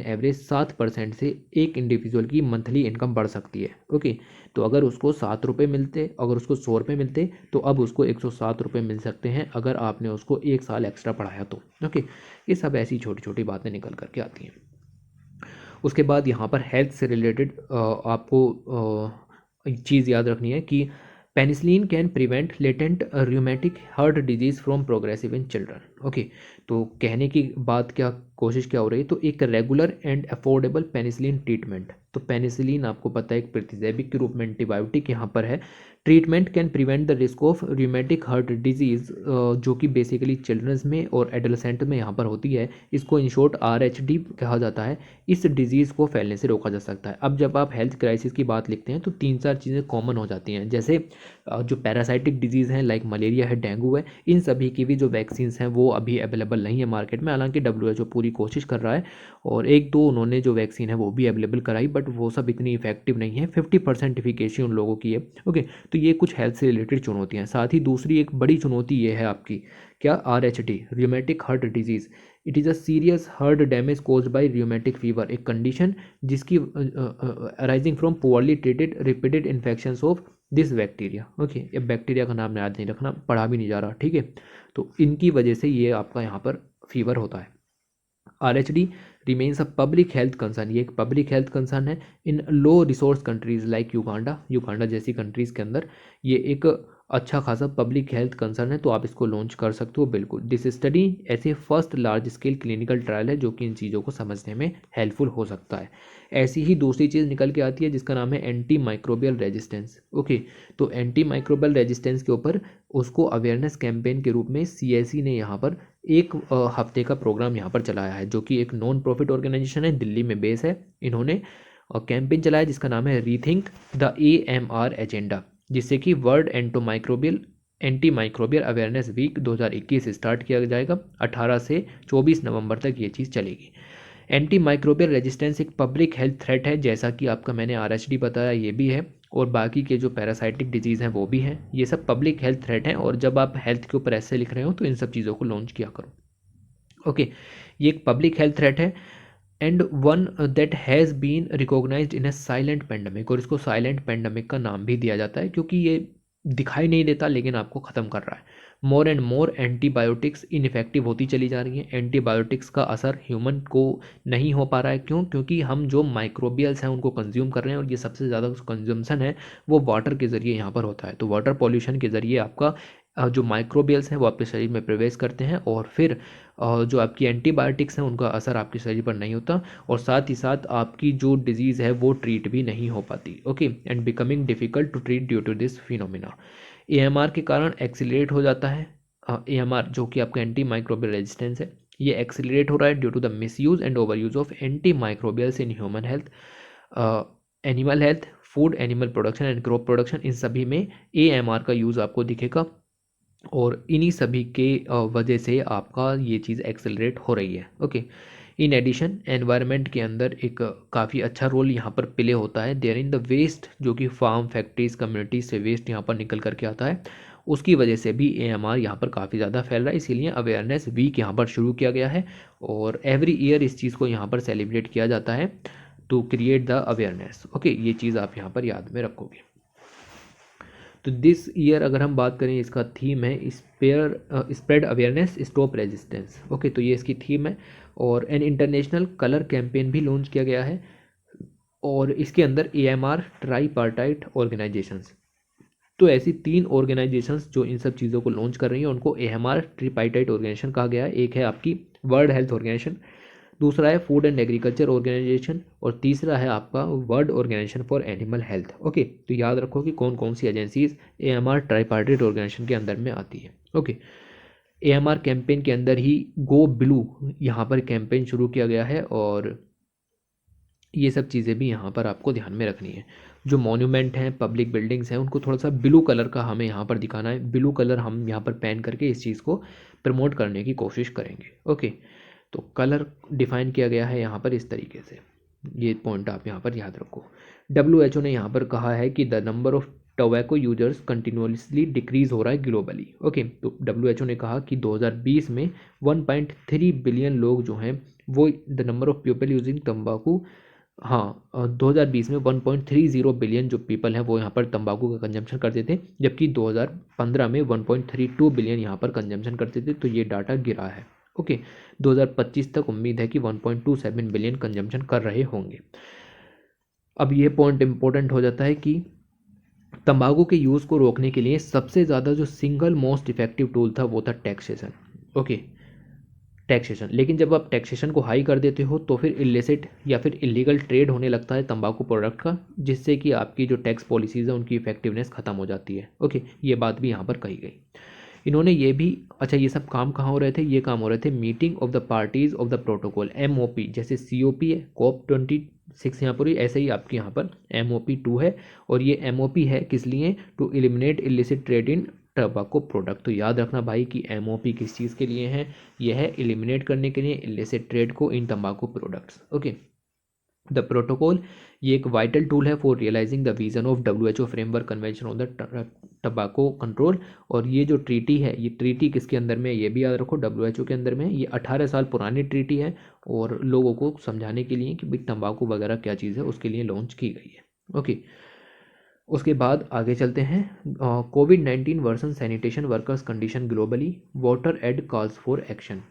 एवरेज 7% से एक इंडिविजुअल की मंथली इनकम बढ़ सकती है। ओके, तो अगर उसको 7 रुपये मिलते, अगर उसको 100 रुपये मिलते, तो अब उसको 107 रुपये मिल सकते हैं अगर आपने उसको एक साल एक्स्ट्रा पढ़ाया तो। ओके, ये सब ऐसी छोटी छोटी बातें निकल करके आती हैं। उसके बाद यहाँ पर हेल्थ से रिलेटेड आपको एक चीज़ याद रखनी है कि penicillin can prevent latent rheumatic heart disease from progressive in children. Okay, तो कहने की बात क्या, कोशिश क्या हो रही है? तो एक regular and affordable penicillin treatment. तो पेनिसिलिन आपको पता है एक प्रतिजैविक के रूप में एंटीबायोटिक यहाँ पर है। Treatment can prevent the risk of rheumatic heart disease, जो कि बेसिकली चिल्ड्रंस में और एडोलेसेंट में यहाँ पर होती है। इसको इन शॉर्ट RHD कहा जाता है। इस डिजीज़ को फैलने से रोका जा सकता है। अब जब आप हेल्थ क्राइसिस की बात लिखते हैं तो 3-4 चीज़ें कॉमन हो जाती हैं, जैसे जो पैरासाइटिक डिजीज़ हैं लाइक मलेरिया है, डेंगू है, इन सभी की भी जो वैक्सीन्स हैं वो अभी अवेलेबल नहीं है मार्केट में। हालांकि WHO पूरी कोशिश कर रहा है और 1-2 उन्होंने जो वैक्सीन है वो भी अवेलेबल कराई, बट वो सब इतनी इफेक्टिव नहीं है। 50% एफिकेसी उन लोगों की है। ओके, तो ये कुछ हेल्थ से रिलेटेड चुनौतियाँ हैं। साथ ही दूसरी एक बड़ी चुनौती ये है आपकी, क्या? RHD, rheumatic heart disease. It is a serious heart damage caused by rheumatic fever, एक कंडीशन जिसकी arising from poorly treated repeated infections of this bacteria. Okay, ये बैक्टीरिया का नाम याद नहीं रखना, पढ़ा भी नहीं जा रहा, ठीक है। तो इनकी वजह से ये आपका यहाँ पर फीवर होता है। RHD remains a public health concern, ये एक पब्लिक हेल्थ कंसर्न है इन लो रिसोर्स कंट्रीज़ लाइक युगांडा जैसी कंट्रीज़ के अंदर। ये एक अच्छा खासा पब्लिक हेल्थ कंसर्न है तो आप इसको लॉन्च कर सकते हो बिल्कुल। दिस स्टडी ऐसे first large scale clinical trial है जो कि इन चीज़ों को समझने में हेल्पफुल हो सकता है। ऐसी ही दूसरी चीज़ निकल के आती है जिसका नाम है एंटी माइक्रोबियल रेजिस्टेंस। ओके, तो एंटी माइक्रोबियल रेजिस्टेंस के ऊपर उसको अवेयरनेस कैंपेन के रूप में CSE ने यहाँ पर एक हफ्ते का प्रोग्राम यहाँ पर चलाया है, जो कि एक नॉन प्रॉफिट ऑर्गेनाइजेशन है, दिल्ली में बेस है। इन्होंने कैंपेन चलाया जिसका नाम है रीथिंक द AMR एजेंडा, जिससे कि world anti microbial awareness week 2021 start किया जाएगा। 18 से 24 नवंबर तक ये चीज़ चलेगी। एंटी माइक्रोबियल रेजिस्टेंस एक पब्लिक हेल्थ थ्रेट है, जैसा कि आपका मैंने RHD बताया ये भी है, और बाकी के जो पैरासाइटिक डिजीज़ हैं वो भी हैं। ये सब पब्लिक हेल्थ थ्रेट हैं, और जब आप हेल्थ के ऊपर ऐसे लिख रहे हो तो इन सब चीज़ों को लॉन्च किया करो। ओके, ये एक पब्लिक हेल्थ थ्रेट है and one that has been recognised in a silent pandemic, और इसको साइलेंट पेंडेमिक का नाम भी दिया जाता है क्योंकि ये दिखाई नहीं देता लेकिन आपको ख़त्म कर रहा है। More and more antibiotics ineffective होती चली जा रही हैं। एंटीबायोटिक्स का असर ह्यूमन को नहीं हो पा रहा है। क्यों? क्योंकि हम जो माइक्रोबियल्स हैं उनको कंज्यूम कर रहे हैं, और ये सबसे ज़्यादा कंज्यूमसन है वो वाटर के ज़रिए यहाँ पर होता है। तो वाटर पॉल्यूशन के ज़रिए आपका जो माइक्रोबियल्स हैं वो आपके शरीर में प्रवेश करते हैं, और फिर जो आपकी एंटीबायोटिक्स हैं उनका असर आपके शरीर पर नहीं होता, और साथ ही साथ आपकी जो डिजीज़ है वो ट्रीट भी नहीं हो पाती। Okay, and becoming difficult to treat due to this phenomena. AMR के कारण एक्सिलरेट हो जाता है। AMR जो कि आपका एंटी माइक्रोबियल रेजिस्टेंस है, ये एक्सिलरेट हो रहा है due to the misuse and overuse of antimicrobials in human health, animal health, food, animal production and crop production. इन सभी में AMR का यूज़ आपको दिखेगा, और इन्हीं सभी के वजह से आपका ये चीज़ एक्सेलरेट हो रही है। ओके, इन एडिशन एनवायरनमेंट के अंदर एक काफ़ी अच्छा रोल यहाँ पर प्ले होता है। देयर इन द वेस्ट, जो कि फार्म, फैक्ट्रीज, कम्युनिटीज से वेस्ट यहाँ पर निकल करके आता है, उसकी वजह से भी AMR यहाँ पर काफ़ी ज़्यादा फैल रहा है। इसीलिए अवेयरनेस वीक यहाँ पर शुरू किया गया है, और एवरी ईयर इस चीज़ को यहाँ पर सेलिब्रेट किया जाता है to create the awareness. Okay, ये चीज़ आप यहाँ पर याद में रखोगे। तो दिस ईयर अगर हम बात करें, इसका थीम है spread awareness stop resistance. Okay, तो ये इसकी थीम है, और एन इंटरनेशनल कलर कैंपेन भी लॉन्च किया गया है, और इसके अंदर AMR ट्राईपार्टाइट ऑर्गेनाइजेशंस, तो ऐसी 3 ऑर्गेनाइजेशंस जो इन सब चीज़ों को लॉन्च कर रही हैं उनको AMR ट्राईपार्टाइट ऑर्गेनाइजेशन कहा गया है। एक है आपकी वर्ल्ड हेल्थ ऑर्गेनाइजेशन, दूसरा है फूड एंड एग्रीकल्चर ऑर्गेनाइजेशन, और तीसरा है आपका world organisation for animal health. Okay, तो याद रखो कि कौन कौन सी एजेंसीज AMR ट्राईपार्टाइट ऑर्गेनाइजेशन के अंदर में आती है। ओके, AMR कैंपेन के अंदर ही गो ब्लू यहाँ पर कैंपेन शुरू किया गया है, और ये सब चीज़ें भी यहाँ पर आपको ध्यान में रखनी है। जो मॉन्यूमेंट हैं, पब्लिक बिल्डिंग्स हैं, उनको थोड़ा सा ब्लू कलर का हमें यहाँ पर दिखाना है। ब्लू कलर हम यहाँ पर पहन करके इस चीज़ को प्रमोट करने की कोशिश करेंगे। ओके, तो कलर डिफाइन किया गया है यहाँ पर इस तरीके से। ये पॉइंट आप यहाँ पर याद रखो। WHO ने यहाँ पर कहा है कि the number of tobacco users continuously decrease हो रहा है ग्लोबली। ओके, तो WHO ने कहा कि 2020 में 1.3 बिलियन लोग जो हैं वो the number of people using तंबाकू, हाँ, 2020 में 1.30 बिलियन जो पीपल हैं वो यहाँ पर तंबाकू का कंजम्पशन करते थे, जबकि 2015 में 1.32 बिलियन यहाँ पर कंजम्पशन करते थे। तो ये डाटा गिरा है। ओके, 2025 तक उम्मीद है कि 1.27 बिलियन कंजम्पशन कर रहे होंगे। अब ये पॉइंट इंपॉर्टेंट हो जाता है कि तंबाकू के यूज़ को रोकने के लिए सबसे ज़्यादा जो सिंगल मोस्ट इफेक्टिव टूल था वो था टैक्सेशन। ओके, टैक्सेशन, लेकिन जब आप टैक्सेशन को हाई कर देते हो तो फिर इलिसिट या फिर इलीगल ट्रेड होने लगता है तंबाकू प्रोडक्ट का, जिससे कि आपकी जो टैक्स पॉलिसीज़ है उनकी इफेक्टिवनेस ख़त्म हो जाती है। ओके, ये बात भी यहाँ पर कही गई। इन्होंने ये भी, अच्छा, ये सब काम कहाँ हो रहे थे? ये काम हो रहे थे meeting of the parties of the protocol, MOP, जैसे COP है, COP26 यहाँ पर, ऐसे ही आपके यहाँ पर MOP2 है, और ये MOP है किस लिए? To eliminate illicit trade in tobacco product. तो याद रखना भाई कि MOP किस चीज़ के लिए है? यह है एलिमिनेट करने के लिए इलिसिट ट्रेड को इन तंबाकू प्रोडक्ट्स। ओके, द प्रोटोकॉल ये एक वाइटल टूल है for realising the vision of WHO framework convention on the tobacco control. और ये जो ट्रीटी है, ये ट्रीटी किसके अंदर में है? ये भी याद रखो, WHO के अंदर में। ये 18 साल पुरानी ट्रीटी है, और लोगों को समझाने के लिए कि भाई तंबाकू वगैरह क्या चीज़ है उसके लिए लॉन्च की गई है। ओके, उसके बाद आगे चलते हैं। COVID-19 version sanitation workers condition globally, water aid calls for action.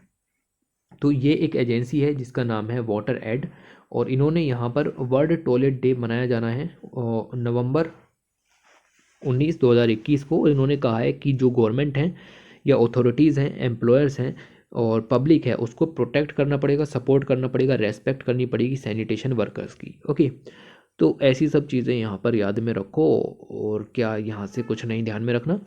तो ये एक एजेंसी है जिसका नाम है वाटर एड, और इन्होंने यहाँ पर वर्ल्ड टॉयलेट डे मनाया जाना है नवंबर 2021 को इन्होंने कहा है कि जो गवर्नमेंट हैं या अथॉरिटीज़ हैं, एम्प्लॉयर्स हैं और पब्लिक है, उसको प्रोटेक्ट करना पड़ेगा, सपोर्ट करना पड़ेगा, रेस्पेक्ट करनी पड़ेगी सैनिटेशन वर्कर्स की। ओके, तो ऐसी सब चीज़ें यहाँ पर याद में रखो और क्या यहाँ से कुछ नहीं ध्यान में रखना।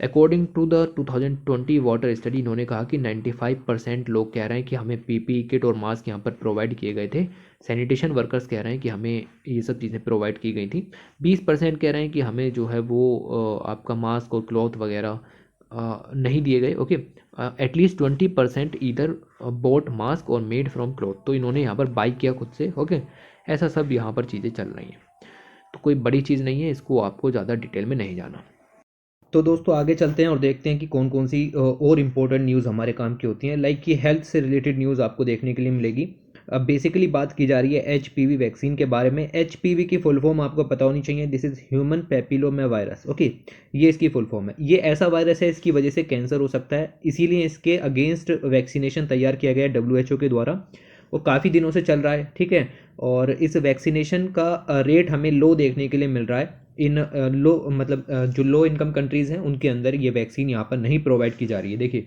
According to the 2020 water study, इन्होंने कहा कि 95% लोग कह रहे हैं कि हमें पीपीई किट और मास्क यहाँ पर प्रोवाइड किए गए थे। सैनिटेशन वर्कर्स कह रहे हैं कि हमें ये सब चीज़ें प्रोवाइड की गई थी। 20% कह रहे हैं कि हमें जो है वो आपका मास्क और क्लॉथ वगैरह नहीं दिए गए। Okay, at least 20% either boat mask और मेड फ्रॉम क्लॉथ, तो इन्होंने यहाँ पर बाई किया खुद से। ओके, ऐसा सब यहाँ पर चीज़ें चल रही हैं, तो कोई बड़ी चीज़ नहीं है, इसको आपको ज़्यादा डिटेल में नहीं जाना। तो दोस्तों आगे चलते हैं और देखते हैं कि कौन कौन सी और इम्पोर्टेंट न्यूज़ हमारे काम की होती हैं। लाइक कि हेल्थ से रिलेटेड न्यूज़ आपको देखने के लिए मिलेगी। अब बेसिकली बात की जा रही है HPV वैक्सीन के बारे में। HPV की फुल फॉर्म आपको पता होनी चाहिए, this is human papilloma virus. Okay, ये इसकी फुल फॉर्म है। ये ऐसा वायरस है, इसकी वजह से कैंसर हो सकता है, इसीलिए इसके अगेंस्ट वैक्सीनेशन तैयार किया गया है WHO के द्वारा। वो काफ़ी दिनों से चल रहा है, ठीक है। और इस वैक्सीनेशन का रेट हमें लो देखने के लिए मिल रहा है। इन लो मतलब जो लो इनकम कंट्रीज़ हैं उनके अंदर ये वैक्सीन यहाँ पर नहीं प्रोवाइड की जा रही है। देखिए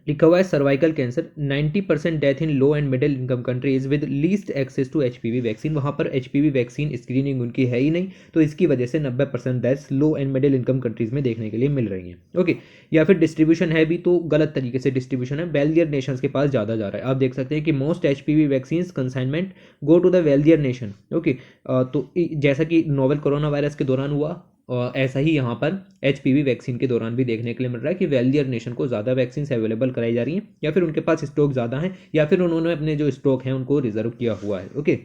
लिखा हुआ है cervical cancer 90% death in low and middle income countries with least access to HPV vaccine. वहाँ पर HPV वैक्सीन स्क्रीनिंग उनकी है ही नहीं, तो इसकी वजह से 90% deaths low and middle income countries में देखने के लिए मिल रही हैं। ओके, या फिर डिस्ट्रीब्यूशन है भी तो गलत तरीके से डिस्ट्रीब्यूशन है, वेल्दियर नेशंस के पास ज़्यादा जा रहा है। आप देख सकते हैं कि most HPV vaccine consignment go to the wealthier nation. Okay, तो जैसा कि नोवेल कोरोना वायरस के दौरान हुआ, और ऐसा ही यहाँ पर HPV वैक्सीन के दौरान भी देखने के लिए मिल रहा है कि वेल्दियर नेशन को ज़्यादा वैक्सीन अवेलेबल कराई जा रही हैं, या फिर उनके पास स्टॉक ज़्यादा है, या फिर उन्होंने अपने जो स्टॉक हैं उनको रिजर्व किया हुआ है। ओके,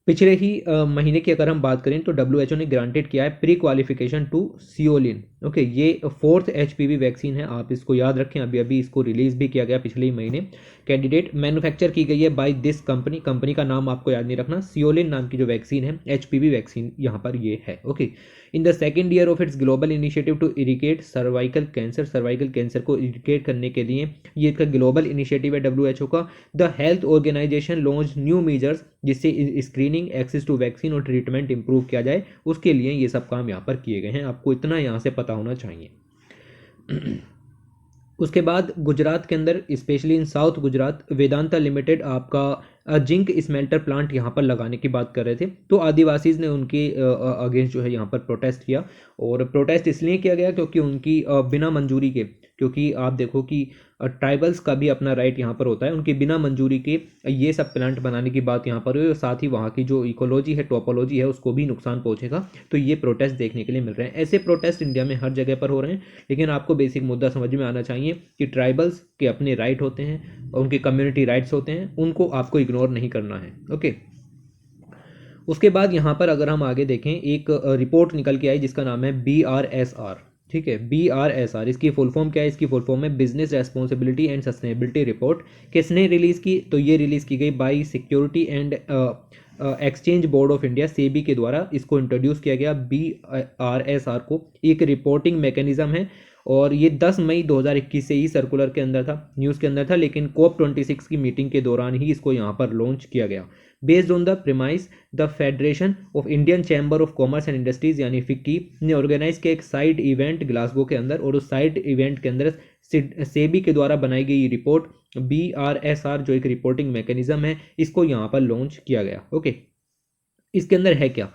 पिछले ही महीने की अगर हम बात करें तो WHO ने ग्रांटेड किया है प्री क्वालिफिकेशन टू सियोलिन। ओके, ये 4th HPV वैक्सीन है, आप इसको याद रखें। अभी अभी इसको रिलीज भी किया गया पिछले ही महीने। कैंडिडेट मैन्युफैक्चर की गई है बाय दिस कंपनी, कंपनी का नाम आपको याद नहीं रखना। सियोलिन नाम की जो वैक्सीन है HPV वैक्सीन यहाँ पर ये है। Okay, in the second year of its global initiative to eradicate cervical cancer, cervical cancer को इरिकेट करने के लिए ये इसका ग्लोबल इनिशिएटिव है WHO का। The health organization launch new measures जिससे स्क्रीनिंग, एक्सेस टू वैक्सीन और ट्रीटमेंट इंप्रूव किया जाए, उसके लिए ये सब काम यहाँ पर किए गए हैं। आपको इतना यहाँ से पता होना चाहिए। उसके बाद गुजरात के अंदर specially in south Gujarat Vedanta limited आपका जिंक स्मेल्टर प्लांट यहाँ पर लगाने की बात कर रहे थे, तो आदिवासीज ने उनके अगेंस्ट जो है यहाँ पर प्रोटेस्ट किया। और प्रोटेस्ट इसलिए किया गया क्योंकि उनकी बिना मंजूरी के, क्योंकि आप देखो कि ट्राइबल्स का भी अपना राइट यहाँ पर होता है, उनकी बिना मंजूरी के ये सब प्लांट बनाने की बात यहाँ पर हुई, और साथ ही वहाँ की जो इकोलॉजी है, टोपोलॉजी है, उसको भी नुकसान पहुँचेगा। तो ये प्रोटेस्ट देखने के लिए मिल रहे हैं। ऐसे प्रोटेस्ट इंडिया में हर जगह पर हो रहे हैं, लेकिन आपको बेसिक मुद्दा समझ में आना चाहिए कि ट्राइबल्स के अपने राइट होते हैं, उनके कम्युनिटी राइट्स होते हैं, उनको आपको इग्नोर नहीं करना है। ओके, उसके बाद यहाँ पर अगर हम आगे देखें, एक रिपोर्ट निकल के आई जिसका नाम है BRSR। ठीक है, BRSR, इसकी फुल फॉर्म क्या है? इसकी फुल फॉर्म है business responsibility and sustainability report. किसने रिलीज़ की? तो ये रिलीज़ की गई by security and exchange board of India, SEBI के द्वारा इसको इंट्रोड्यूस किया गया। BRSR को एक रिपोर्टिंग मैकेनिज्म है, और ये 10 मई 2021 से ही सर्कुलर के अंदर था, न्यूज़ के अंदर था, लेकिन COP26 की मीटिंग के दौरान ही इसको यहाँ पर लॉन्च किया गया। Based on the premise, the federation of Indian chamber of commerce and industries यानी फिक्की ने ऑर्गेनाइज किया एक साइड इवेंट ग्लासगो के अंदर, और उस साइड इवेंट के अंदर सेबी के द्वारा बनाई गई रिपोर्ट BRSR जो एक रिपोर्टिंग मैकेनिज्म है, इसको यहाँ पर लॉन्च किया गया। ओके, इसके अंदर है क्या?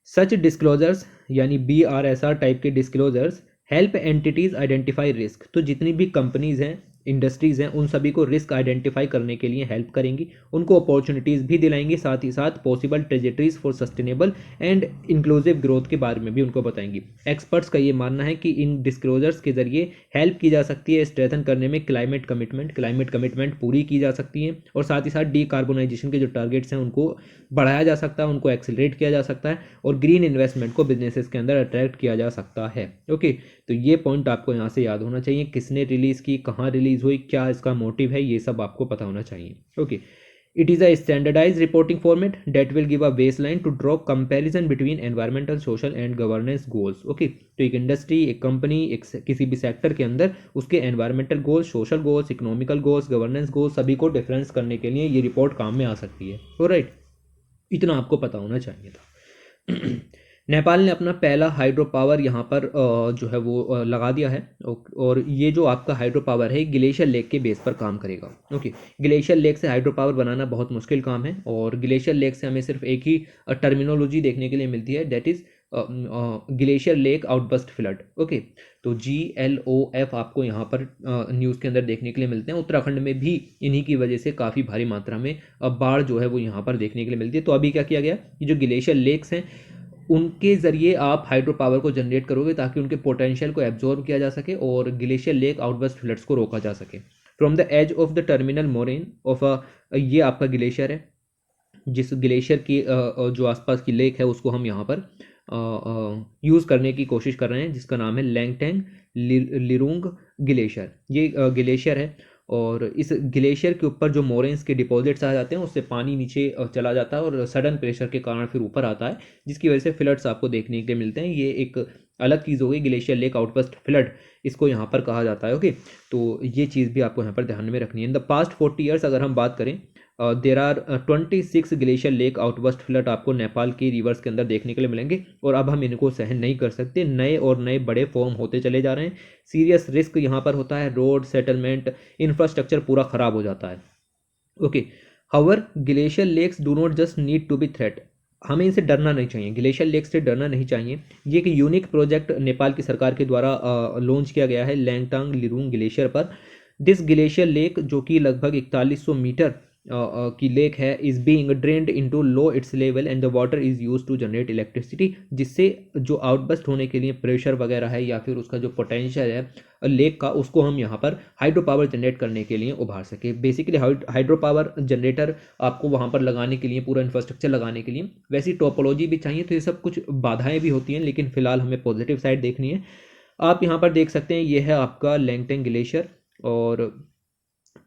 सच डिस्क्लोजर्स यानी BRSR टाइप के disclosures help entities identify risk. तो जितनी भी कंपनीज हैं, इंडस्ट्रीज हैं, उन सभी को रिस्क आइडेंटिफाई करने के लिए हेल्प करेंगी, उनको अपॉर्चुनिटीज़ भी दिलाएंगी, साथ ही साथ possible trajectories for sustainable and inclusive growth के बारे में भी उनको बताएंगी। एक्सपर्ट्स का ये मानना है कि इन डिस्क्लोजर्स के जरिए हेल्प की जा सकती है स्ट्रेथन करने में क्लाइमेट कमिटमेंट पूरी की जा सकती है, और साथ ही साथ डीकार्बोनाइजेशन के जो टारगेट्स हैं उनको बढ़ाया जा सकता है, उनको एक्सेलरेट किया जा सकता है, और ग्रीन इन्वेस्टमेंट को बिजनेसेस के अंदर अट्रैक्ट किया जा सकता है। ओके, तो ये पॉइंट आपको यहाँ से याद होना चाहिए, किसने रिलीज़ की, कहाँ रिलीज़ हुई, क्या इसका मोटिव है, ये सब आपको पता होना चाहिए। Okay, it is a standardise reporting format that will give a baseline to draw comparison between environmental, social and governance goals. Okay, तो एक इंडस्ट्री, एक कंपनी, एक किसी भी सेक्टर के अंदर उसके environmental goals, social goals, economical goals, governance goals सभी को डिफरेंस करने के लिए ये रिपोर्ट काम में आ सकती है। ऑलराइट, इतना आपको पता होना चाहिए था। नेपाल ने अपना पहला हाइड्रो पावर यहाँ पर जो है वो लगा दिया है। और ये जो आपका हाइड्रो पावर है ग्लेशियर लेक के बेस पर काम करेगा। ओके, ग्लेशियर लेक से हाइड्रो पावर बनाना बहुत मुश्किल काम है, और ग्लेशियर लेक से हमें सिर्फ एक ही टर्मिनोलॉजी देखने के लिए मिलती है, that is glacier lake outburst flood. Okay, तो GLOF आपको यहाँ पर न्यूज़ के अंदर देखने के लिए मिलते हैं। उत्तराखंड में भी इन्हीं की वजह से काफ़ी भारी मात्रा में बाढ़ जो है वो यहाँ पर देखने के लिए मिलती है। तो अभी क्या किया गया, ये जो ग्लेशियर लेक्स हैं उनके ज़रिए आप हाइड्रो पावर को जनरेट करोगे ताकि उनके पोटेंशियल को एब्जॉर्ब किया जा सके और ग्लेशियर लेक आउटबस्ट फ्लड्स को रोका जा सके। From the as of the terminal moraine of ये आपका ग्लेशियर है, जिस ग्लेशियर की जो आसपास की लेक है उसको हम यहाँ पर यूज़ करने की कोशिश कर रहे हैं, जिसका नाम है लैंगटेंग लिरुंग ग्लेशियर। ये ग्लेशियर है, और इस ग्लेशियर के ऊपर जो मोरेन्स के डिपॉजिट्स आ जाते हैं उससे पानी नीचे चला जाता है और सडन प्रेशर के कारण फिर ऊपर आता है, जिसकी वजह से फ्लड्स आपको देखने के लिए मिलते हैं। ये एक अलग चीज़ हो गई, ग्लेशियर लेक आउटबस्ट फ्लड इसको यहाँ पर कहा जाता है। ओके, तो ये चीज़ भी आपको यहाँ पर ध्यान में रखनी है। इन द पास्ट 40 ईयर्स अगर हम बात करें, there are 26 glacier lake outburst flood आपको नेपाल के रिवर्स के अंदर देखने के लिए मिलेंगे, और अब हम इनको सहन नहीं कर सकते, नए और नए बड़े फॉर्म होते चले जा रहे हैं। सीरियस रिस्क यहाँ पर होता है, रोड सेटलमेंट इंफ्रास्ट्रक्चर पूरा ख़राब हो जाता है। Okay, however glacier lakes do not just need to be threat, हमें इनसे डरना नहीं चाहिए, ग्लेशियर लेक से डरना नहीं चाहिए। ये एक यूनिक प्रोजेक्ट नेपाल की सरकार के द्वारा लॉन्च किया गया है लैंगटांग लिरुंग ग्लेशियर पर। दिस ग्लेशियर लेक जो कि लगभग 4100 मीटर की लेक है, is being drained into low its level and the water is use to generate electricity, जिससे जो आउटबस्ट होने के लिए प्रेशर वगैरह है या फिर उसका जो पोटेंशियल है लेक का, उसको हम यहाँ पर हाइड्रो पावर जनरेट करने के लिए उभार सके। बेसिकली हाइड्रो पावर जनरेटर आपको वहाँ पर लगाने के लिए, पूरा इंफ्रास्ट्रक्चर लगाने के लिए वैसी टोपोलॉजी भी चाहिए, तो ये सब कुछ बाधाएं भी होती हैं, लेकिन फिलहाल हमें पॉजिटिव साइड देखनी है। आप यहाँ पर देख सकते हैं, ये है आपका लैंगटेंग ग्लेशियर, और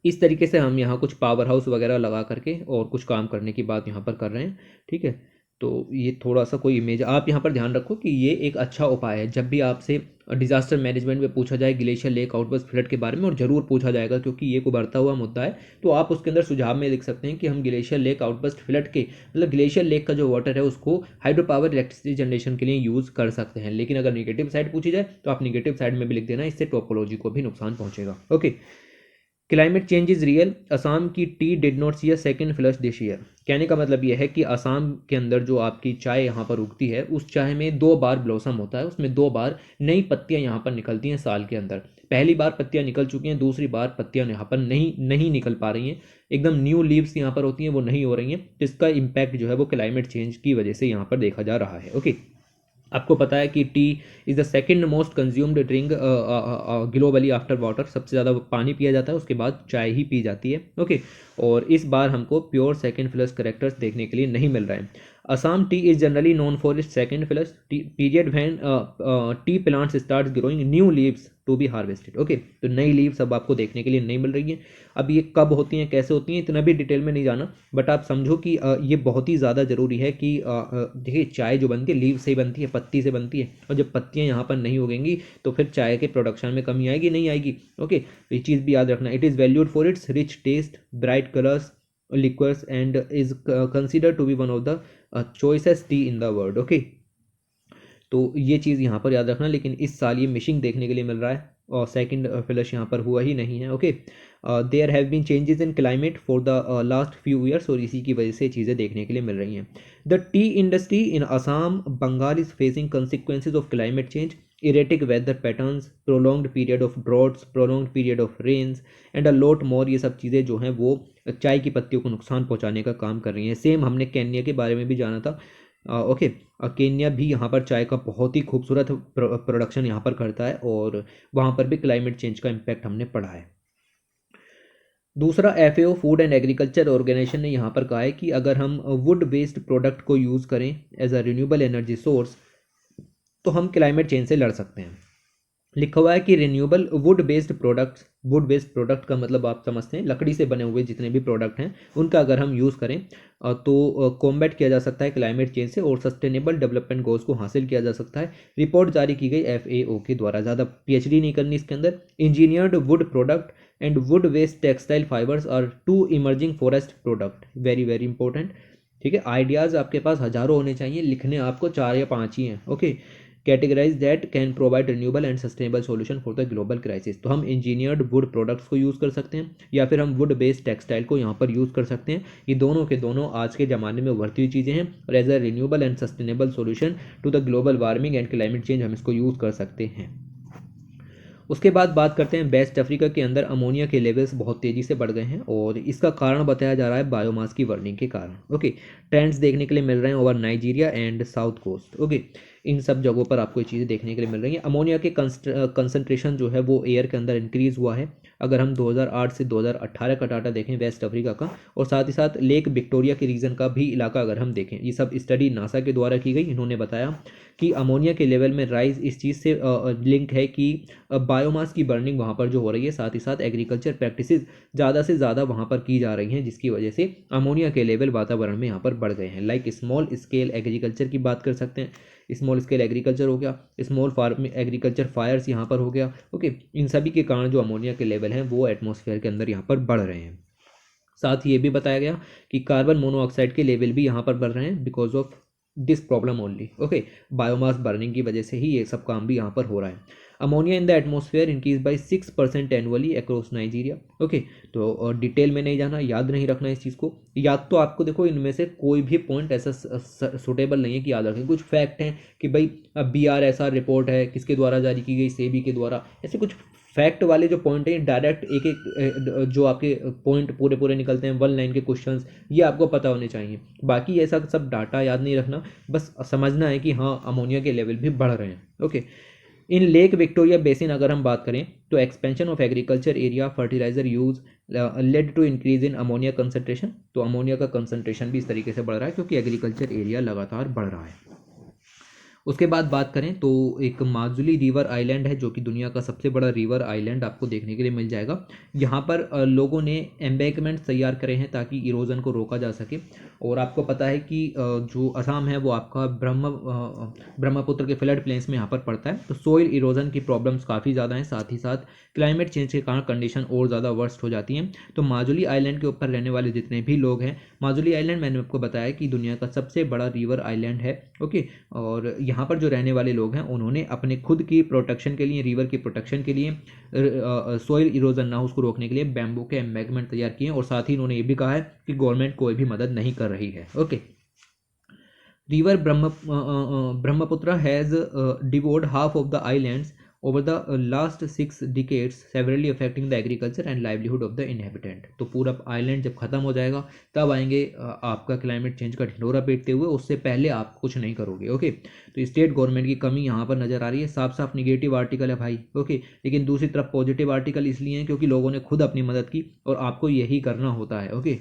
इस तरीके से हम यहाँ कुछ पावर हाउस वगैरह लगा करके और कुछ काम करने की बात यहाँ पर कर रहे हैं। ठीक है, तो ये थोड़ा सा कोई इमेज आप यहाँ पर ध्यान रखो कि ये एक अच्छा उपाय है। जब भी आपसे डिजास्टर मैनेजमेंट में पूछा जाए ग्लेशियर लेक आउटबस्ट फ्लड के बारे में, और ज़रूर पूछा जाएगा क्योंकि ये को बढ़ता हुआ मुद्दा है, तो आप उसके अंदर सुझाव में लिख सकते हैं कि हम ग्लेशियर लेक आउटबस्ट फ्लड के मतलब ग्लेशियर लेक का जो वाटर है उसको हाइड्रो पावर इलेक्ट्रिसिटी जनरेशन के लिए यूज़ कर सकते हैं। लेकिन अगर निगेटिव साइड पूछी जाए तो आप निगेटिव साइड में भी लिख देना, इससे टोपोलॉजी को भी नुकसान पहुंचेगा। Okay, climate change is real, Assam की tea did not see a second flush this year. कहने का मतलब यह है कि असम के अंदर जो आपकी चाय यहाँ पर उगती है, उस चाय में 2 बार ब्लॉसम होता है, उसमें 2 बार नई पत्तियाँ यहाँ पर निकलती हैं साल के अंदर। पहली बार पत्तियाँ निकल चुकी हैं, दूसरी बार पत्तियाँ यहाँ पर नहीं निकल पा रही हैं, एकदम न्यू लीव्स यहाँ पर होती हैं, वो नहीं हो रही हैं। जिसका इम्पैक्ट जो है वो क्लाइमेट चेंज की वजह से यहाँ पर देखा जा रहा है। ओके, आपको पता है कि T is the second most consumed drink globally after water, सबसे ज़्यादा पानी पिया जाता है, उसके बाद चाय ही पी जाती है। ओके, और इस बार हमको प्योर सेकेंड फ्लश करेक्टर्स देखने के लिए नहीं मिल रहे हैं। Assam tea is generally known for its second flush period when tea plants start growing new leaves to be harvested. Okay, तो नई लीव्स अब आपको देखने के लिए नहीं मिल रही हैं। अब ये कब होती हैं, कैसे होती हैं, इतना भी डिटेल में नहीं जाना, बट आप समझो कि ये बहुत ही ज़्यादा ज़रूरी है कि देखिए चाय जो बनती है लीव से ही बनती है, पत्ती से बनती है, और जब पत्तियाँ यहाँ पर नहीं उगेंगी तो फिर चाय के प्रोडक्शन में कमी आएगी, नहीं आएगी। ओके, तो ये चीज़ भी याद रखना। It is valued for its rich taste, bright colours, liquors and is considered to be one of the choicest tea in the world। Okay, तो ये चीज़ यहाँ पर याद रखना। लेकिन इस साल ये मिशिंग देखने के लिए मिल रहा है और सेकंड फ्लश यहाँ पर हुआ ही नहीं है। Okay, there have been changes in climate for the last few years, और इसी की वजह से चीज़ें देखने के लिए मिल रही हैं। The tea industry in Assam Bengal is facing consequences of climate change, erratic weather patterns, prolonged period of droughts, prolonged period of rains and a lot more। ये सब चीज़ें जो हैं वो चाय की पत्तियों को नुकसान पहुंचाने का काम कर रही हैं। सेम हमने केन्या के बारे में भी जाना था। ओके, केन्या भी यहाँ पर चाय का बहुत ही खूबसूरत प्रोडक्शन यहाँ पर करता है, और वहाँ पर भी क्लाइमेट चेंज का इम्पैक्ट हमने पढ़ा है। दूसरा, FAO food and agriculture organisation ने यहाँ पर कहा है कि अगर हम वुड बेस्ड प्रोडक्ट को यूज़ करें as a renewable energy source तो हम क्लाइमेट चेंज से लड़ सकते हैं। लिखा हुआ है कि रिन्यूएबल वुड बेस्ड प्रोडक्ट का मतलब आप समझते हैं लकड़ी से बने हुए जितने भी प्रोडक्ट हैं उनका अगर हम यूज़ करें तो कॉम्बैट किया जा सकता है क्लाइमेट चेंज से, और सस्टेनेबल डेवलपमेंट गोल्स को हासिल किया जा सकता है। रिपोर्ट जारी की गई FAO के द्वारा, ज़्यादा PhD नहीं करनी इसके अंदर। Engineered wood product and wood waste textile fibres are 2 emerging forest product, very very important. ठीक है, आइडियाज़ आपके पास हज़ारों होने चाहिए, लिखने आपको 4 या 5 ही हैं। Okay, categorise that can provide renewable and sustainable solution for the global crisis. तो हम इंजीनियर्ड वुड प्रोडक्ट्स को यूज़ कर सकते हैं या फिर हम वुड बेस्ड टेक्सटाइल को यहाँ पर यूज़ कर सकते हैं। ये दोनों के दोनों आज के ज़माने में उभरती हुई चीज़ें हैं और as a renewable and sustainable solution to the global warming and climate change हम इसको यूज़ कर सकते हैं। उसके बाद बात करते हैं, वेस्ट अफ्रीका के अंदर अमोनिया के लेवल्स बहुत तेज़ी से बढ़ गए हैं और इसका कारण बताया जा रहा है बायोमास की बर्निंग के कारण। ओके, ट्रेंड्स देखने के लिए मिल रहे हैं over Nigeria and south coast. Okay, इन सब जगहों पर आपको ये चीज़ें देखने के लिए मिल रही हैं। अमोनिया के कंसनट्रेशन जो है वो एयर के अंदर इंक्रीज़ हुआ है। अगर हम 2008 से 2018 का डाटा देखें वेस्ट अफ्रीका का, और साथ ही साथ लेक विक्टोरिया के रीजन का भी इलाका अगर हम देखें, ये सब स्टडी नासा के द्वारा की गई। इन्होंने बताया कि अमोनिया के लेवल में राइज इस चीज़ से लिंक है कि बायोमास की बर्निंग वहाँ पर जो हो रही है, साथ ही साथ एग्रीकल्चर प्रैक्टिसेस ज़्यादा से ज़्यादा वहाँ पर की जा रही हैं, जिसकी वजह से अमोनिया के लेवल वातावरण में यहाँ पर बढ़ गए हैं। लाइक स्मॉल स्केल एग्रीकल्चर की बात कर सकते हैं, स्मॉल स्केल एग्रीकल्चर हो गया, स्मॉल फार्म एग्रीकल्चर फायर्स यहाँ पर हो गया। ओके, इन सभी के कारण जो अमोनिया के लेवल हैं वो एटमॉस्फेयर के अंदर यहाँ पर बढ़ रहे हैं। साथ ही ये भी बताया गया कि कार्बन मोनोऑक्साइड के लेवल भी यहाँ पर बढ़ रहे हैं because of this problem only. Okay, biomass burning की वजह से ही ये सब काम भी यहाँ पर हो रहा है। Ammonia in the atmosphere increase by 6% annually across Nigeria. Okay, तो डिटेल में नहीं जाना, याद नहीं रखना इस चीज़ को। याद तो आपको देखो इनमें से कोई भी पॉइंट ऐसा सुटेबल नहीं है कि याद रखें। कुछ फैक्ट हैं कि भाई BRSR रिपोर्ट है, किसके द्वारा जारी की गई, सेबी के द्वारा। ऐसे कुछ फैक्ट वाले जो पॉइंट हैं डायरेक्ट एक एक जो आपके पॉइंट पूरे पूरे निकलते हैं, 1 लाइन के क्वेश्चंस, ये आपको पता होने चाहिए। बाकी ऐसा सब डाटा याद नहीं रखना, बस समझना है कि हाँ अमोनिया के लेवल भी बढ़ रहे हैं। Okay, in lake Victoria basin अगर हम बात करें तो expansion of agriculture area, fertiliser use led to increase in ammonia concentration. तो अमोनिया का कंसनट्रेशन भी इस तरीके से बढ़ रहा है क्योंकि एग्रीकल्चर एरिया लगातार बढ़ रहा है। उसके बाद बात करें तो एक माजुली रिवर आइलैंड है जो कि दुनिया का सबसे बड़ा रिवर आइलैंड आपको देखने के लिए मिल जाएगा। यहाँ पर लोगों ने एम्बैंकमेंट्स तैयार करे हैं ताकि इरोजन को रोका जा सके। और आपको पता है कि जो असम है वो आपका ब्रह्मपुत्र के फ्लड प्लेन्स में यहाँ पर पड़ता है, तो सोइल इरोजन की प्रॉब्लम्स काफ़ी ज़्यादा हैं। साथ ही साथ क्लाइमेट चेंज के कारण कंडीशन और ज़्यादा वर्स्ट हो जाती हैं। तो माजुली आइलैंड के ऊपर रहने वाले जितने भी लोग हैं, माजुली आइलैंड मैंने आपको बताया कि दुनिया का सबसे बड़ा रिवर आइलैंड है। ओके, और यहाँ पर जो रहने वाले लोग हैं उन्होंने अपने खुद की प्रोटेक्शन के लिए, रिवर की प्रोटेक्शन के लिए, सोइल इरोजन ना हो उसको रोकने के लिए बैम्बू के एम्बैंकमेंट तैयार किए हैं। और साथ ही इन्होंने ये भी कहा है कि गवर्नमेंट कोई भी मदद नहीं कर रही है। Okay, river Brahmaputra has devoured half of the islands over the last 6 decades, severely affecting the agriculture and livelihood of the inhabitant। तो पूरा आइलैंड जब खत्म हो जाएगा तब आएंगे आपका क्लाइमेट चेंज का ढिंढोरा पीटते हुए, उससे पहले आप कुछ नहीं करोगे। ओके, तो स्टेट गवर्नमेंट की कमी यहाँ पर नजर आ रही है। साफ साफ निगेटिव आर्टिकल है भाई। ओके, लेकिन दूसरी तरफ पॉजिटिव आर्टिकल इसलिए है क्योंकि लोगों ने खुद अपनी मदद की और आपको यही करना होता है। ओके,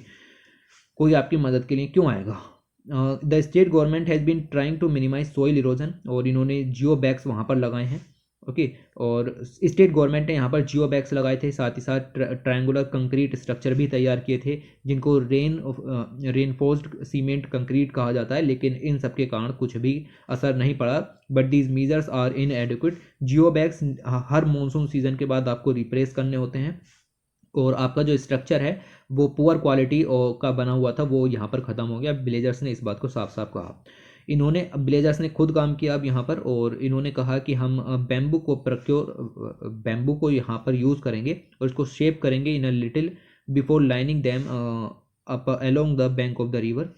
कोई आपकी मदद के लिए क्यों आएगा। The state government has been trying to minimise soil erosion, और इन्होंने जियो बैग्स वहाँ पर लगाए हैं। ओके, और स्टेट गवर्नमेंट ने यहाँ पर जियो बैग्स लगाए थे, साथ ही साथ ट्रायंगुलर कंक्रीट स्ट्रक्चर भी तैयार किए थे जिनको रेनफोर्स्ड सीमेंट कंक्रीट कहा जाता है। लेकिन इन सब के कारण कुछ भी असर नहीं पड़ा। But these measures are inadequate. Geo bags हर मानसून सीजन के बाद आपको रिप्लेस करने होते हैं, और आपका जो स्ट्रक्चर है वो पुअर क्वालिटी का बना हुआ था, वो यहाँ पर ख़त्म हो गया। विलेजर्स ने इस बात को साफ साफ कहा। इन्होंने विलेजर्स ने खुद काम किया अब यहाँ पर, और इन्होंने कहा कि हम बैम्बू को यहाँ पर यूज़ करेंगे और इसको शेप करेंगे in a little before lining them up along the bank of the river.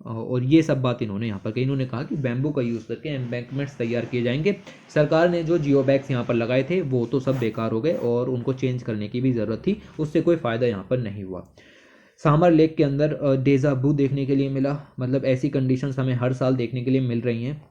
और ये सब बात इन्होंने यहाँ पर कही। इन्होंने कहा कि बैम्बू का यूज़ करके एम्बैंकमेंट्स तैयार किए जाएंगे। सरकार ने जो जियो बैग्स यहाँ पर लगाए थे वो तो सब बेकार हो गए और उनको चेंज करने की भी ज़रूरत थी, उससे कोई फ़ायदा यहाँ पर नहीं हुआ। सामर लेक के अंदर डेजा वू देखने के लिए मिला। मतलब ऐसी कंडीशंस हमें हर साल देखने के लिए मिल रही हैं।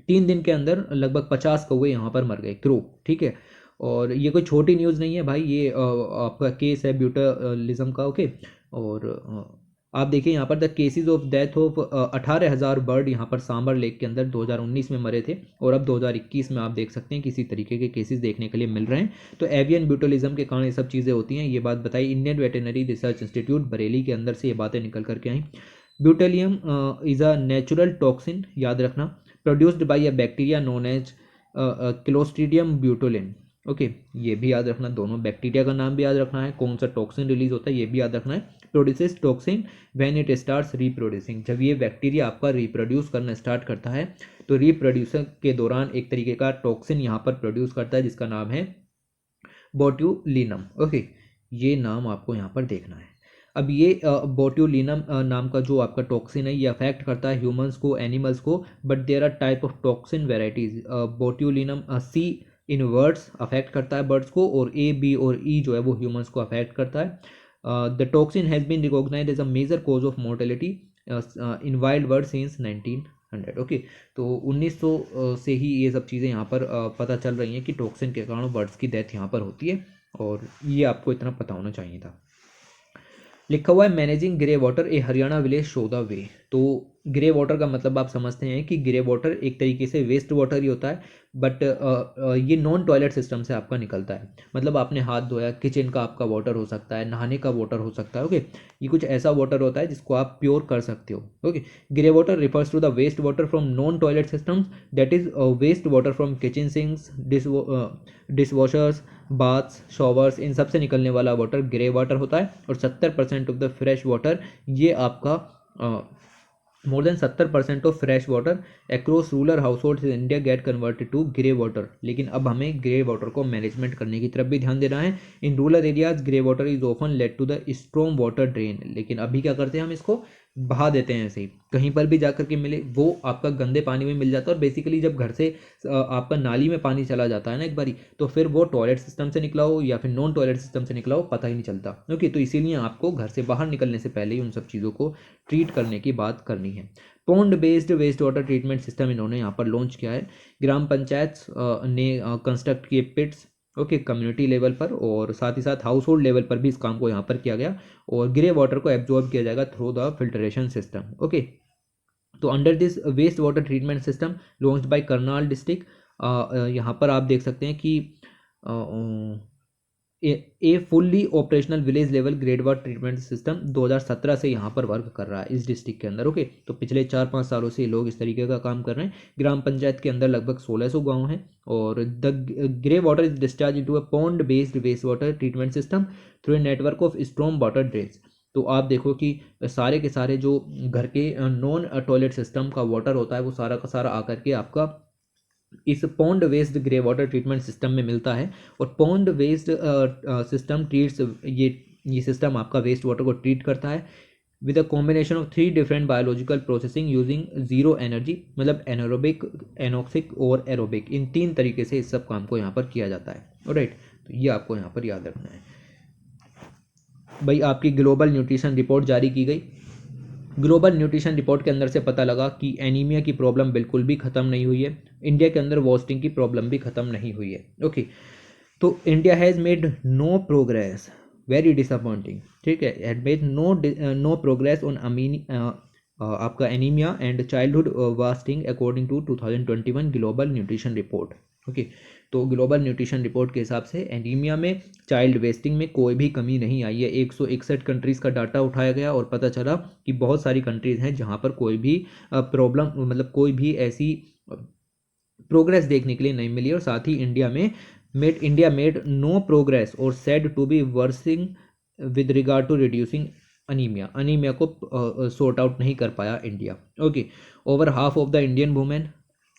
3 दिन के अंदर लगभग 50 कौवे यहाँ पर मर गए, क्रो। ठीक है, और ये कोई छोटी न्यूज़ नहीं है भाई, ये आपका केस है ब्यूटलिज्म का। ओके, और आप देखिए यहाँ पर the cases of death of 18,000 bird यहाँ पर सांबर लेक के अंदर 2019 में मरे थे, और अब 2021 में आप देख सकते हैं किसी तरीके के केसेस देखने के लिए मिल रहे हैं। तो एवियन ब्यूटलिज्म के कारण ये सब चीज़ें होती हैं। ये बात बताई Indian veterinary research institute Bareilly के अंदर से ये बातें निकल करके आई। Botulinum is a natural toxin, याद रखना, produced by a bacteria known as clostridium botulinum. Okay, ये भी याद रखना, दोनों बैक्टीरिया का नाम भी याद रखना है, कौन सा टॉक्सिन रिलीज होता है ये भी याद रखना है। Produces toxin when it starts reproducing. जब ये बैक्टीरिया आपका रिप्रोड्यूस करना स्टार्ट करता है तो रिप्रोड्यूसन के दौरान एक तरीके का टॉक्सिन यहाँ पर प्रोड्यूस करता है जिसका नाम है बोट्यूलिनम। ओके, ये नाम आपको यहाँ पर देखना है। अब ये बोट्यूलिनम नाम का जो आपका टॉक्सिन है ये अफेक्ट करता है ह्यूमंस को, एनिमल्स को, but there are type of toxin varieties. Botulinum C in birds affect करता है बर्ड्स को, और ए बी और ई जो है वो ह्यूमंस को अफेक्ट करता है। The toxin has been recognised as a major cause of mortality in wild bird since 1900। Okay, तो 1900 से ही ये सब चीज़ें यहाँ पर पता चल रही हैं कि टॉक्सिन के कारण बर्ड्स की डेथ यहाँ पर होती है, और ये आपको इतना पता होना चाहिए था। लिखा हुआ है managing grey water A Haryana village show the way. तो ग्रे वाटर का मतलब आप समझते हैं कि ग्रे वाटर एक तरीके से वेस्ट वाटर ही होता है, बट ये नॉन टॉयलेट सिस्टम से आपका निकलता है। मतलब आपने हाथ धोया, किचन का आपका वाटर हो सकता है, नहाने का वाटर हो सकता है। ओके, ये कुछ ऐसा वाटर होता है जिसको आप प्योर कर सकते हो। Okay, grey water refers to the waste water from non toilet systems, that is waste water from kitchen sinks, dishwashers, baths, showers, इन सब से निकलने वाला वाटर ग्रे वाटर होता है। और 70% ऑफ द फ्रेश वाटर, ये आपका more than 70% of fresh water across rural household in India get converted to grey water. लेकिन अब हमें ग्रे वाटर को मैनेजमेंट करने की तरफ भी ध्यान देना है। In rural areas grey water is often led to the strong water drain. लेकिन अभी क्या करते हैं, हम इसको बहा देते हैं ऐसे ही, कहीं पर भी जाकर के मिले वो आपका गंदे पानी में मिल जाता है। और बेसिकली जब घर से आपका नाली में पानी चला जाता है ना एक बारी, तो फिर वो टॉयलेट सिस्टम से निकला हो या फिर नॉन टॉयलेट सिस्टम से निकला हो पता ही नहीं चलता। ओके, तो इसीलिए आपको घर से बाहर निकलने से पहले ही उन सब चीज़ों को ट्रीट करने की बात करनी है। Pond based waste water treatment system इन्होंने यहाँ पर लॉन्च किया है। ग्राम पंचायत ने कंस्ट्रक्ट किए पिट्स, ओके, कम्युनिटी लेवल पर, और साथ ही साथ हाउस होल्ड लेवल पर भी इस काम को यहाँ पर किया गया। और ग्रे वाटर को एब्जॉर्ब किया जाएगा through the filtration system. Okay, तो under this waste water treatment system launched by Karnal district, यहाँ पर आप देख सकते हैं कि a fully operational village level grade water treatment system 2017 से यहाँ पर वर्क कर रहा है इस डिस्ट्रिक्ट के अंदर। ओके, तो पिछले 4-5 सालों से लोग इस तरीके का काम कर रहे हैं। ग्राम पंचायत के अंदर लगभग 1600 गांव हैं, और the grey water is discharge into a pond based waste water treatment system through a network of strong water drains. तो आप देखो कि सारे के सारे जो घर के नॉन टॉयलेट सिस्टम का वाटर होता है वो सारा का सारा आकर के आपका इस pond based grey water treatment system में मिलता है। और पॉन्ड वेस्ड सिस्टम ट्रीट्स, ये सिस्टम आपका वेस्ट वाटर को ट्रीट करता है with a combination of 3 different biological processing using zero energy, मतलब एनारोबिक, एनॉक्सिक और एरोबिक, इन 3 तरीके से इस सब काम को यहाँ पर किया जाता है। राइट, तो ये आपको यहाँ पर याद रखना है। भाई आपकी ग्लोबल न्यूट्रिशन रिपोर्ट जारी की गई। ग्लोबल न्यूट्रिशन रिपोर्ट के अंदर से पता लगा कि एनीमिया की प्रॉब्लम बिल्कुल भी ख़त्म नहीं हुई है। इंडिया के अंदर वॉस्टिंग की प्रॉब्लम भी ख़त्म नहीं हुई है। ओके, तो India has made no progress, very disappointing, ठीक है, had made no progress on आपका anaemia and childhood wasting according to 2021 global nutrition report. Okay, तो ग्लोबल न्यूट्रिशन रिपोर्ट के हिसाब से एनीमिया में, चाइल्ड वेस्टिंग में कोई भी कमी नहीं आई है। 161 कंट्रीज़ का डाटा उठाया गया और पता चला कि बहुत सारी कंट्रीज़ हैं जहाँ पर कोई भी प्रॉब्लम, मतलब कोई भी ऐसी प्रोग्रेस देखने के लिए नहीं मिली। और साथ ही इंडिया मेड नो प्रोग्रेस और said to be worsening with regard to reducing anaemia को सॉर्ट आउट नहीं कर पाया India. Okay, over half of the Indian women,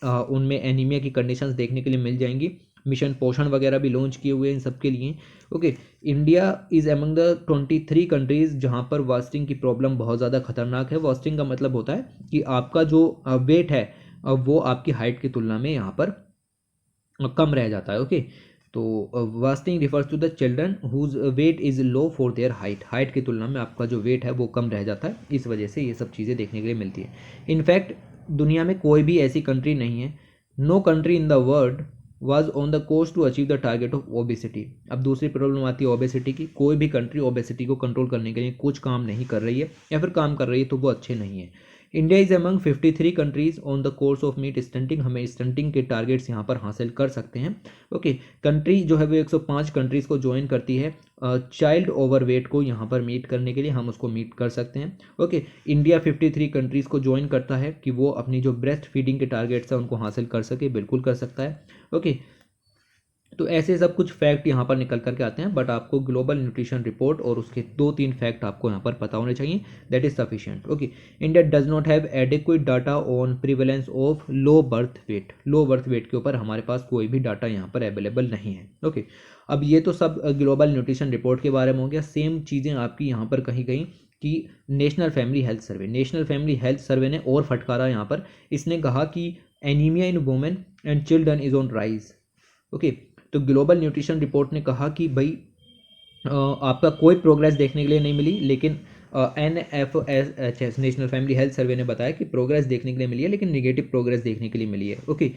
उनमें एनीमिया की कंडीशंस देखने के लिए मिल जाएंगी। मिशन पोषण वगैरह भी लॉन्च किए हुए हैं इन सब के लिए। Okay, India is among the 23 countries जहाँ पर वास्टिंग की प्रॉब्लम बहुत ज़्यादा खतरनाक है। वास्टिंग का मतलब होता है कि आपका जो वेट है वो आपकी हाइट की तुलना में यहाँ पर कम रह जाता है। ओके, तो wasting refers to the children whose weight is low for their height की तुलना में आपका जो वेट है वो कम रह जाता है। इस वजह से ये सब चीज़ें देखने के लिए मिलती है। इनफैक्ट दुनिया में कोई भी ऐसी कंट्री नहीं है, no country in the world was on the course to achieve the target of obesity. अब दूसरी प्रॉब्लम आती है ओबेसिटी की। कोई भी कंट्री ओबेसिटी को कंट्रोल करने के लिए कुछ काम नहीं कर रही है, या फिर काम कर रही है तो वो अच्छे नहीं है। India is among 53 countries on the course of meat stunting. हमें स्टंटिंग के टारगेट्स यहाँ पर हासिल कर सकते हैं। ओके, कंट्री जो है वो 105 कंट्रीज़ को ज्वाइन करती है चाइल्ड ओवरवेट को यहाँ पर मीट करने के लिए, हम उसको मीट कर सकते हैं। ओके, इंडिया 53 कंट्रीज़ को ज्वाइन करता है कि वो अपनी जो ब्रेस्ट फीडिंग के टारगेट्स हैं उनको हासिल कर सके, बिल्कुल कर सकता है। ओके, तो ऐसे सब कुछ फैक्ट यहाँ पर निकल करके आते हैं, बट आपको ग्लोबल न्यूट्रिशन रिपोर्ट और उसके 2-3 फैक्ट आपको यहाँ पर पता होने चाहिए, that is sufficient. Okay, India does not have adequate data on prevalence of low birth weight. Low birth weight के ऊपर हमारे पास कोई भी डाटा यहाँ पर अवेलेबल नहीं है। ओके, अब ये तो सब ग्लोबल न्यूट्रिशन रिपोर्ट के बारे में हो गया। सेम चीज़ें आपकी यहाँ पर कही गई कि नेशनल फैमिली हेल्थ सर्वे, नेशनल फैमिली हेल्थ सर्वे ने और फटकारा यहाँ पर। इसने कहा कि anaemia in women and children is on rise. Okay, तो ग्लोबल न्यूट्रिशन रिपोर्ट ने कहा कि भाई आपका कोई प्रोग्रेस देखने के लिए नहीं मिली, लेकिन NFHS नेशनल फैमिली हेल्थ सर्वे ने बताया कि प्रोग्रेस देखने के लिए मिली है, लेकिन निगेटिव प्रोग्रेस देखने के लिए मिली है। Okay,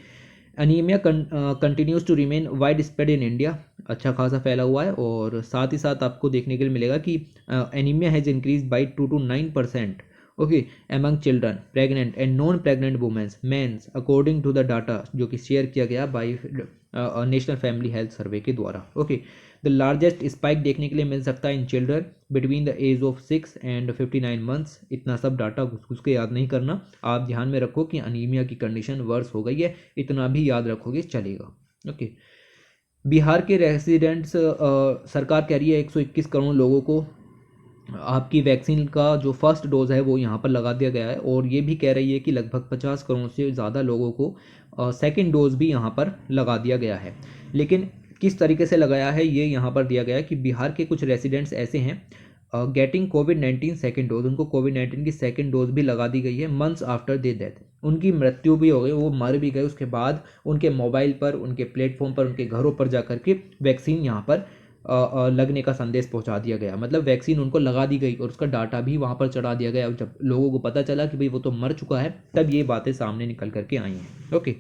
anaemia continues to remain widespread in India, अच्छा खासा फैला हुआ है। और साथ ही साथ आपको देखने के लिए मिलेगा कि anaemia has increase by 2 to 9%। Okay, among children, pregnant and non pregnant womens, mens, according to the data जो कि शेयर किया गया by national family health survey के द्वारा। ओके, द लार्जेस्ट स्पाइक देखने के लिए मिल सकता है in children between the as of 6 and 59 months. इतना सब डाटा घुस के याद नहीं करना, आप ध्यान में रखो कि अनीमिया की कंडीशन वर्स हो गई है, इतना भी याद रखोगे चलेगा। ओके, बिहार के रेसिडेंट्स, सरकार कह रही है 121 करोड़ लोगों को आपकी वैक्सीन का जो फर्स्ट डोज है वो यहाँ पर लगा दिया गया है, और ये भी कह रही है कि लगभग 50 करोड़ से ज़्यादा लोगों को सेकंड डोज भी यहाँ पर लगा दिया गया है। लेकिन किस तरीके से लगाया है ये यहाँ पर दिया गया है कि बिहार के कुछ रेसिडेंट्स ऐसे हैं गेटिंग कोविड-19 सेकेंड डोज, उनको कोविड-19 की सेकेंड डोज भी लगा दी गई है मंथ्स आफ्टर दे डेथ। उनकी मृत्यु भी हो गई, वो मर भी गए, उसके बाद उनके मोबाइल पर, उनके प्लेटफॉर्म पर, उनके घरों पर जा करके वैक्सीन यहाँ पर लगने का संदेश पहुंचा दिया गया। मतलब वैक्सीन उनको लगा दी गई और उसका डाटा भी वहाँ पर चढ़ा दिया गया। जब लोगों को पता चला कि भाई वो तो मर चुका है, तब ये बातें सामने निकल करके आई हैं। ओके,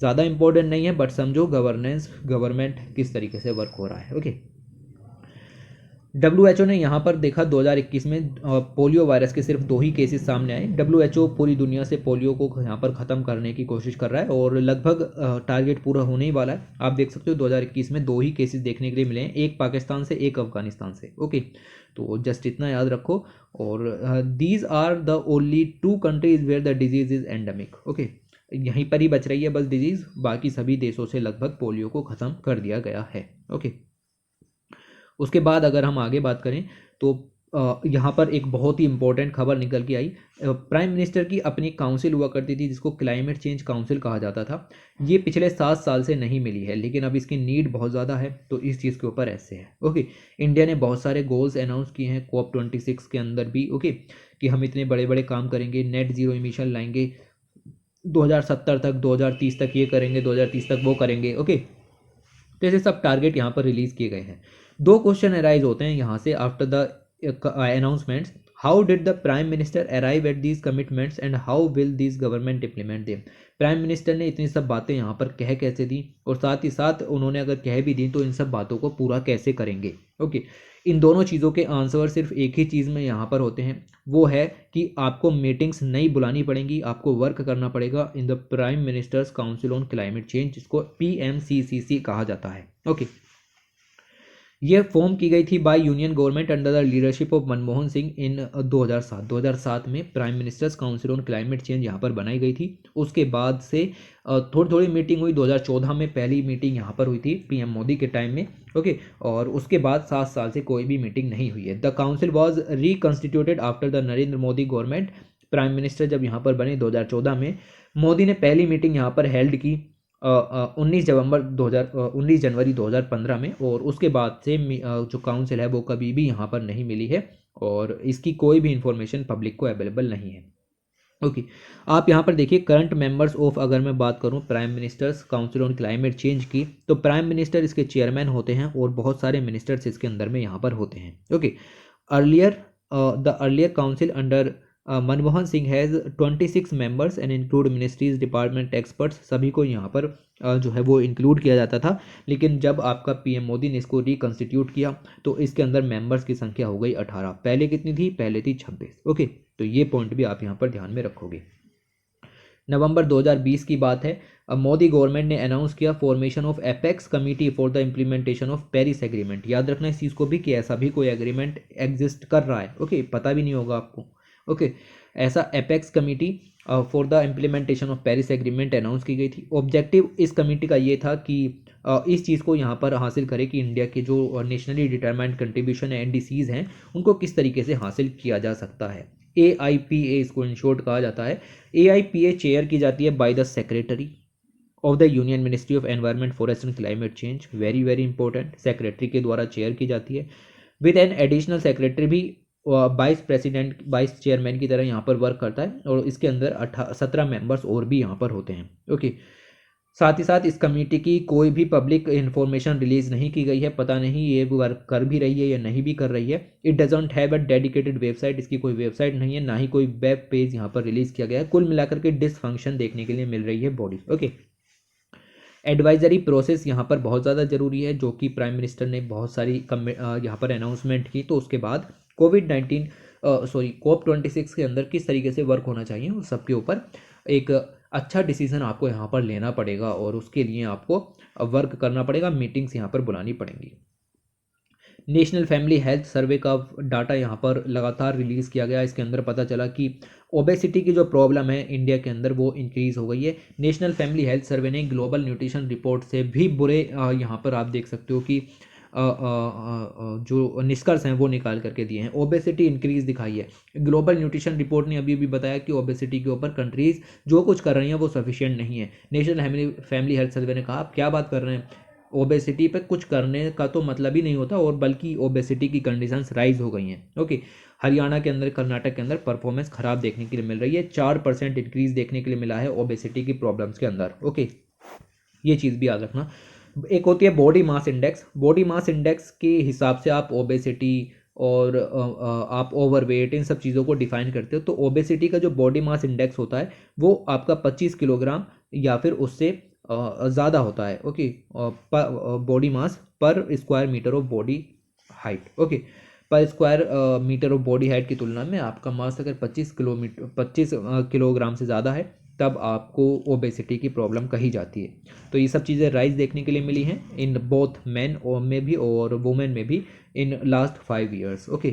ज़्यादा इंपॉर्टेंट नहीं है, बट समझो गवर्नमेंट किस तरीके से वर्क हो रहा है। ओके, WHO ने यहाँ पर देखा 2021 में पोलियो वायरस के सिर्फ 2 ही केसेस सामने आए। WHO पूरी दुनिया से पोलियो को यहाँ पर ख़त्म करने की कोशिश कर रहा है और लगभग टारगेट पूरा होने ही वाला है। आप देख सकते हो 2021 में 2 ही केसेस देखने के लिए मिले हैं, एक पाकिस्तान से, एक अफगानिस्तान से। ओके, तो जस्ट इतना याद रखो। और these are the only 2 countries where the disease is endemic. Okay, यहीं पर ही बच रही है बस डिजीज़, बाकी सभी देशों से लगभग पोलियो को ख़त्म कर दिया गया है। ओके, उसके बाद अगर हम आगे बात करें तो यहाँ पर एक बहुत ही इंपॉर्टेंट खबर निकल के आई। प्राइम मिनिस्टर की अपनी काउंसिल हुआ करती थी जिसको क्लाइमेट चेंज काउंसिल कहा जाता था। ये पिछले 7 साल से नहीं मिली है, लेकिन अब इसकी नीड बहुत ज़्यादा है, तो इस चीज़ के ऊपर ऐसे है। ओके, इंडिया ने बहुत सारे गोल्स अनाउंस किए हैं COP26 के अंदर भी। ओके, कि हम इतने बड़े बड़े काम करेंगे, नेट जीरो इमिशन लाएंगे 2070 तक, 2030 तक ये करेंगे, 2030 तक वो करेंगे। ओके, तो ऐसे सब टारगेट यहाँ पर रिलीज किए गए हैं। 2 क्वेश्चन अराइज होते हैं यहाँ से after the announcements. How did the prime minister arrive at these commitments and how will this government implement them. Prime minister ने इतनी सब बातें यहाँ पर कह कैसे दी, और साथ ही साथ उन्होंने अगर कह भी दी तो इन सब बातों को पूरा कैसे करेंगे। ओके, इन दोनों चीज़ों के आंसर सिर्फ एक ही चीज़ में यहाँ पर होते हैं, वो है कि आपको मीटिंग्स नहीं बुलानी पड़ेंगी, आपको वर्क करना पड़ेगा in the prime minister's council on climate change, जिसको PMCCC कहा जाता है। ओके, ये फॉर्म की गई थी by union government under the leadership of Manmohan Singh in 2007 में prime minister's council on climate change यहाँ पर बनाई गई थी। उसके बाद से थोड़ी थोड़ी मीटिंग हुई। 2014 में पहली मीटिंग यहाँ पर हुई थी PM मोदी के टाइम में। ओके, और उसके बाद 7 साल से कोई भी मीटिंग नहीं हुई है। The council was reconstituted after the Narendra Modi government. Prime minister जब यहाँ पर बने 2014 में, मोदी ने पहली मीटिंग यहाँ पर हेल्ड की 19 जनवरी 2015 में, और उसके बाद से जो काउंसिल है वो कभी भी यहाँ पर नहीं मिली है, और इसकी कोई भी इंफॉर्मेशन पब्लिक को अवेलेबल नहीं है। ओके, आप यहाँ पर देखिए करंट मेंबर्स ऑफ, अगर मैं बात करूँ prime minister's council on climate change की, तो प्राइम मिनिस्टर इसके चेयरमैन होते हैं और बहुत सारे मिनिस्टर्स इसके अंदर में यहाँ पर होते हैं। Okay, the earlier council under Manmohan Singh has 26 members and include ministries, department, experts, सभी को यहाँ पर जो है वो इंक्लूड किया जाता था। लेकिन जब आपका PM मोदी ने इसको रिकॉन्स्टिट्यूट किया तो इसके अंदर मेंबर्स की संख्या हो गई 18। पहले कितनी थी? पहले थी 26। ओके, तो ये पॉइंट भी आप यहाँ पर ध्यान में रखोगे। नवंबर 2020 की बात है। अब मोदी गवर्नमेंट ने अनाउंस किया formation of apex committee for the implementation of Paris agreement. याद रखना इस चीज़ को भी कि ऐसा भी कोई एग्रीमेंट एग्जिस्ट कर रहा है। ओके, पता भी नहीं होगा आपको। ओके, ऐसा apex committee for the implementation of Paris agreement announce की गई थी। ऑब्जेक्टिव इस कमेटी का ये था कि इस चीज़ को यहाँ पर हासिल करे कि इंडिया के जो नेशनली डिटरमाइंड कंट्रीब्यूशन है NDCs हैं उनको किस तरीके से हासिल किया जा सकता है। AIPA इसको इन शॉर्ट कहा जाता है। AIPA चेयर की जाती है by the secretary of the union ministry of environment forest and climate change, very very important, secretary के द्वारा चेयर की जाती है। विद एन एडिशनल सेक्रेटरी भी वाइस चेयरमैन की तरह यहाँ पर वर्क करता है और इसके अंदर 17 मेंबर्स और भी यहाँ पर होते हैं। ओके, साथ ही साथ इस कमेटी की कोई भी पब्लिक इंफॉर्मेशन रिलीज नहीं की गई है, पता नहीं ये वर्क कर भी रही है या नहीं भी कर रही है। It doesn't have a dedicated website, इसकी कोई वेबसाइट नहीं है, ना ही कोई वेब पेज यहाँ पर रिलीज किया गया है। कुल मिलाकर के डिसफंक्शन देखने के लिए मिल रही है बॉडी। ओके, एडवाइजरी प्रोसेस यहाँ पर बहुत ज़्यादा जरूरी है, जो कि प्राइम मिनिस्टर ने बहुत सारी यहाँ पर अनाउंसमेंट की। तो उसके बाद कोविड-19 COP26 के अंदर किस तरीके से वर्क होना चाहिए उस सबके ऊपर एक अच्छा डिसीजन आपको यहाँ पर लेना पड़ेगा और उसके लिए आपको वर्क करना पड़ेगा, मीटिंग्स यहाँ पर बुलानी पड़ेंगी। नेशनल फैमिली हेल्थ सर्वे का डाटा यहाँ पर लगातार रिलीज़ किया गया। इसके अंदर पता चला कि ओबेसिटी की जो प्रॉब्लम है इंडिया के अंदर वो इंक्रीज़ हो गई है। नेशनल फैमिली हेल्थ सर्वे ने ग्लोबल न्यूट्रिशन रिपोर्ट से भी बुरे यहाँ पर आप देख सकते हो कि जो निष्कर्ष हैं वो निकाल करके दिए हैं। ओबेसिटी इंक्रीज दिखाई है। ग्लोबल न्यूट्रिशन रिपोर्ट ने अभी भी बताया कि ओबेसिटी के ऊपर कंट्रीज़ जो कुछ कर रही हैं वो सफिशिएंट नहीं है। नेशनल फैमिली हेल्थ सर्वे ने कहा आप क्या बात कर रहे हैं, ओबेसिटी पे कुछ करने का तो मतलब ही नहीं होता और बल्कि ओबेसिटी की कंडीशंस राइज हो गई हैं। ओके, हरियाणा के अंदर, कर्नाटक के अंदर परफॉर्मेंस खराब देखने के लिए मिल रही है। 4% इंक्रीज देखने के लिए मिला है ओबेसिटी की प्रॉब्लम्स के अंदर। ओके, ये चीज़ भी याद रखना। एक होती है body mass index. Body mass index के हिसाब से आप ओबेसिटी और आप ओवरवेट इन सब चीज़ों को डिफाइन करते हो। तो ओबेसिटी का जो बॉडी मास इंडेक्स होता है वो आपका 25 किलोग्राम या फिर उससे ज़्यादा होता है। Okay, body mass per square metre of body height. Okay, per square metre of body height की तुलना में आपका मास अगर 25 किलोग्राम से ज़्यादा है तब आपको ओबेसिटी की प्रॉब्लम कही जाती है। तो ये सब चीज़ें राइज देखने के लिए मिली हैं इन बोथ मैन में भी और वुमेन में भी इन लास्ट 5 ईयर्स। ओके,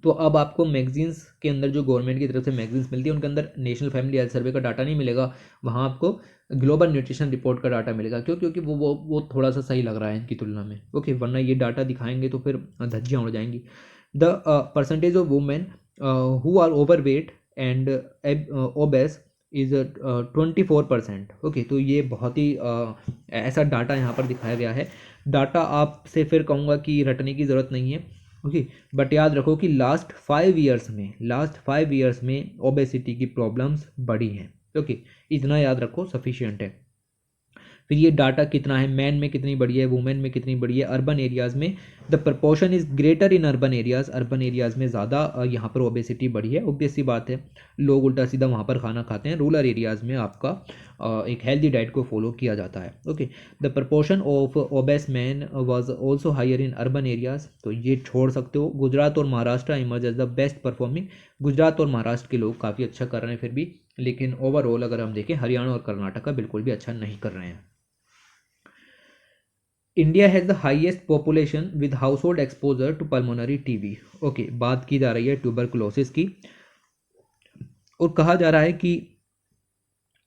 तो अब आपको मैगजीन्स के अंदर जो गवर्नमेंट की तरफ से मैगजीन्स मिलती है उनके अंदर नेशनल फैमिली हेल्थ सर्वे का डाटा नहीं मिलेगा, वहाँ आपको ग्लोबल न्यूट्रिशन रिपोर्ट का डाटा मिलेगा। क्यों? क्योंकि वो थोड़ा सा सही लग रहा है इनकी तुलना में। ओके, वरना ये डाटा दिखाएंगे तो फिर धज्जियाँ उड़ जाएंगी। The percentage of women who are overweight and obese is 24%। Okay, तो ये बहुत ही ऐसा डाटा यहाँ पर दिखाया गया है। डाटा आपसे फिर कहूँगा कि रटने की ज़रूरत नहीं है। ओके, बट याद रखो कि लास्ट 5 ईयर्स में ओबेसिटी की प्रॉब्लम्स बढ़ी हैं। ओके, इतना याद रखो, सफिशिएंट है। फिर ये डाटा कितना है, मैन में कितनी बढ़ी है, वुमेन में कितनी बढ़ी है, अर्बन एरियाज़ में the proportion is greater in urban areas में ज़्यादा यहाँ पर ओबेसिटी बढ़ी है। ऑब्वियस सी बात है, लोग उल्टा सीधा वहाँ पर खाना खाते हैं। रूरल एरियाज़ में आपका एक हेल्दी डाइट को फॉलो किया जाता है। Okay, the proportion of obese man was also higher in urban areas. तो ये छोड़ सकते हो। गुजरात और Maharashtra emerge as the best performing. Gujarat और महाराष्ट्र के लोग काफ़ी अच्छा कर रहे हैं फिर भी, लेकिन ओवरऑल अगर हम देखें हरियाणा और कर्नाटक का बिल्कुल भी अच्छा नहीं कर रहे हैं। India has the highest population with household exposure to pulmonary TB. Okay, बात की जा रही है ट्यूबरकुलोसिस की और कहा जा रहा है कि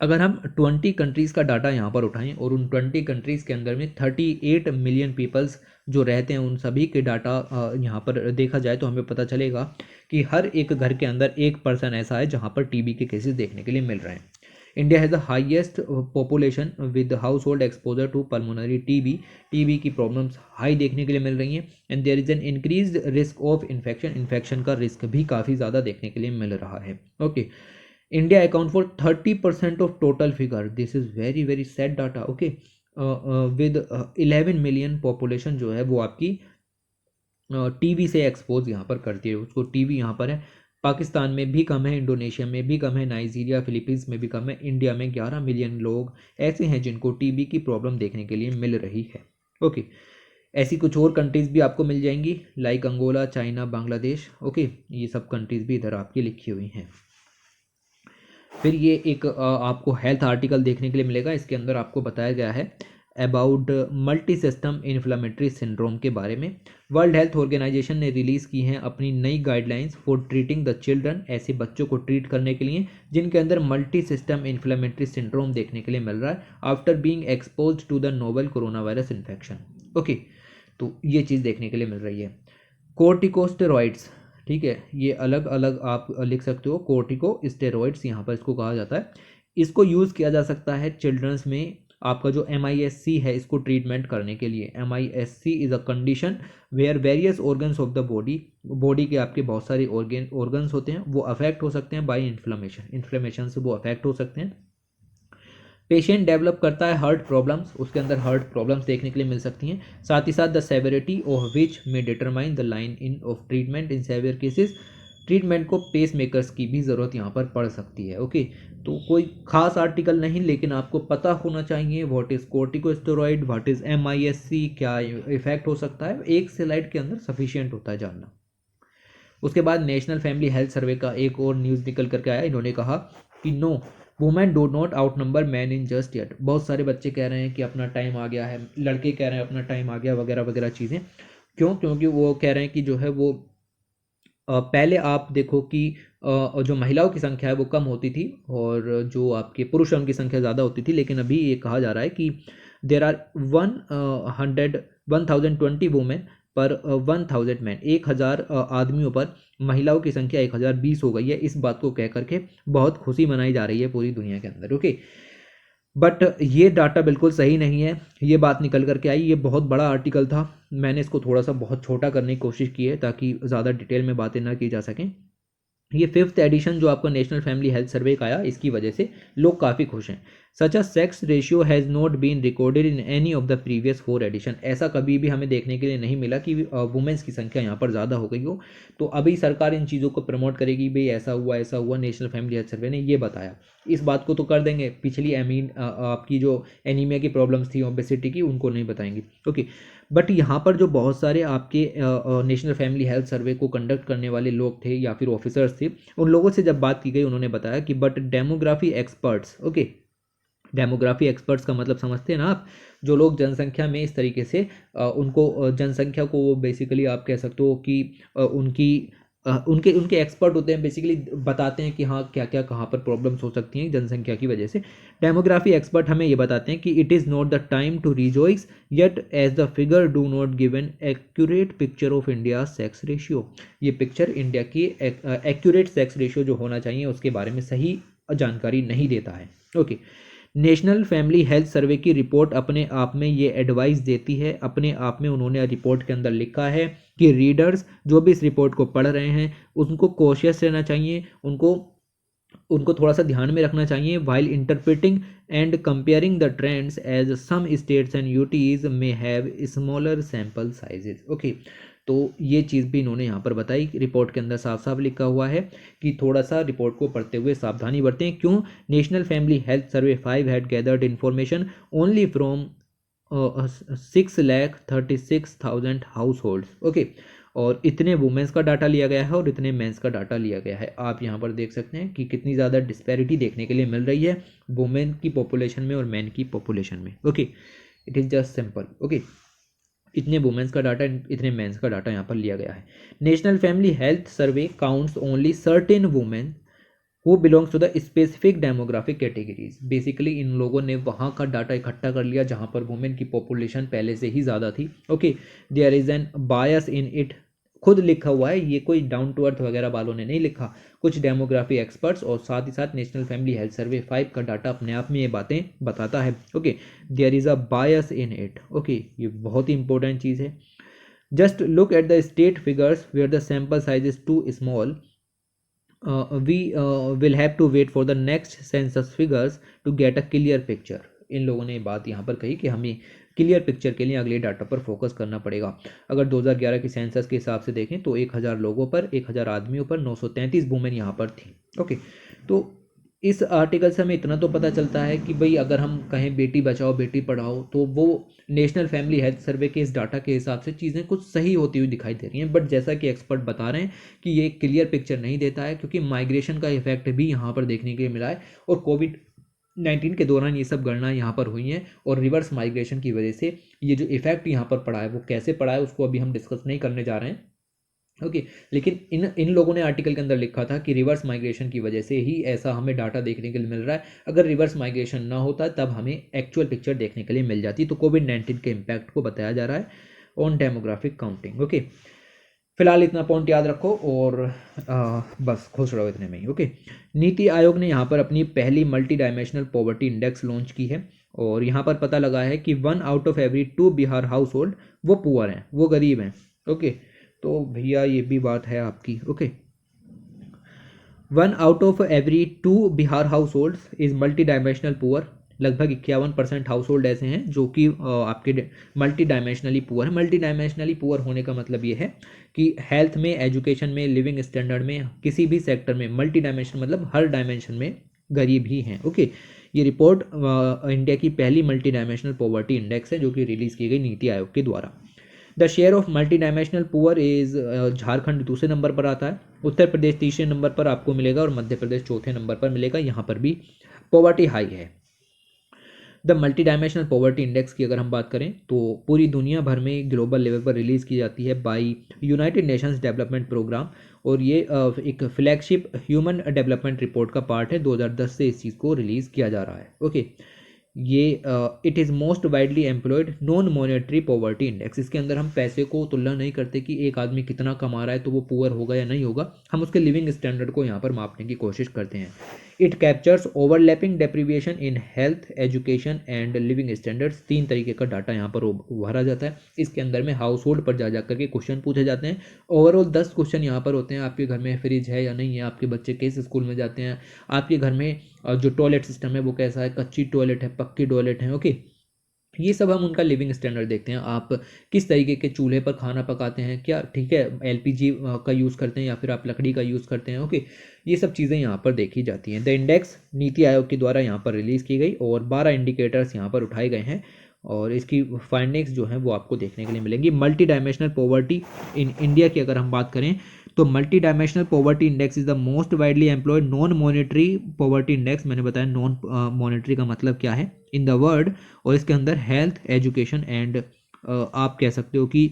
अगर हम 20 कंट्रीज़ का डाटा यहाँ पर उठाएं और उन 20 कंट्रीज़ के अंदर में 38 मिलियन पीपल्स जो रहते हैं उन सभी के डाटा यहाँ पर देखा जाए तो हमें पता चलेगा कि हर एक घर के अंदर एक पर्सन ऐसा है जहाँ पर टीबी के केसेस देखने के लिए मिल रहे हैं। India has the highest population with household exposure to pulmonary TB की प्रॉब्लम्स हाई देखने के लिए मिल रही हैं and there is an increase risk of infection का रिस्क भी काफ़ी ज़्यादा देखने के लिए मिल रहा है। Okay, India account for 30% of total figure. This is very very sad data. Okay, with 11 million population जो है वो आपकी टीबी से एक्सपोज यहाँ पर करती है, उसको टीबी यहाँ पर है। पाकिस्तान में भी कम है, इंडोनेशिया में भी कम है, नाइजीरिया फिलीपींस में भी कम है। इंडिया में 11 मिलियन लोग ऐसे हैं जिनको टीबी की प्रॉब्लम देखने के लिए मिल रही है। ओके, ऐसी कुछ और कंट्रीज़ भी आपको मिल जाएंगी like Angola, China, Bangladesh. Okay, ये सब कंट्रीज़ भी इधर आपकी लिखी हुई हैं। फिर ये एक आपको हेल्थ आर्टिकल देखने के लिए मिलेगा। इसके अंदर आपको बताया गया है about multi system inflammatory syndrome के बारे में। वर्ल्ड हेल्थ ऑर्गेनाइजेशन ने रिलीज़ की हैं अपनी नई guidelines for treating the children, ऐसे बच्चों को ट्रीट करने के लिए जिनके अंदर मल्टी सिस्टम इन्फ्लेमेटरी सिंड्रोम देखने के लिए मिल रहा है after being expose to the novel coronavirus infection. Okay, तो ये चीज़ देखने के लिए मिल रही है। कोर्टिकोस्टेरॉइड्स, ठीक है, ये अलग अलग आप लिख सकते हो, कोर्टिकोस्टेरॉइड्स यहाँ पर इसको कहा जाता है। इसको यूज़ किया जा सकता है चिल्ड्रंस में आपका जो MIS-C है इसको ट्रीटमेंट करने के लिए। MIS-C is a condition where various organs of the body के आपके बहुत सारे ऑर्गन्स होते हैं, वो अफेक्ट हो सकते हैं बाय इन्फ्लेमेशन से वो अफेक्ट हो सकते हैं। पेशेंट डेवलप करता है हार्ट प्रॉब्लम्स, उसके अंदर हार्ट प्रॉब्लम्स देखने के लिए मिल सकती हैं। साथ ही साथ द सेवेरिटी ऑफ विच में determine the line in of treatment in severe cases, treatment को पेस मेकर्स की भी ज़रूरत यहाँ पर पड़ सकती है। ओके, तो कोई खास आर्टिकल नहीं, लेकिन आपको पता होना चाहिए what is corticosteroid, what is MIS-C, क्या इफेक्ट हो सकता है, एक स्लाइड के अंदर सफिशिएंट होता है जानना। उसके बाद नेशनल फैमिली हेल्थ सर्वे का एक और न्यूज़ निकल करके आया। इन्होंने कहा कि no, women do not outnumber man in just yet. बहुत सारे बच्चे कह रहे हैं कि अपना टाइम आ गया है, लड़के कह रहे हैं अपना टाइम आ गया, वगैरह वगैरह चीज़ें। क्यों? क्योंकि वो कह रहे हैं कि जो है वो पहले आप देखो कि जो महिलाओं की संख्या है वो कम होती थी और जो आपके पुरुषों की संख्या ज़्यादा होती थी, लेकिन अभी ये कहा जा रहा है कि देर आर 1020 वुमेन पर 1000 मैन, 1000 आदमियों पर महिलाओं की संख्या 1020 हो गई है। इस बात को कह करके बहुत खुशी मनाई जा रही है पूरी दुनिया के अंदर। ओके, बट ये डाटा बिल्कुल सही नहीं है, ये बात निकल करके आई। ये बहुत बड़ा आर्टिकल था, मैंने इसको थोड़ा सा बहुत छोटा करने की कोशिश की है ताकि ज़्यादा डिटेल में बातें ना की जा सकें। ये 5th एडिशन जो आपका नेशनल फैमिली हेल्थ सर्वे का आया, इसकी वजह से लोग काफ़ी खुश हैं। Such a sex ratio has not been recorded in any of the previous 4 edition. ऐसा कभी भी हमें देखने के लिए नहीं मिला कि वुमेन्स की संख्या यहाँ पर ज़्यादा हो गई हो। तो अभी सरकार इन चीज़ों को प्रमोट करेगी, भाई ऐसा हुआ, नेशनल फैमिली हेल्थ सर्वे ने ये बताया। इस बात को तो कर देंगे, पिछली आपकी जो एनीमिया की प्रॉब्लम्स थी, ओबेसिटी की, उनको नहीं बताएंगे। ओके, बट यहाँ पर जो बहुत सारे आपके नेशनल फैमिली हेल्थ सर्वे को कंडक्ट करने वाले लोग थे या फिर ऑफिसर्स थे, उन लोगों से जब बात की गई उन्होंने बताया कि but demography experts, okay, demography experts का मतलब समझते हैं ना आप, जो लोग जनसंख्या में इस तरीके से उनको जनसंख्या को बेसिकली आप कह सकते हो कि उनके उनके एक्सपर्ट होते हैं, बेसिकली बताते हैं कि हाँ क्या क्या कहाँ पर प्रॉब्लम्स हो सकती हैं जनसंख्या की वजह से। डेमोग्राफी एक्सपर्ट हमें ये बताते हैं कि it is not the time to rejoice yet as the figure do not give an accurate picture of India sex ratio. ये पिक्चर इंडिया की एक्यूरेट सेक्स रेशियो जो होना चाहिए उसके बारे में सही जानकारी नहीं देता है। ओके, नेशनल फैमिली हेल्थ सर्वे की रिपोर्ट अपने आप में ये एडवाइस देती है, अपने आप में उन्होंने रिपोर्ट के अंदर लिखा है कि रीडर्स जो भी इस रिपोर्ट को पढ़ रहे हैं उनको कॉशियस रहना चाहिए, उनको थोड़ा सा ध्यान में रखना चाहिए while interpreting and comparing the trends as some states and UTs में have smaller sample sizes. Okay, तो ये चीज़ भी इन्होंने यहाँ पर बताई, रिपोर्ट के अंदर साफ साफ लिखा हुआ है कि थोड़ा सा रिपोर्ट को पढ़ते हुए सावधानी बरतें। क्यों? National family health survey 5 had gathered information only from 6,36,000 house holds. Okay, और इतने वुमेन्स का डाटा लिया गया है और इतने मेंस का डाटा लिया गया है। आप यहाँ पर देख सकते हैं कि कितनी ज़्यादा डिस्पैरिटी देखने के लिए मिल रही है वुमेन की पॉपुलेशन में और मैन की पॉपुलेशन में। Okay, it is just simple. Okay, इतने वुमेन्स का डाटा, इतने मेंस का डाटा यहाँ पर लिया गया है। National family health survey counts only certain women who belongs to the specific demographic categories. Basically इन लोगों ने वहाँ का डाटा इकट्ठा कर लिया जहाँ पर वुमेन की पॉपुलेशन पहले से ही ज़्यादा थी। Okay, there is an bias in it, खुद लिखा हुआ है, ये कोई डाउन टू अर्थ वगैरह वालों ने नहीं लिखा, कुछ डेमोग्राफी एक्सपर्ट्स और साथ ही साथ नेशनल फैमिली हेल्थ सर्वे 5 का डाटा अपने आप में ये बातें बताता है। Okay, there is a bias in it. Okay, ये बहुत ही इंपॉर्टेंट चीज़ है। Just look at the state figures where the sample size is too small, we will have to wait for the next census figures to get a clear picture। इन लोगों ने बात यहाँ पर कही कि हमें क्लियर पिक्चर के लिए अगले डाटा पर फोकस करना पड़ेगा। अगर 2011 की सेंसस के हिसाब से देखें तो 1000 लोगों पर 1000 आदमियों पर 933 वुमेन यहाँ पर थी। ओके, तो इस आर्टिकल से हमें इतना तो पता चलता है कि भाई अगर हम कहें बेटी बचाओ बेटी पढ़ाओ तो वो नेशनल फैमिली हेल्थ सर्वे के इस डाटा के हिसाब से चीज़ें कुछ सही होती हुई दिखाई दे रही हैं। बट जैसा कि एक्सपर्ट बता रहे हैं कि ये क्लियर पिक्चर नहीं देता है, क्योंकि माइग्रेशन का इफेक्ट भी यहाँ पर देखने के लिए मिला है और कोविड 19 के दौरान ये सब गणना यहाँ पर हुई हैं, और रिवर्स माइग्रेशन की वजह से ये जो इफेक्ट यहाँ पर पड़ा है वो कैसे पड़ा है उसको अभी हम डिस्कस नहीं करने जा रहे हैं। ओके, लेकिन इन लोगों ने आर्टिकल के अंदर लिखा था कि रिवर्स माइग्रेशन की वजह से ही ऐसा हमें डाटा देखने के लिए मिल रहा है। अगर रिवर्स माइग्रेशन ना होता तब हमें एक्चुअल पिक्चर देखने के लिए मिल जाती। तो कोविड-19 के इम्पैक्ट को बताया जा रहा है ऑन डेमोग्राफिक काउंटिंग। ओके, फिलहाल इतना पॉइंट याद रखो और बस खुश रहो इतने में ही। ओके, नीति आयोग ने यहाँ पर अपनी पहली multi dimensional poverty index launch की है, और यहाँ पर पता लगा है कि 1 out of every 2 Bihar house hold वो पुअर हैं, वो गरीब हैं। ओके, तो भैया ये भी बात है आपकी। Okay, 1 out of every 2 Bihar house hold is multi dimensional poor. लगभग 51% हाउस होल्ड ऐसे हैं जो कि आपके मल्टी डायमेंशनली पुअर है। मल्टी डायमेंशनली पुअर होने का मतलब ये है कि हेल्थ में, एजुकेशन में, लिविंग स्टैंडर्ड में, किसी भी सेक्टर में मल्टी डायमेंशन मतलब हर डायमेंशन में गरीब ही हैं। ओके, ये रिपोर्ट इंडिया की पहली मल्टी डायमेंशनल पॉवर्टी इंडेक्स है जो कि रिलीज़ की गई नीति आयोग के द्वारा। The share of multi dimensional poor is Jharkhand दूसरे नंबर पर आता है, उत्तर प्रदेश तीसरे नंबर पर आपको मिलेगा, और मध्य प्रदेश चौथे नंबर पर मिलेगा। यहाँ पर भी पॉवर्टी हाई है। The multi dimensional poverty index की अगर हम बात करें तो पूरी दुनिया भर में ग्लोबल लेवल पर रिलीज़ की जाती है by United Nations development programme, और ये एक फ्लैगशिप ह्यूमन डेवलपमेंट रिपोर्ट का पार्ट है। 2010 से इस चीज़ को रिलीज़ किया जा रहा है। ओके, ये it is most widely employed non monetary poverty index. इसके अंदर हम पैसे को तुलना नहीं करते कि एक आदमी कितना कमा रहा है तो वो पुअर होगा या नहीं होगा, हम उसके लिविंग स्टैंडर्ड को यहाँ पर मापने की कोशिश करते हैं। It captures overlapping deprivation in health, education and living standards. 3 तरीके का डाटा यहाँ पर उभरा जाता है। इसके अंदर में हाउस होल्ड पर जा करके क्वेश्चन पूछे जाते हैं। ओवरऑल 10 क्वेश्चन यहाँ पर होते हैं। आपके घर में फ्रिज है या नहीं है, आपके बच्चे किस स्कूल में जाते हैं, आपके घर में जो टॉयलेट सिस्टम है वो कैसा है, कच्ची टॉयलेट है, पक्की टॉयलेट है। ओके, ये सब हम उनका लिविंग स्टैंडर्ड देखते हैं। आप किस तरीके के चूल्हे पर खाना पकाते हैं, क्या ठीक है एलपीजी का यूज़ करते हैं या फिर आप लकड़ी का यूज़ करते हैं। ओके, ये सब चीज़ें यहाँ पर देखी जाती हैं। द इंडेक्स नीति आयोग के द्वारा यहाँ पर रिलीज़ की गई, और 12 इंडिकेटर्स यहाँ पर उठाए गए हैं, और इसकी फाइंडिंग्स जो हैं वो आपको देखने के लिए मिलेंगी। Multi dimensional poverty in India की अगर हम बात करें तो multi dimensional poverty index is the most widely employed non monetary poverty index. मैंने बताया नॉन मॉनेटरी का मतलब क्या है इन द वर्ल्ड, और इसके अंदर हेल्थ, एजुकेशन एंड आप कह सकते हो कि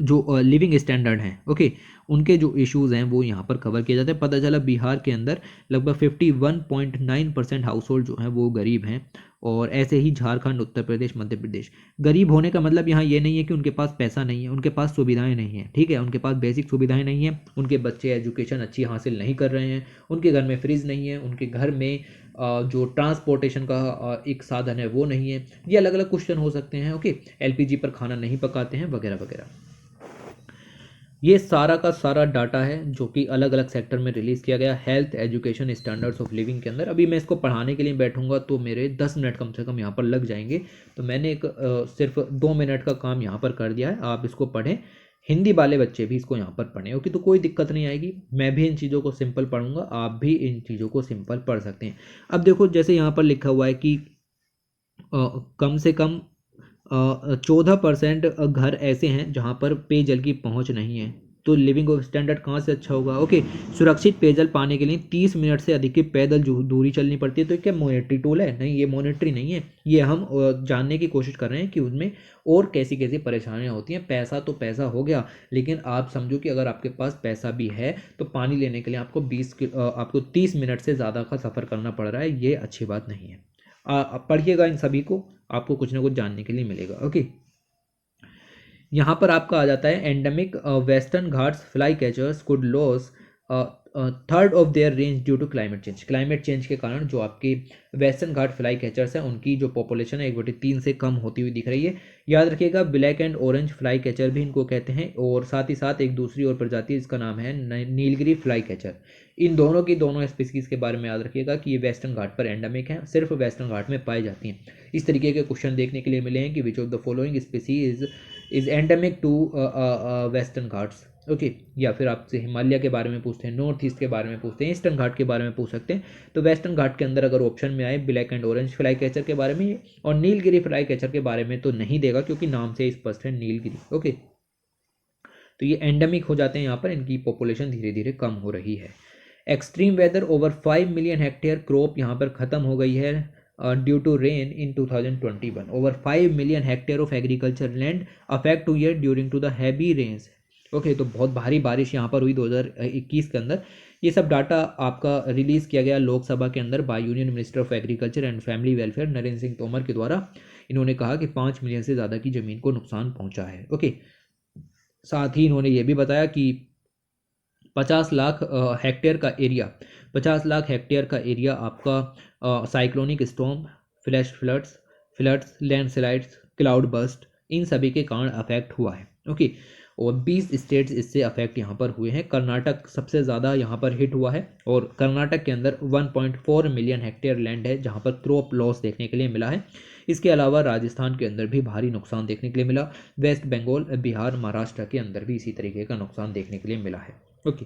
जो लिविंग स्टैंडर्ड हैं, ओके, उनके जो इश्यूज़ हैं वो यहाँ पर कवर किए जाते हैं। पता चला बिहार के अंदर लगभग 51.9% हाउस होल्ड जो हैं वो गरीब हैं, और ऐसे ही झारखंड, उत्तर प्रदेश, मध्य प्रदेश। गरीब होने का मतलब यहाँ ये नहीं है कि उनके पास पैसा नहीं है, उनके पास सुविधाएं नहीं हैं। ठीक है, उनके पास बेसिक सुविधाएं नहीं हैं, उनके बच्चे एजुकेशन अच्छी हासिल नहीं कर रहे हैं, उनके घर में फ्रिज नहीं है, उनके घर में जो ट्रांसपोर्टेशन का एक साधन है वो नहीं है। ये अलग अलग क्वेश्चन हो सकते हैं। ओके, एलपीजी पर खाना नहीं पकाते हैं वगैरह वगैरह। ये सारा का सारा डाटा है जो कि अलग अलग सेक्टर में रिलीज़ किया गया health, education, standards of living के अंदर। अभी मैं इसको पढ़ाने के लिए बैठूंगा तो मेरे 10 मिनट कम से कम यहाँ पर लग जाएंगे, तो मैंने एक सिर्फ 2 मिनट का काम यहाँ पर कर दिया है। आप इसको पढ़ें, हिंदी वाले बच्चे भी इसको यहाँ पर पढ़ें। ओके, तो कोई दिक्कत नहीं आएगी। मैं भी इन चीज़ों को सिंपल पढ़ूंगा, आप भी इन चीज़ों को सिंपल पढ़ सकते हैं। अब देखो, जैसे यहाँ पर लिखा हुआ है कि कम से कम 14% घर ऐसे हैं जहाँ पर पेयजल की पहुँच नहीं है, तो लिविंग स्टैंडर्ड कहाँ से अच्छा होगा। ओके, सुरक्षित पेयजल पाने के लिए 30 मिनट से अधिक की पैदल दूरी चलनी पड़ती है। तो क्या मॉनेटरी टूल है? नहीं, ये मॉनेटरी नहीं है। ये हम जानने की कोशिश कर रहे हैं कि उनमें और कैसी कैसी परेशानियाँ होती हैं। पैसा तो पैसा हो गया, लेकिन आप समझो कि अगर आपके पास पैसा भी है तो पानी लेने के लिए आपको 30 मिनट से ज़्यादा का सफ़र करना पड़ रहा है। ये अच्छी बात नहीं है। पढ़िएगा इन सभी को, आपको कुछ ना कुछ जानने के लिए मिलेगा। ओके, यहाँ पर आपका आ जाता है endemic Western Ghats flycatchers could lose third of their range due to climate change. Climate change के कारण जो आपके वेस्टर्न घाट फ्लाई कैचर्स हैं उनकी जो पॉपुलेशन है 1/3 से कम होती हुई दिख रही है। याद रखिएगा, black and orange fly catcher भी इनको कहते हैं, और साथ ही साथ एक दूसरी और प्रजाति इसका नाम है नीलगिरी फ्लाई कैचर। इन दोनों की दोनों स्पीसीज के बारे में याद रखिएगा कि ये वेस्टर्न घाट पर एंडेमिक हैं, सिर्फ वेस्टर्न घाट में पाई जाती हैं। इस तरीके के क्वेश्चन देखने के लिए मिले हैं कि which of the following species is endemic to Western Ghats. Okay, या फिर आपसे हिमालय के बारे में पूछते हैं, नॉर्थ ईस्ट के बारे में पूछते हैं, ईस्टर्न घाट के बारे में पूछ सकते हैं। तो वेस्टर्न घाट के अंदर अगर ऑप्शन में आए black and orange fly catcher के बारे में, और नीलगिरी फ्लाई कैचर के बारे में तो नहीं देगा क्योंकि नाम से स्पष्ट है नीलगिरी। ओके, तो ये एंडेमिक हो जाते हैं, यहाँ पर इनकी पॉपुलेशन धीरे धीरे कम हो रही है। Extreme weather over 5 million hectare crop यहाँ पर ख़त्म हो गई है due to rain in 2021। Over 5 million hectare of agriculture land affect हुई है during to the heavy rains. Okay, तो बहुत भारी बारिश यहाँ पर हुई 2021 के अंदर। ये सब डाटा आपका रिलीज़ किया गया लोकसभा के अंदर by union minister of agriculture and family welfare Narendra Singh Tomar के द्वारा। इन्होंने कहा कि 5 मिलियन से ज़्यादा की ज़मीन को नुकसान पहुँचा है। ओके, साथ ही इन्होंने ये भी बताया कि 50 लाख हेक्टेयर का एरिया 50 लाख हेक्टेयर का एरिया आपका cyclonic storm, flash floods, landslides, cloud burst, इन सभी के कारण अफेक्ट हुआ है। ओके, और 20 स्टेट्स इससे अफेक्ट यहाँ पर हुए हैं। कर्नाटक सबसे ज़्यादा यहाँ पर हिट हुआ है और कर्नाटक के अंदर 1.4 मिलियन हेक्टेयर लैंड है जहाँ पर क्रॉप लॉस देखने के लिए मिला है। इसके अलावा राजस्थान के अंदर भी भारी नुकसान देखने के लिए मिला। वेस्ट बंगाल, बिहार, महाराष्ट्र के अंदर भी इसी तरीके का नुकसान देखने के लिए मिला है। ओके,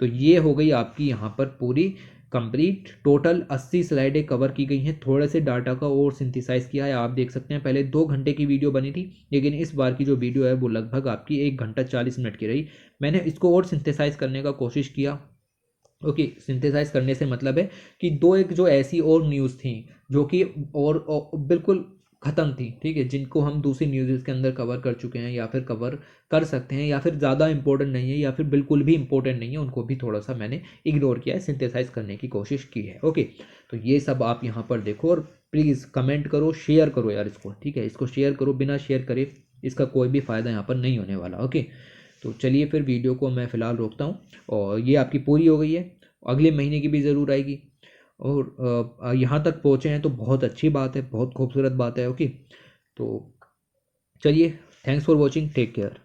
तो ये हो गई आपकी यहाँ पर पूरी कंप्लीट। टोटल 80 स्लाइडें कवर की गई हैं। थोड़े से डाटा का और सिंथेसाइज किया है, आप देख सकते हैं। पहले 2 घंटे की वीडियो बनी थी, लेकिन इस बार की जो वीडियो है वो लगभग आपकी 1 घंटा 40 मिनट की रही। मैंने इसको और सिंथेसाइज करने का कोशिश किया। ओके, सिंथेसाइज करने से मतलब है कि 2-1 जो ऐसी और न्यूज़ थी जो कि और बिल्कुल ख़त्म थी, ठीक है, जिनको हम दूसरी न्यूज़ के अंदर कवर कर चुके हैं या फिर कवर कर सकते हैं, या फिर ज़्यादा इंपॉर्टेंट नहीं है या फिर बिल्कुल भी इंपॉर्टेंट नहीं है, उनको भी थोड़ा सा मैंने इग्नोर किया है, सिंथेसाइज करने की कोशिश की है। ओके, तो ये सब आप यहाँ पर देखो और प्लीज़ कमेंट करो, शेयर करो यार इसको, ठीक है, इसको शेयर करो। बिना शेयर करे इसका कोई भी फ़ायदा यहाँ पर नहीं होने वाला। ओके, तो चलिए फिर वीडियो को मैं फ़िलहाल रोकता हूँ और ये आपकी पूरी हो गई है। अगले महीने की भी ज़रूर आएगी और यहाँ तक पहुँचे हैं तो बहुत अच्छी बात है, बहुत खूबसूरत बात है। ओके, तो चलिए, thanks for watching, take care.